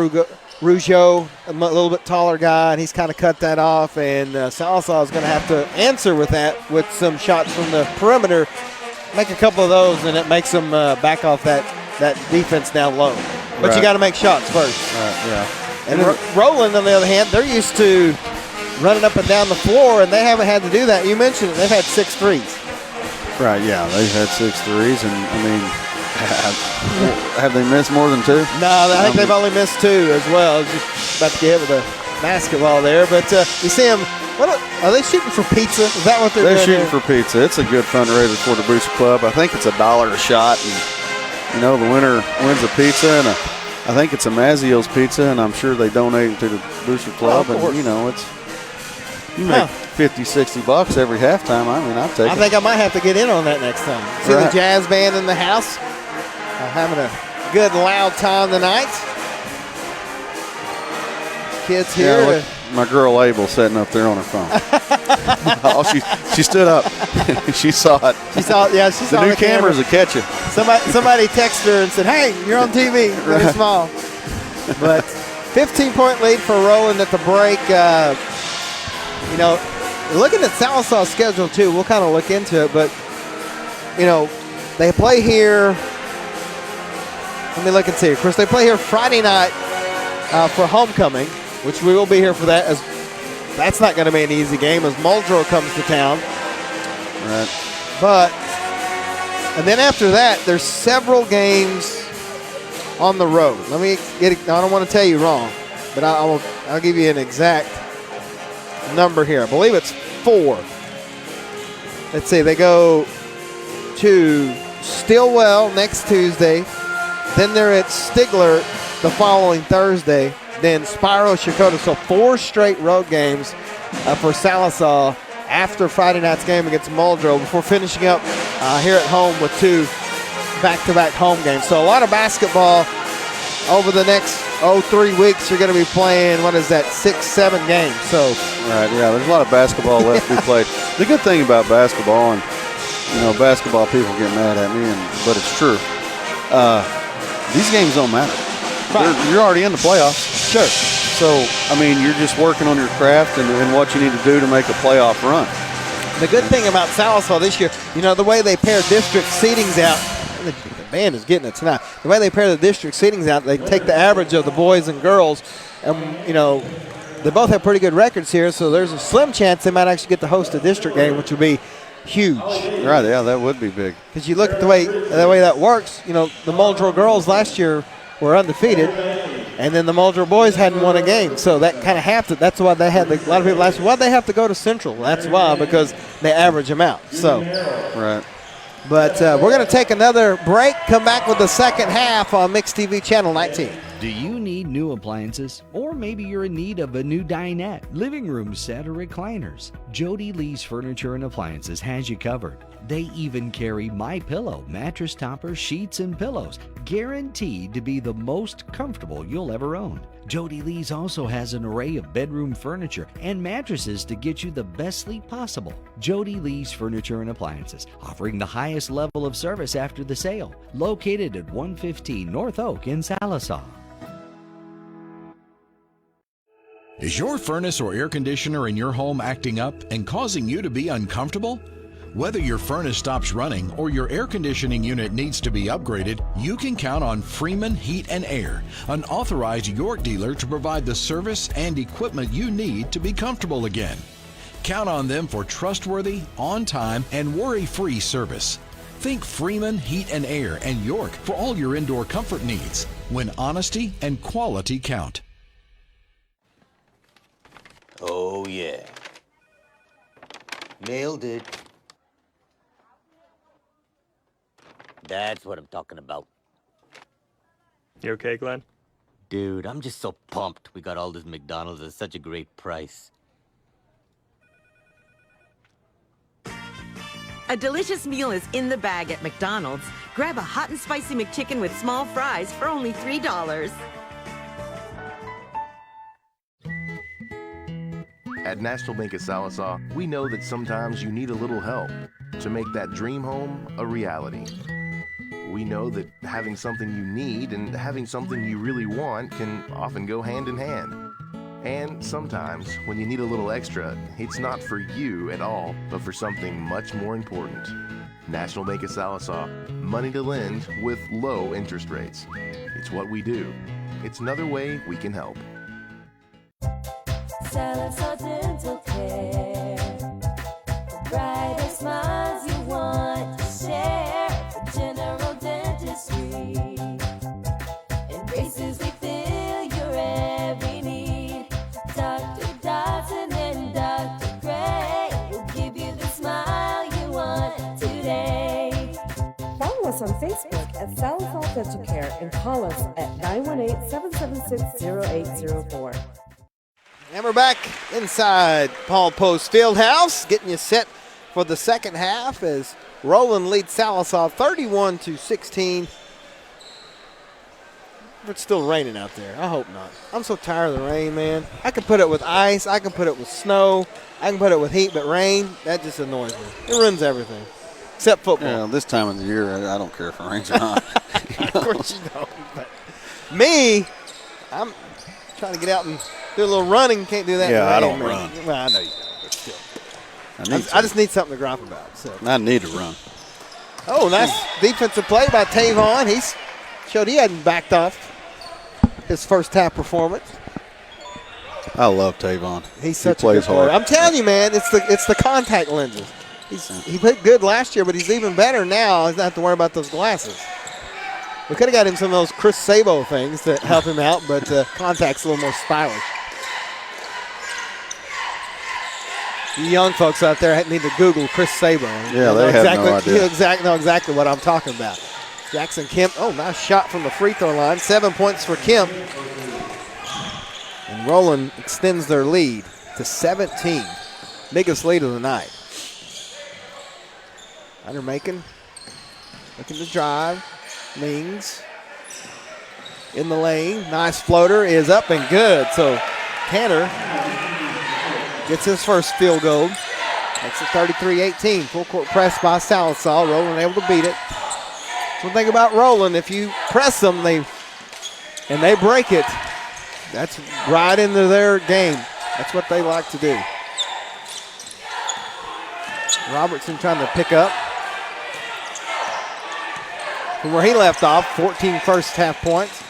Rougeau, a little bit taller guy, and he's kind of cut that off. And Sallisaw is going to have to answer with that with some shots from the perimeter, make a couple of those, and it makes them back off that defense down low. But Right. You got to make shots first. Yeah. And Roland, on the other hand, they're used to running up and down the floor, and they haven't had to do that. You mentioned it. They've had 6 threes. Right, yeah, they've had 6 threes, and, have they missed more than 2? No, I think they've only missed 2 as well. I was just about to get hit with a basketball there. But you see them, are they shooting for pizza? Is that what they're doing? They're shooting here? for pizza. It's a good fundraiser for the Booster Club. I think it's $1 a shot, and, the winner wins a pizza, and I think it's a Mazzio's pizza, and I'm sure they donate it to the Booster Club. of course. And, you make $50-$60 every halftime. I'll take it. I think I might have to get in on that next time. See the jazz band in the house having a good loud time tonight. Kids here. Yeah, look, my girl Abel sitting up there on her phone. She stood up. She saw it. She saw it. Yeah, she saw the new the camera. cameras will catch you. Somebody texted her and said, "Hey, you're on TV." Really small. But 15-point lead for Roland at the break. Looking at Sallisaw's schedule too, we'll kind of look into it. But they play here. Let me look and see. Of course, they play here Friday night for homecoming, which we will be here for that. As that's not going to be an easy game as Muldrow comes to town. Right. And then after that, there's several games on the road. Let me get it. I don't want to tell you wrong, but I'll give you an exact number here. I believe it's 4. Let's see. They go to Stillwell next Tuesday. Then they're at Stigler the following Thursday. Then Spiro, Chakotah. So 4 straight road games for Sallisaw after Friday night's game against Muldrow before finishing up here at home with 2 back-to-back home games. So a lot of basketball over the next 3 weeks. You're going to be playing, 6-7 games. So Right, yeah, there's a lot of basketball left to be played. The good thing about basketball, and basketball people get mad at me, but it's true. These games don't matter. You're already in the playoffs. Sure. So, you're just working on your craft and what you need to do to make a playoff run. The good thing about Sallisaw this year, you know, the way they pair district seedings out, the band is getting it tonight. The way they pair the district seedings out, they take the average of the boys and girls, and, you know, they both have pretty good records here, so there's a slim chance they might actually get to host a district game, which would be huge. Right, yeah, that would be big. Because you look at the way that works, you know, the Muldrow girls last year were undefeated, and then the Muldrow boys hadn't won a game. So that kind of have to. That's why they had a lot of people ask, why'd they have to go to Central? That's why, because they average them out. So, right. But we're going to take another break. Come back with the second half on Mixed TV Channel 19. Do you need new appliances? Or maybe you're in need of a new dinette, living room set, or recliners? Jody Lee's Furniture and Appliances has you covered. They even carry MyPillow, mattress toppers, sheets, and pillows, guaranteed to be the most comfortable you'll ever own. Jody Lee's also has an array of bedroom furniture and mattresses to get you the best sleep possible. Jody Lee's Furniture and Appliances, offering the highest level of service after the sale. Located at 115 North Oak in Sallisaw. Is your furnace or air conditioner in your home acting up and causing you to be uncomfortable? Whether your furnace stops running or your air conditioning unit needs to be upgraded, you can count on Freeman Heat and Air, an authorized York dealer to provide the service and equipment you need to be comfortable again. Count on them for trustworthy, on-time, and worry-free service. Think Freeman Heat and Air and York for all your indoor comfort needs, when honesty and quality count. Oh, yeah. Nailed it. That's what I'm talking about. You okay, Glenn? Dude, I'm just so pumped we got all this McDonald's at such a great price. A delicious meal is in the bag at McDonald's. Grab a hot and spicy McChicken with small fries for only $3. At National Bank at Sallisaw, we know that sometimes you need a little help to make that dream home a reality. We know that having something you need and having something you really want can often go hand in hand. And sometimes, when you need a little extra, it's not for you at all, but for something much more important. National Bank at Sallisaw, money to lend with low interest rates. It's what we do. It's another way we can help. Sallisaw Dental Care. The brightest smiles you want to share. For general dentistry. Embraces we fill your every need. Dr. Dodson and Dr. Gray will give you the smile you want today. Follow us on Facebook at Sallisaw Dental Care and call us at 918-776-0804. And we're back inside Paul Post Fieldhouse, getting you set for the second half as Roland leads Sallisaw 31-16. It's still raining out there. I hope not. I'm so tired of the rain, man. I can put it with ice. I can put it with snow. I can put it with heat, but rain, that just annoys me. It ruins everything, except football. Yeah, this time of the year, I don't care if it rains or not. Of course you don't. But me, I'm trying to get out and do a little running. Can't do that. Yeah, I in the don't rain, run. man. Well, I know you don't, but still. I just need something to gripe about. So. I need to run. Oh, nice defensive play by Tavon. He's showed he hadn't backed off his first half performance. I love Tavon. He plays a good hard. player. I'm telling you, man, it's the contact lenses. He played good last year, but he's even better now. He doesn't have to worry about those glasses. We could have got him some of those Chris Sabo things to help him out, but contact's a little more stylish. You young folks out there need to Google Chris Sabo. Yeah, they have no idea. You know exactly what I'm talking about. Jackson Kemp, nice shot from the free throw line. 7 points for Kemp. And Roland extends their lead to 17. Biggest lead of the night. Under Macon, looking to drive. Mings in the lane. Nice floater is up and good. So Tanner gets his first field goal. That's a 33-18. Full court press by Sallisaw. Roland able to beat it. One thing about Roland, if you press them and they break it, that's right into their game. That's what they like to do. Robertson trying to pick up from where he left off. 14 first half points.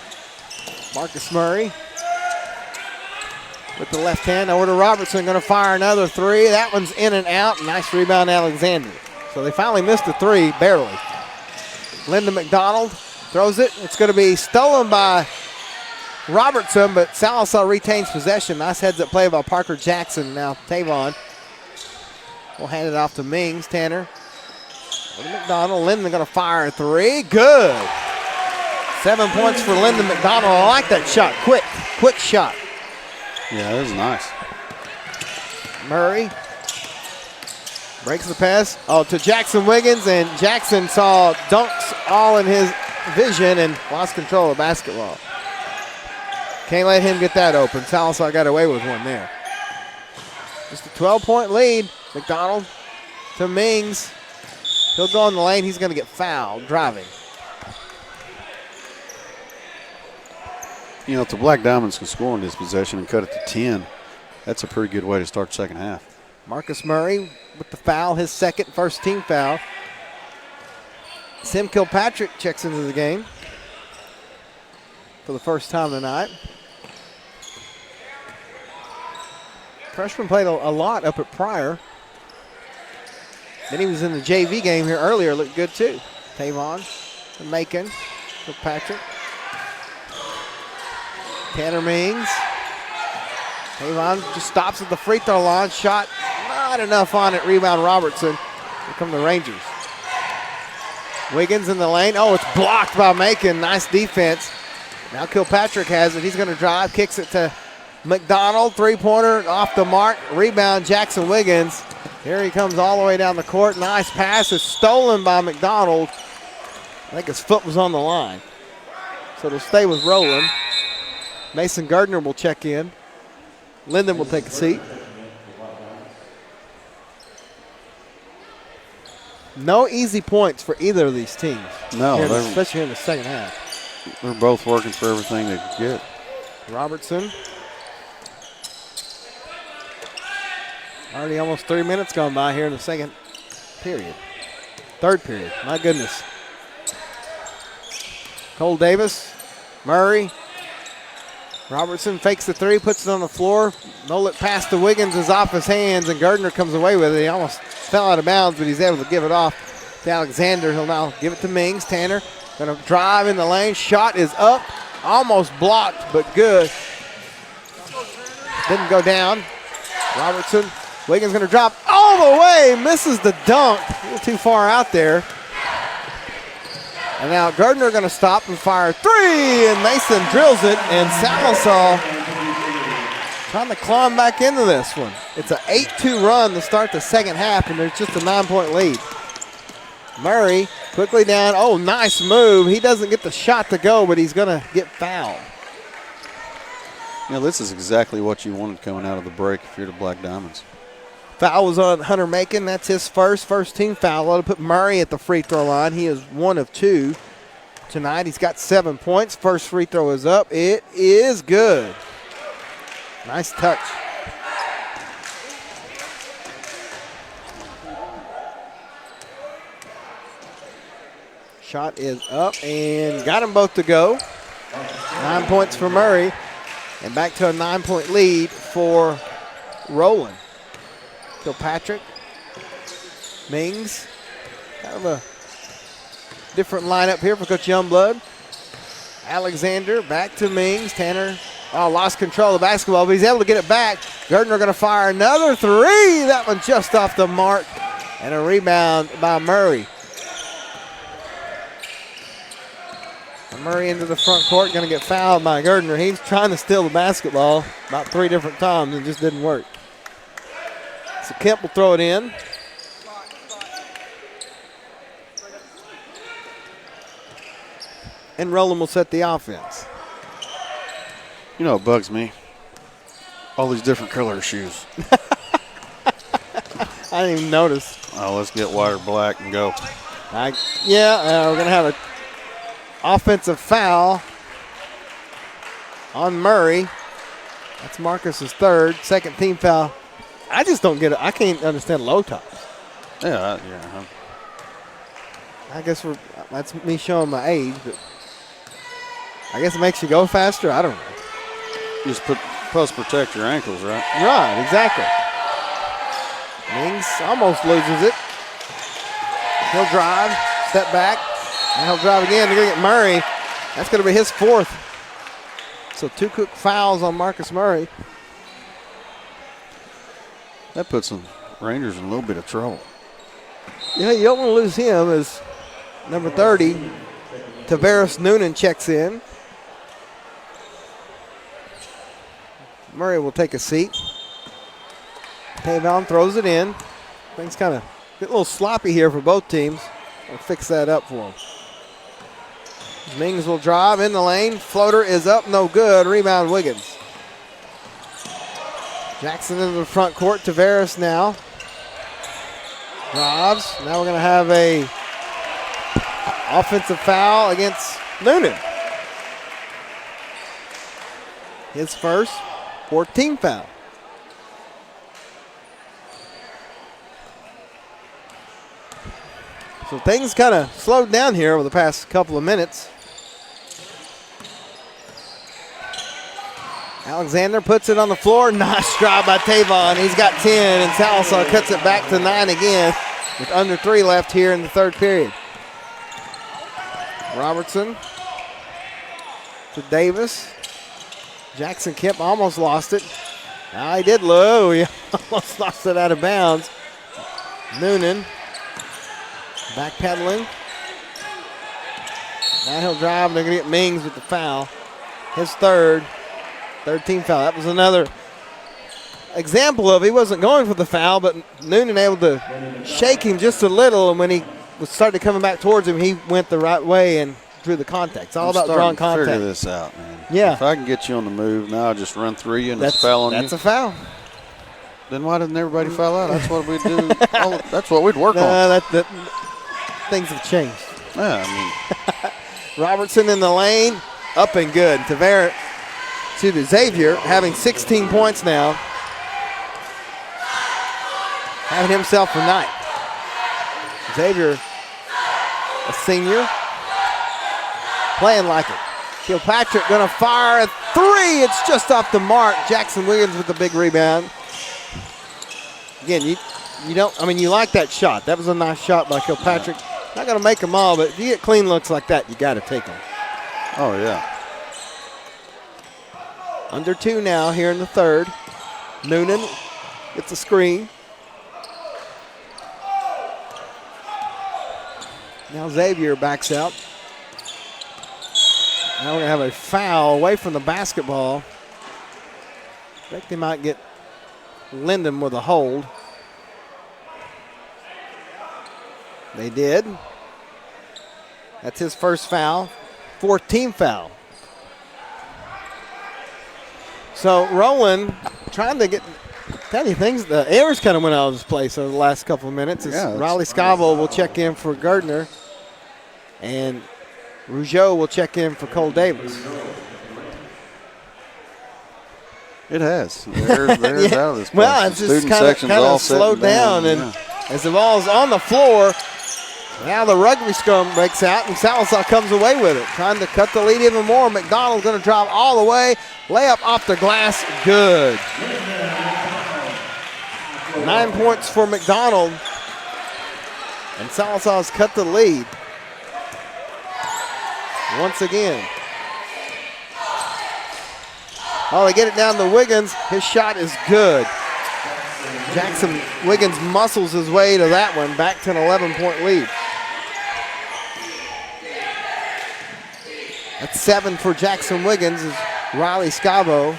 Marcus Murray with the left hand over to Robertson. Going to fire another three. That one's in and out. Nice rebound, Alexander. So they finally missed the three, barely. Lyndon McDonald throws it. It's going to be stolen by Robertson, but Sallisaw retains possession. Nice heads-up play by Parker Jackson. Now Tavon will hand it off to Mings. Tanner over to McDonald. Lyndon going to fire a three. Good. 7 points for Lyndon McDonald. I like that shot. Quick shot. Yeah, that was nice. Murray breaks the pass to Jackson Wiggins, and Jackson saw dunks all in his vision and lost control of the basketball. Can't let him get that open. Sallisaw got away with one there. Just a 12-point lead. McDonald to Mings. He'll go in the lane. He's going to get fouled driving. You know, if the Black Diamonds can score in this possession and cut it to 10, that's a pretty good way to start the second half. Marcus Murray with the foul, his second first team foul. Sim Kilpatrick checks into the game for the first time tonight. Freshman played a lot up at Pryor. Then he was in the JV game here earlier, looked good too. Tavon, Macon, Kilpatrick. Tanner Mings. Tavon just stops at the free throw line. Shot not enough on it. Rebound Robertson. Here come the Rangers. Wiggins in the lane. Oh, it's blocked by Macon. Nice defense. Now Kilpatrick has it. He's going to drive. Kicks it to McDonald. Three-pointer off the mark. Rebound Jackson Wiggins. Here he comes all the way down the court. Nice pass is stolen by McDonald. I think his foot was on the line. So it'll stay with Roland. Mason Gardner will check in. Lyndon will take a seat. No easy points for either of these teams. No, especially in the second half. They're both working for everything they can get. Robertson. Already almost 3 minutes gone by here in the second period. Third period, my goodness. Cole Davis, Murray. Robertson fakes the three, puts it on the floor. No look pass to Wiggins is off his hands, and Gardner comes away with it. He almost fell out of bounds, but he's able to give it off to Alexander. He'll now give it to Mings. Tanner going to drive in the lane. Shot is up, almost blocked, but good. Didn't go down. Robertson, Wiggins going to drop all the way, misses the dunk. A little too far out there. And now Gardner going to stop and fire three, and Mason drills it, and Sallisaw trying to climb back into this one. It's an 8-2 run to start the second half, and there's just a 9-point lead. Murray quickly down. Oh, nice move. He doesn't get the shot to go, but he's going to get fouled. You know, this is exactly what you wanted coming out of the break if you're the Black Diamonds. Foul was on Hunter Macon. That's his first team foul. That'll put Murray at the free throw line. He is 1 of 2 tonight. He's got 7 points. First free throw is up. It is good. Nice touch. Shot is up and got them both to go. 9 points for Murray. And back to a 9-point lead for Roland. Kilpatrick, Mings, kind of a different lineup here for Coach Youngblood. Alexander back to Mings. Tanner lost control of the basketball, but he's able to get it back. Gardner going to fire another three. That one just off the mark, and a rebound by Murray. Murray into the front court, going to get fouled by Gardner. He's trying to steal the basketball about 3 different times and just didn't work. So Kemp will throw it in. And Roland will set the offense. You know, it bugs me. All these different color shoes. I didn't even notice. Oh, let's get white or black and go. We're going to have an offensive foul on Murray. That's Marcus's third. Second team foul. I just don't get it. I can't understand low tops. Yeah. I guess that's me showing my age, but I guess it makes you go faster. I don't know. Just plus protect your ankles, right? Right, exactly. Mings almost loses it. He'll drive, step back, and he'll drive again. They're going to get Murray. That's going to be his 4th. So 2 quick fouls on Marcus Murray. That puts the Rangers in a little bit of trouble. Yeah, you don't want to lose him as number 30, Tavares Noonan checks in. Murray will take a seat. Tavon throws it in. Things kind of get a little sloppy here for both teams. I'll fix that up for them. Mings will drive in the lane. Floater is up, no good. Rebound Wiggins. Jackson into the front court. Tavares now. Drives. Now we're going to have a offensive foul against Noonan. His first 14th foul. So things kind of slowed down here over the past couple of minutes. Alexander puts it on the floor. Nice drive by Tavon. He's got 10, and Sallisaw cuts it back to 9 again with under 3 left here in the 3rd period. Robertson to Davis. Jackson Kemp almost lost it. He did low. He almost lost it out of bounds. Noonan backpedaling. Now he'll drive, and they're going to get Mings with the foul. His 3rd team foul. That was another example of he wasn't going for the foul, but Noonan able to shake him just a little, and when he started coming back towards him, he went the right way and drew the contact. It's all about drawing contact. Figure this out, man. Yeah. If I can get you on the move now, I'll just run through you and it's foul on you. That's a foul. Then why didn't everybody foul out? That's what we do. That's what we'd work on. Things have changed. Yeah, I mean. Robertson in the lane, up and good. Xavier having 16 points now. Having himself a night. Xavier, a senior, playing like it. Kilpatrick going to fire a 3. It's just off the mark. Jackson Williams with the big rebound. Again, you don't. I mean, you like that shot. That was a nice shot by Kilpatrick. Not going to make them all, but if you get clean looks like that, you got to take them. Oh, yeah. Under 2 now here in the 3rd. Noonan gets a screen. Now Xavier backs out. Now we're going to have a foul away from the basketball. I think they might get Linden with a hold. They did. That's his first foul. 4th-team foul. So Roland trying to get, tell you things, the airs kind of went out of his place over the last couple of minutes. Riley Scavo will check in for Gardner, and Rougeau will check in for Cole Davis. It has. There's yeah. out of this place. Well, it's just kind of slowed down, and as the ball's on the floor, now the rugby scrum breaks out, and Sallisaw comes away with it, trying to cut the lead even more. McDonald's going to drive all the way. Layup off the glass, good. 9 points for McDonald, and Sallisaw's cut the lead once again. Oh, they get it down to Wiggins. His shot is good. Jackson Wiggins muscles his way to that one, back to an 11-point lead. That's 7 for Jackson Wiggins. Is Riley Scavo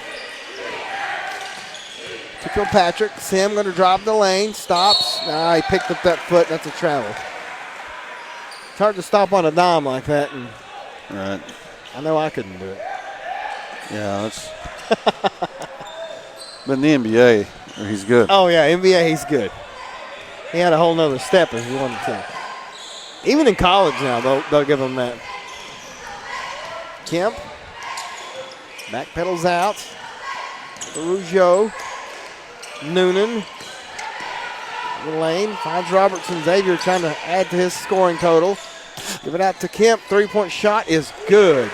to Kilpatrick. Sim going to drop the lane, stops. He picked up that foot. That's a travel. It's hard to stop on a dime like that. And right. I know I couldn't do it. Yeah, that's. But in the NBA, he's good. Oh, yeah, NBA, he's good. He had a whole nother step if he wanted to. Even in college now, they'll give him that. Kemp backpedals out. Rougeau. Noonan. The lane finds Robertson. Xavier trying to add to his scoring total. Give it out to Kemp. Three-point shot is good.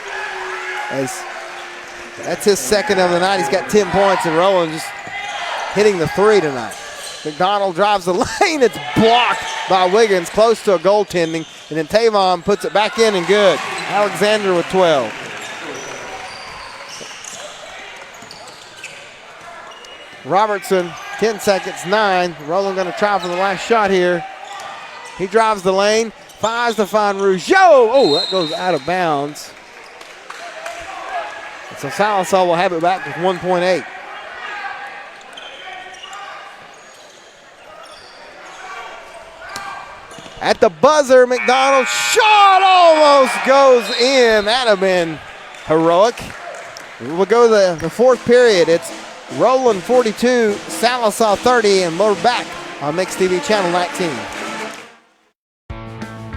That's his second of the night. He's got 10 points, and Roland just hitting the three tonight. McDonald drives the lane. It's blocked by Wiggins, close to a goaltending. And then Tavon puts it back in and good. Alexander with 12. Robertson, 10 seconds, 9. Roland going to try for the last shot here. He drives the lane, fires to find Rougeau. Oh, that goes out of bounds. And so Sallisaw will have it back with 1.8. At the buzzer, McDonald shot almost goes in. That'd have been heroic. We'll go to the fourth period. It's Roland 42, Sallisaw 30, and we're back on Mix TV Channel 19.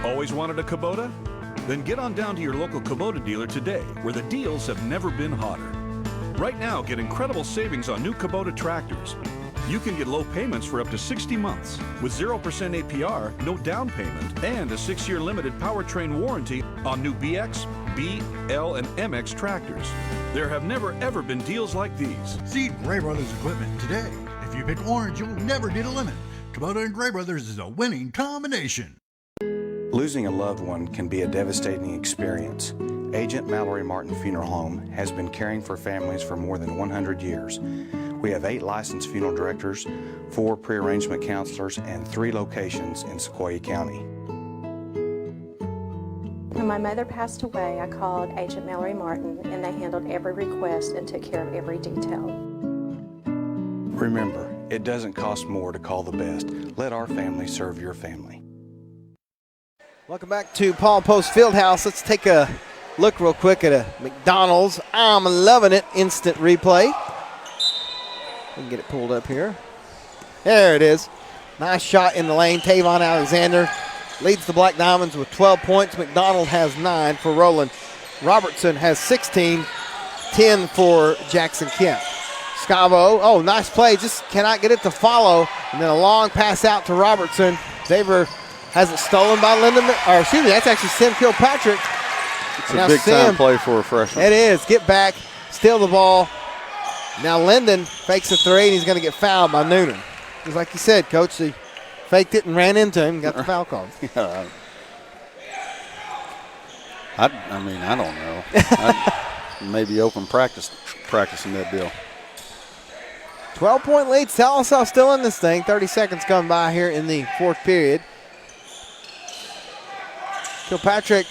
Always wanted a Kubota? Then get on down to your local Kubota dealer today, where the deals have never been hotter. Right now, get incredible savings on new Kubota tractors. You can get low payments for up to 60 months with 0% APR, no down payment, and a 6-year limited powertrain warranty on new BX, B, L, and MX tractors. There have never ever been deals like these. See Gray Brothers equipment today. If you pick orange, you'll never need a limit. Kubota and Gray Brothers is a winning combination. Losing a loved one can be a devastating experience. Agent Mallory Martin Funeral Home has been caring for families for more than 100 years. We have 8 licensed funeral directors, 4 pre-arrangement counselors, and 3 locations in Sequoyah County. When my mother passed away, I called Agent Mallory Martin, and they handled every request and took care of every detail. Remember, it doesn't cost more to call the best. Let our family serve your family. Welcome back to Paul Post Fieldhouse. Let's take a look real quick at a McDonald's I'm loving it instant replay. We can get it pulled up here. There it is. Nice shot in the lane. Tavon Alexander leads the Black Diamonds with 12 points. McDonald has 9 for Roland. Robertson has 16, 10 for Jackson Kemp. Scavo, oh, nice play. Just cannot get it to follow. And then a long pass out to Robertson. Xavier has it stolen by that's actually Sim Kilpatrick. It's a big-time play for a freshman. It is. Get back, steal the ball. Now Linden fakes a three, and he's going to get fouled by Noonan. Just like you said, Coach, he faked it and ran into him and got the foul call. Yeah. I don't know. Maybe open practicing that deal. 12-point lead. Sallisaw still in this thing. 30 seconds gone by here in the fourth period. Kilpatrick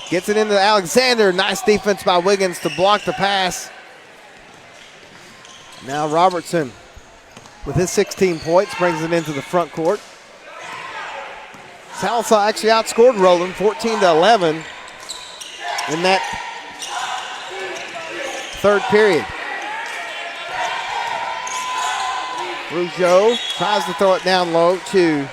gets it into Alexander. Nice defense by Wiggins to block the pass. Now Robertson with his 16 points brings it into the front court. Sallisaw actually outscored Roland 14-11 in that third period. Rougeau tries to throw it down low to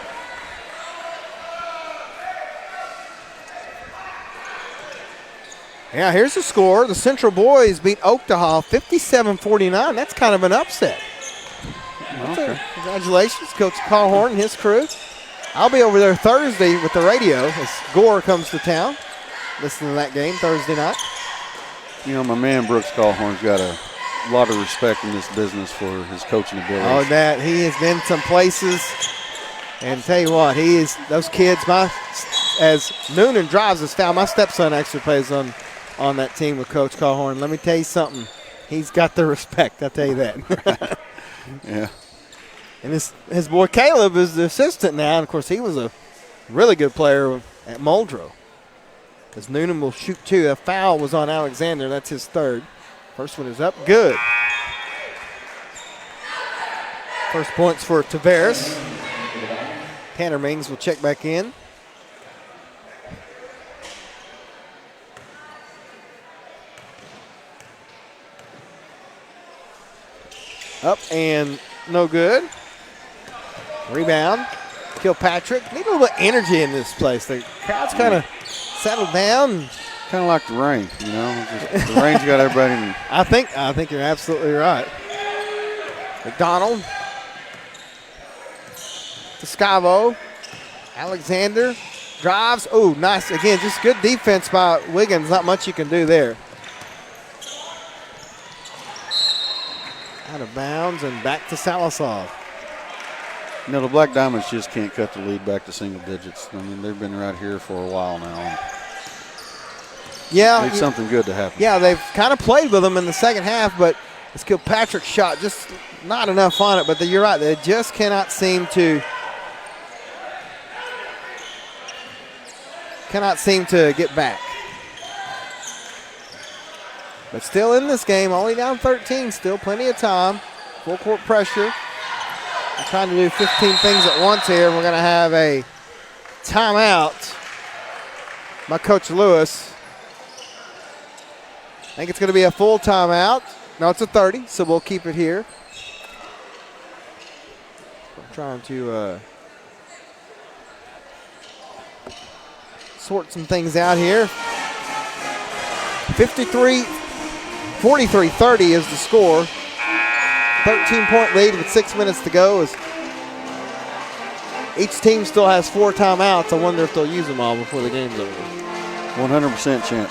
here's the score. The Central Boys beat Oaktaha 57-49. That's kind of an upset. Okay. Congratulations, Coach Callhorn and his crew. I'll be over there Thursday with the radio as Gore comes to town. Listen to that game Thursday night. You know, my man Brooks Callhorn's got a lot of respect in this business for his coaching ability. Oh, that he has been some places, and tell you what, those kids. As Noonan drives his foul, my stepson actually plays on that team with Coach Callhorn. Let me tell you something, he's got the respect. I'll tell you that. Yeah. And his boy Caleb is the assistant now, and of course he was a really good player at Muldrow. As Noonan will shoot 2. A foul was on Alexander. That's his third. First one is up. Good. First points for Tavares. Tanner Mings will check back in. Up and no good. Rebound. Kilpatrick. Need a little bit of energy in this place. The crowd's kind of settled down. Kind of like the rain, you know. The rain's got everybody in. I think you're absolutely right. McDonald to Scavo. Alexander drives. Oh, nice. Again, just good defense by Wiggins. Not much you can do there. Out of bounds and back to Sallisaw. You know, the Black Diamonds just can't cut the lead back to single digits. I mean, they've been right here for a while now. Yeah. Need something good to happen. Yeah, they've kind of played with them in the second half, but it's Kilpatrick's shot just not enough on it. But you're right, they just cannot seem to get back. But still in this game, only down 13, still plenty of time. Full court pressure. We're trying to do 15 things at once here. We're going to have a timeout by Coach Lewis. I think it's going to be a full timeout. No, it's a 30, so we'll keep it here. I'm trying to sort some things out here. 43-30 is the score. 13-point lead with 6 minutes to go. As each team still has 4 timeouts. I wonder if they'll use them all before the game's over. 100% chance.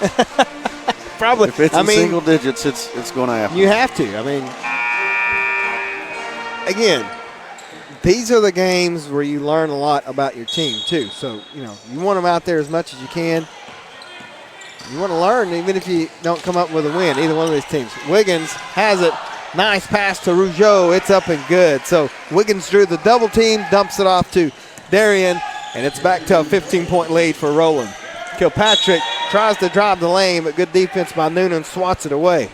Probably. If it's in single digits, it's going to happen. You have to. I mean, again, these are the games where you learn a lot about your team too. So, you know, you want them out there as much as you can. You want to learn even if you don't come up with a win, either one of these teams. Wiggins has it. Nice pass to Rougeau. It's up and good. So Wiggins drew the double team, dumps it off to Darian, and it's back to a 15-point lead for Roland. Kilpatrick tries to drive the lane, but good defense by Noonan swats it away.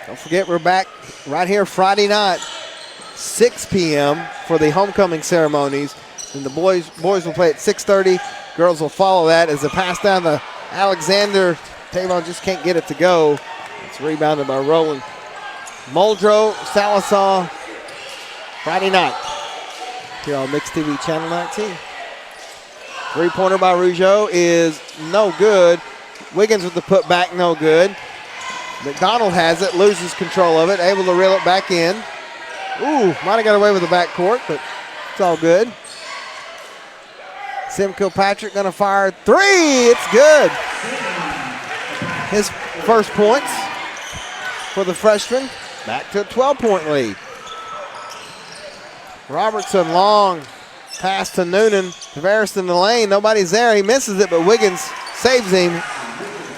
Don't forget, we're back right here Friday night, 6 p.m. for the homecoming ceremonies. And the boys will play at 6:30. Girls will follow that as a pass down to Alexander. Tavon just can't get it to go. It's rebounded by Roland. Muldrow, Sallisaw, Friday night here on Mixed TV Channel 19. Three-pointer by Rougeau is no good. Wiggins with the putback, no good. McDonald has it, loses control of it, able to reel it back in. Ooh, might have got away with the backcourt, but it's all good. Sim Kilpatrick going to fire 3. It's good. His first points for the freshman. Back to a 12-point lead. Robertson, long pass to Noonan. Tavares in the lane. Nobody's there. He misses it, but Wiggins saves him.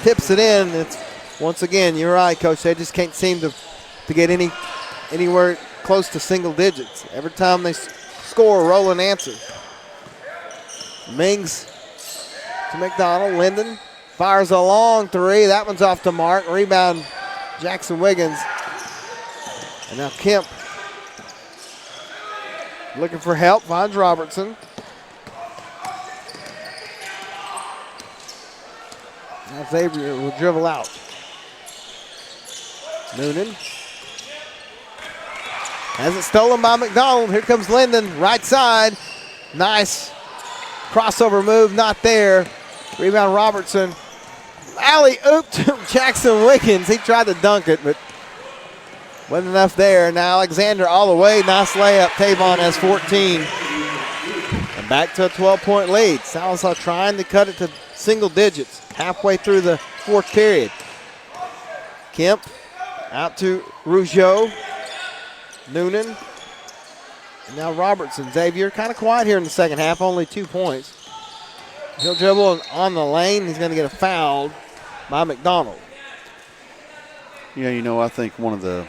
Tips it in. It's once again, you're right, Coach. They just can't seem to get anywhere close to single digits. Every time they score, Roland answers. Mings to McDonald. Linden fires a long 3. That one's off to Mark. Rebound, Jackson Wiggins. And now Kemp looking for help. Finds Robertson. Now Xavier will dribble out. Noonan has it stolen by McDonald. Here comes Linden, right side. Nice crossover move, not there. Rebound Robertson. Alley-oop to Jackson Wiggins. He tried to dunk it, but wasn't enough there. Now Alexander all the way. Nice layup. Tavon has 14. And back to a 12-point lead. Sallisaw trying to cut it to single digits halfway through the fourth period. Kemp out to Rougeau. Noonan. And now Robertson. Xavier kind of quiet here in the second half, only 2 points. He'll dribble on the lane. He's going to get a foul by McDonald. Yeah, you know, I think one of the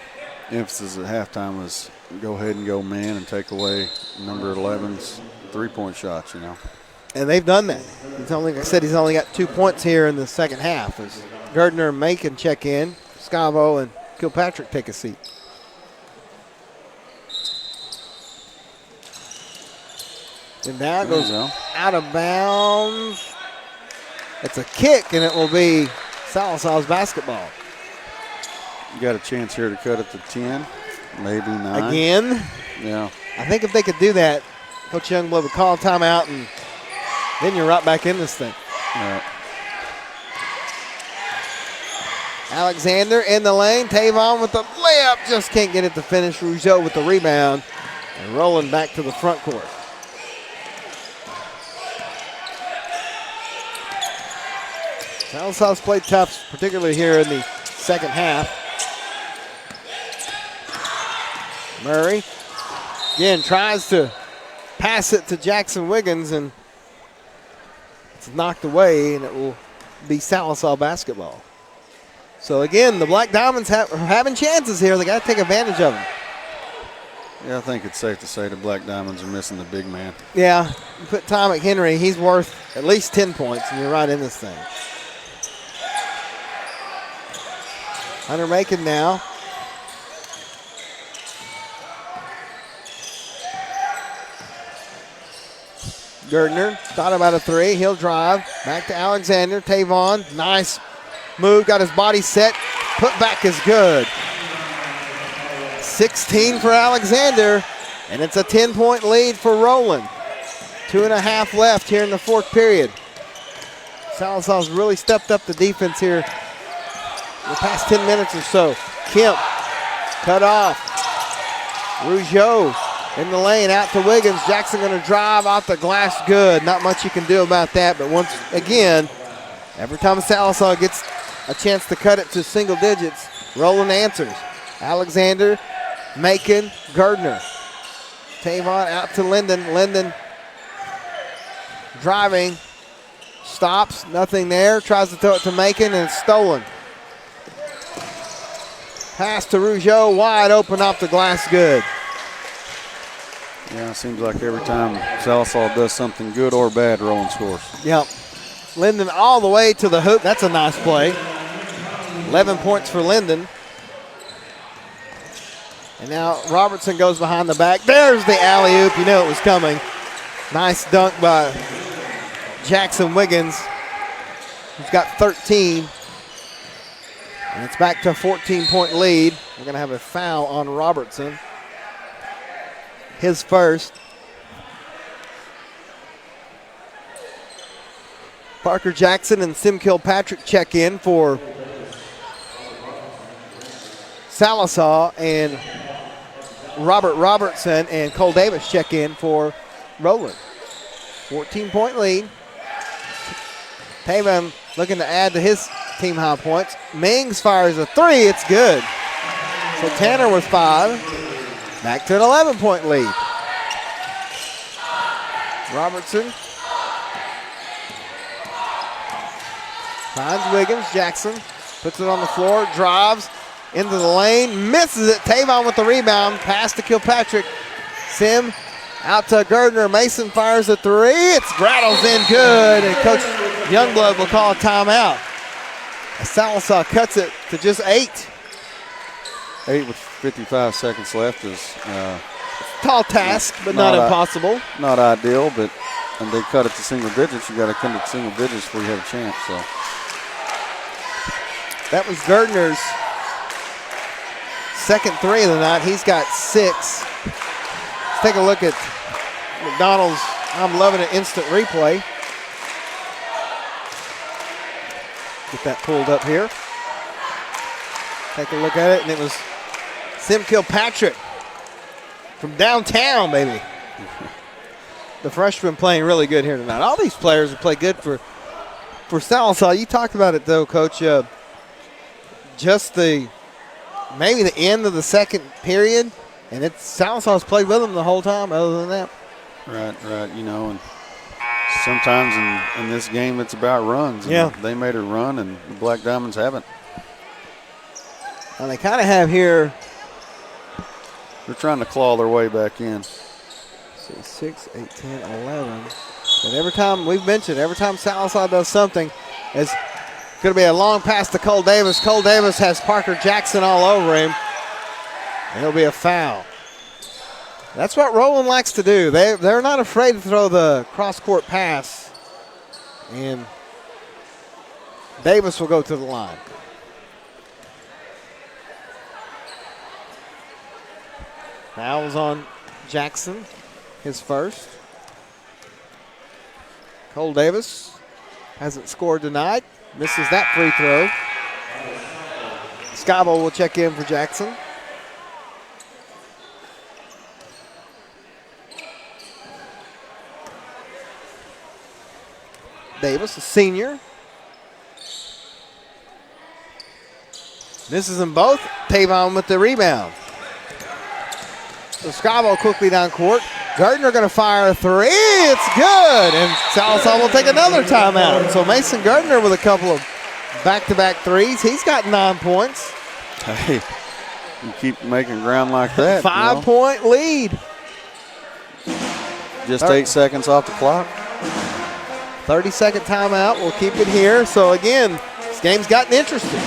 emphasis at halftime was go ahead and go man and take away number 11's three-point shots, you know. And they've done that. He's only got 2 points here in the second half. As Gardner and Macon check in, Scavo and Kilpatrick take a seat. And now it goes out of bounds. It's a kick, and it will be Sallisaw's basketball. You got a chance here to cut it to 10, maybe 9. Again? Yeah. I think if they could do that, Coach Youngblood would call a timeout, and then you're right back in this thing. Yeah. Alexander in the lane. Tavon with the layup. Just can't get it to finish. Rougeau with the rebound. And Roland back to the front court. Salisaw's played tough, particularly here in the second half. Murray again tries to pass it to Jackson Wiggins, and it's knocked away, and it will be Sallisaw basketball. So again, the Black Diamonds are having chances here. They got to take advantage of them. Yeah, I think it's safe to say the Black Diamonds are missing the big man. Yeah, you put Ty McHenry, he's worth at least 10 points, and you're right in this thing. Hunter Macon now. Gardner thought about a three. He'll drive. Back to Alexander. Tavon. Nice move. Got his body set. Put back is good. 16 for Alexander. And it's a 10-point lead for Roland. 2.5 left here in the fourth period. Salisaw's really stepped up the defense here the past 10 minutes or so. Kemp cut off. Rougeau in the lane, out to Wiggins. Jackson going to drive off the glass. Good. Not much you can do about that. But once again, every time Sallisaw gets a chance to cut it to single digits, Roland answers. Alexander, Macon, Gardner. Tavon out to Linden. Linden driving. Stops. Nothing there. Tries to throw it to Macon, and it's stolen. Pass to Rougeau. Wide open off the glass. Good. Yeah, it seems like every time Sallisaw does something good or bad, Roland scores. Yep. Linden all the way to the hoop. That's a nice play. 11 points for Linden. And now Robertson goes behind the back. There's the alley-oop. You know it was coming. Nice dunk by Jackson Wiggins. He's got 13. And it's back to a 14-point lead. We're going to have a foul on Robertson. His first. Parker Jackson and Sim Kilpatrick check in for Sallisaw, and Robert Robertson and Cole Davis check in for Roland. 14-point lead. Tavon looking to add to his team high points. Mings fires a three. It's good. So Tanner with 5. Back to an 11-point lead. Robertson finds Wiggins. Jackson puts it on the floor, drives into the lane, misses it. Tavon with the rebound. Pass to Kilpatrick. Sim out to Gardner. Mason fires a three. It rattles in good, and Coach Youngblood will call a timeout. Sallisaw cuts it to just 8. 8 with 55 seconds left is tall task, but not impossible. Not ideal, but when they cut it to single digits, you got to come to single digits before you have a chance. So that was Gardner's second three of the night. He's got 6. Let's take a look at McDonald's I'm loving it instant replay. Get that pulled up here. Take a look at it, and it was Sim Kilpatrick from downtown, baby. The freshman playing really good here tonight. All these players have played good for Sallisaw. You talked about it, though, Coach. Just maybe the end of the second period, and Salisaw's played with them the whole time other than that. Right. You know, and sometimes in this game it's about runs. Yeah. They made a run, and the Black Diamonds haven't. And they kind of have here. They're trying to claw their way back in. So 6, 8, 10, 11. But every time, we've mentioned, every time Sallisaw does something, it's going to be a long pass to Cole Davis. Cole Davis has Parker Jackson all over him. And it'll be a foul. That's what Roland likes to do. They're not afraid to throw the cross-court pass. And Davis will go to the line. Foul was on Jackson, his first. Cole Davis hasn't scored tonight. Misses that free throw. Scavo will check in for Jackson. Davis, a senior. Misses them both. Tavon with the rebound. So Scavo quickly down court. Gardner going to fire a three. It's good. And Sallisaw will take another timeout. So Mason Gardner with a couple of back-to-back threes. He's got 9 points. Hey, you keep making ground like that. 5-point lead. Just 8 seconds off the clock. 30-second timeout. We'll keep it here. So, again, this game's gotten interesting.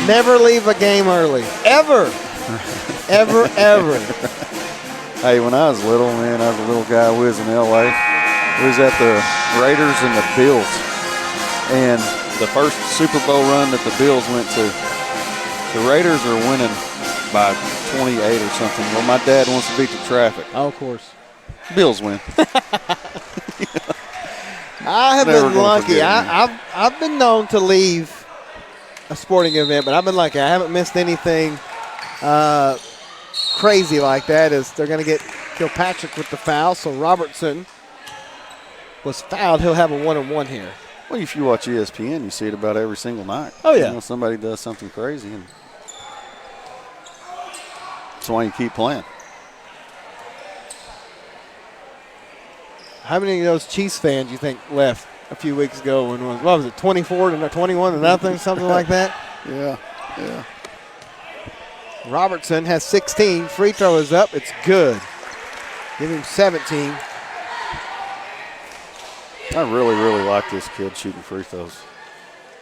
Never leave a game early. Ever. Ever, ever. Hey, when I was little, man, I was a little guy. We was in L.A. We was at the Raiders and the Bills. And the first Super Bowl run that the Bills went to, the Raiders are winning by 28 or something. Well, my dad wants to beat the traffic. Oh, of course. Bills win. I have been lucky. I've been known to leave a sporting event, but I've been lucky. I haven't missed anything crazy like that. As they're going to get Kilpatrick with the foul. So Robertson was fouled. He'll have a 1-on-1 here. Well, if you watch ESPN, you see it about every single night. Oh, yeah. You know, somebody does something crazy, and that's why you keep playing. How many of those Chiefs fans you think left a few weeks ago when what was it, 24 to 21 to nothing, something like that? Yeah. Robertson has 16. Free throw is up. It's good. Give him 17. I really, really like this kid shooting free throws.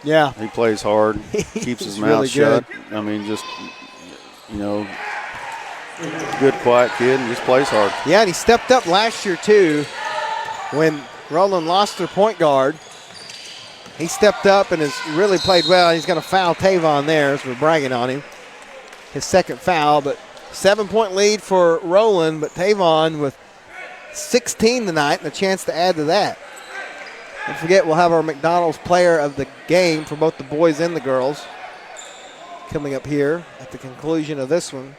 Yeah. He plays hard, keeps his mouth really shut. I mean, just, good, quiet kid and just plays hard. Yeah, and he stepped up last year, too, when Roland lost their point guard. He stepped up and has really played well. He's going to foul Tavon there as we're bragging on him. His second foul, but 7-point lead for Roland, but Tavon with 16 tonight and a chance to add to that. Don't forget, we'll have our McDonald's player of the game for both the boys and the girls coming up here at the conclusion of this one.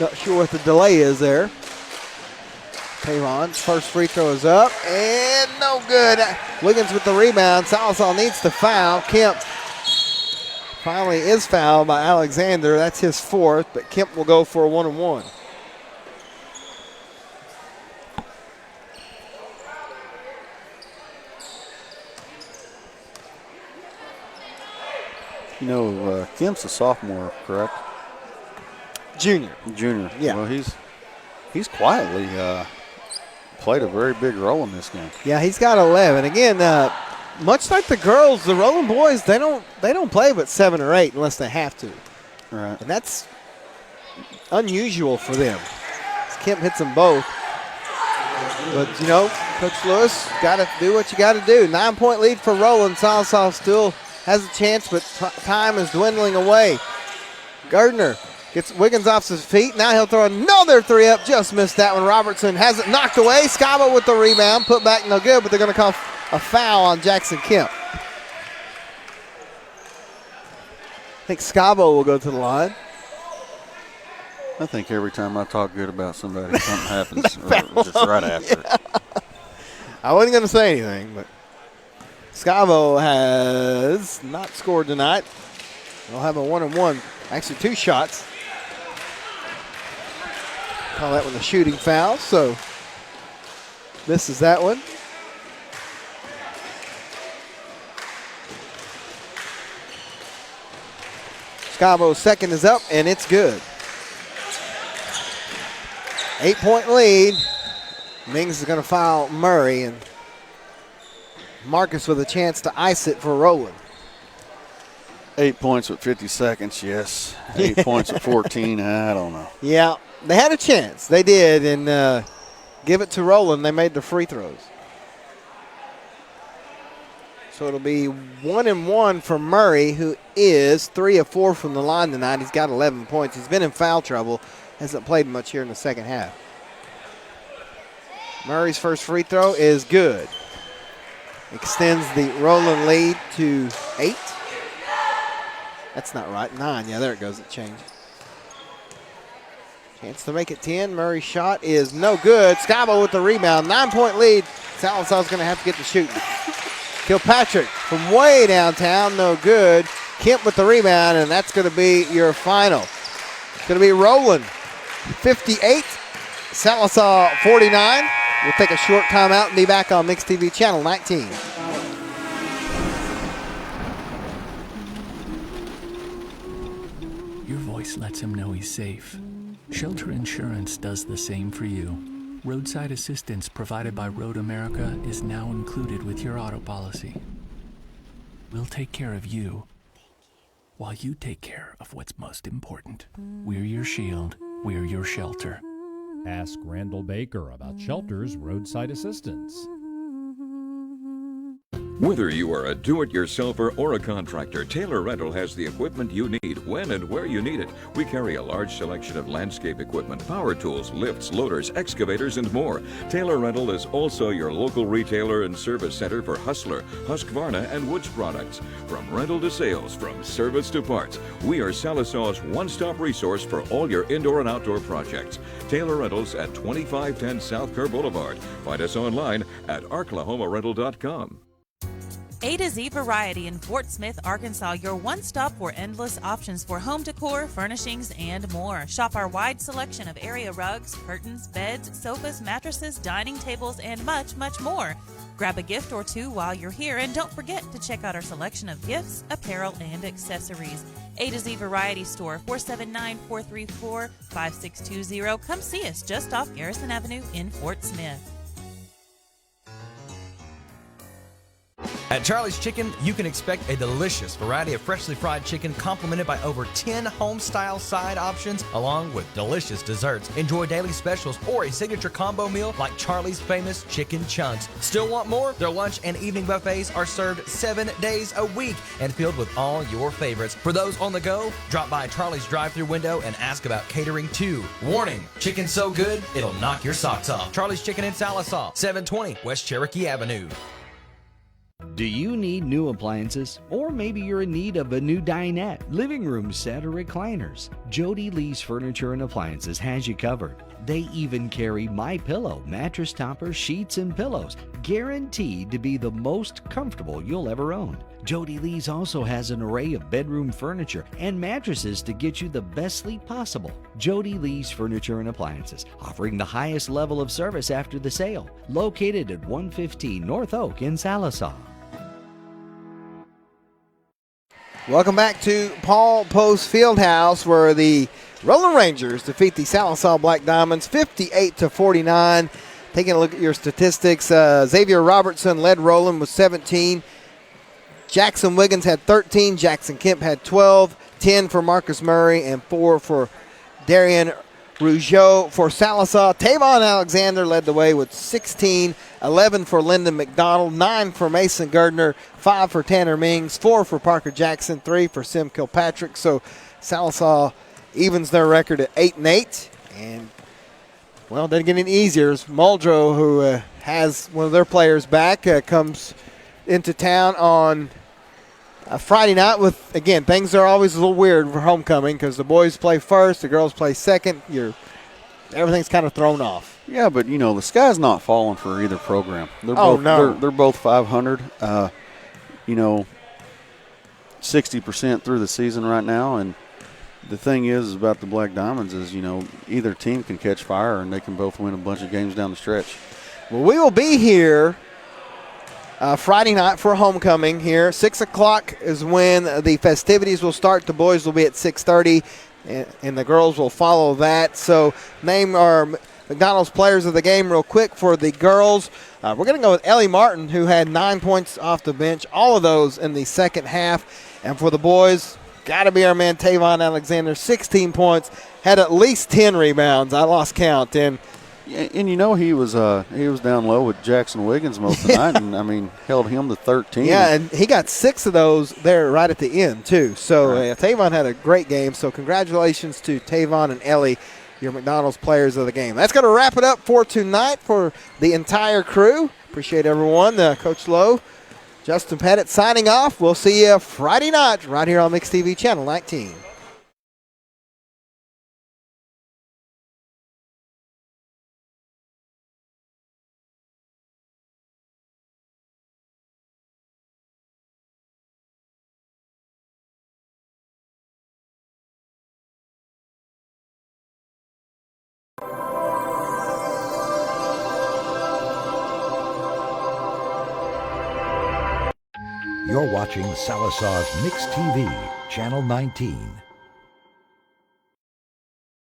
Not sure what the delay is there. Tavon's first free throw is up and no good. Wiggins with the rebound. Sallisaw needs to foul. Kemp finally is fouled by Alexander. That's his fourth, but Kemp will go for a 1-on-1. Kemp's a sophomore, correct? Junior. Yeah. Well, he's quietly played a very big role in this game. Yeah, he's got 11. Again, much like the girls, the Roland boys, they don't play but 7 or 8 unless they have to. Right. And that's unusual for them. Kemp hits them both. But, Coach Lewis, got to do what you got to do. 9-point lead for Roland. Sallisaw still has a chance, but time is dwindling away. Gardner gets Wiggins off his feet. Now he'll throw another three up. Just missed that one. Robertson has it knocked away. Scavo with the rebound. Put back no good, but they're going to call a foul on Jackson Kemp. I think Scavo will go to the line. I think every time I talk good about somebody, something happens just right after it. I wasn't going to say anything, but Scavo has not scored tonight. They'll have a 1-on-1. Actually, 2 shots. Call that one a shooting foul, so misses that one. Scavo's second is up, and it's good. 8-point lead. Mings is going to foul Murray, and Marcus with a chance to ice it for Roland. 8 points with 50 seconds, yes. 8 points with 14, I don't know. Yeah, they had a chance. They did, and give it to Roland. They made the free throws. So it'll be 1-1 for Murray, who is 3 of 4 from the line tonight. He's got 11 points. He's been in foul trouble. Hasn't played much here in the second half. Murray's first free throw is good. Extends the Roland lead to 8. That's not right, 9. Yeah, there it goes, it changed. Chance to make it 10. Murray's shot is no good. Scabo with the rebound, 9-point lead. Sallisaw's going to have to get the shooting. Kilpatrick from way downtown, no good. Kemp with the rebound, and that's going to be your final. It's going to be Roland 58, Sallisaw 49. We'll take a short timeout and be back on Mix TV Channel 19. Your voice lets him know he's safe. Shelter Insurance does the same for you. Roadside assistance provided by Road America is now included with your auto policy. We'll take care of you while you take care of what's most important. We're your shield. We're your shelter. Ask Randall Baker about Shelter's roadside assistance. Whether you are a do-it-yourselfer or a contractor, Taylor Rental has the equipment you need when and where you need it. We carry a large selection of landscape equipment, power tools, lifts, loaders, excavators, and more. Taylor Rental is also your local retailer and service center for Hustler, Husqvarna, and Woods products. From rental to sales, from service to parts, we are Sallisaw's one-stop resource for all your indoor and outdoor projects. Taylor Rentals at 2510 South Kerr Boulevard. Find us online at arklahomarental.com. A to Z Variety in Fort Smith, Arkansas, your one stop for endless options for home decor, furnishings, and more. Shop our wide selection of area rugs, curtains, beds, sofas, mattresses, dining tables, and much, much more. Grab a gift or two while you're here, and don't forget to check out our selection of gifts, apparel, and accessories. A to Z Variety Store, 479-434-5620. Come see us just off Garrison Avenue in Fort Smith. At Charlie's Chicken, you can expect a delicious variety of freshly fried chicken complemented by over 10 home-style side options along with delicious desserts. Enjoy daily specials or a signature combo meal like Charlie's famous chicken chunks. Still want more? Their lunch and evening buffets are served 7 days a week and filled with all your favorites. For those on the go, drop by Charlie's drive-thru window and ask about catering too. Warning, chicken's so good, it'll knock your socks off. Charlie's Chicken in Sallisaw, 720 West Cherokee Avenue. Do you need new appliances? Or maybe you're in need of a new dinette, living room set, or recliners? Jody Lee's Furniture and Appliances has you covered. They even carry MyPillow, mattress toppers, sheets, and pillows, guaranteed to be the most comfortable you'll ever own. Jody Lee's also has an array of bedroom furniture and mattresses to get you the best sleep possible. Jody Lee's Furniture and Appliances, offering the highest level of service after the sale. Located at 115 North Oak in Sallisaw. Welcome back to Paul Post Fieldhouse, where the Roland Rangers defeat the Sallisaw Black Diamonds 58-49. Taking a look at your statistics, Xavier Robertson led Roland with 17. Jackson Wiggins had 13. Jackson Kemp had 12. 10 for Marcus Murray and 4 for Darian Rougeau. For Sallisaw, Tavon Alexander led the way with 16. 11 for Lyndon McDonald. 9 for Mason Gardner. 5 for Tanner Mings. 4 for Parker Jackson. 3 for Sim Kilpatrick. So Sallisaw evens their record at 8-8. And, well, doesn't get any easier. Muldrow, who has one of their players back, comes into town on Friday night with, again, things are always a little weird for homecoming because the boys play first, the girls play second. Everything's kind of thrown off. Yeah, but, the sky's not falling for either program. They're both 500. 60% through the season right now, and the thing is about the Black Diamonds is, either team can catch fire and they can both win a bunch of games down the stretch. Well, we will be here Friday night for homecoming here. 6 o'clock is when the festivities will start. The boys will be at 6:30, and the girls will follow that. So name our McDonald's players of the game real quick for the girls. We're going to go with Ellie Martin, who had 9 points off the bench, all of those in the second half. And for the boys, got to be our man Tavon Alexander, 16 points, had at least 10 rebounds. I lost count. And he was down low with Jackson Wiggins most of the night, and held him to 13. Yeah, and he got 6 of those there right at the end too. So Tavon had a great game. So congratulations to Tavon and Ellie, your McDonald's players of the game. That's going to wrap it up for tonight for the entire crew. Appreciate everyone. Coach Lowe, Justin Pettit signing off. We'll see you Friday night right here on Mix TV Channel 19. You're watching Sallisaw's Mix TV, Channel 19.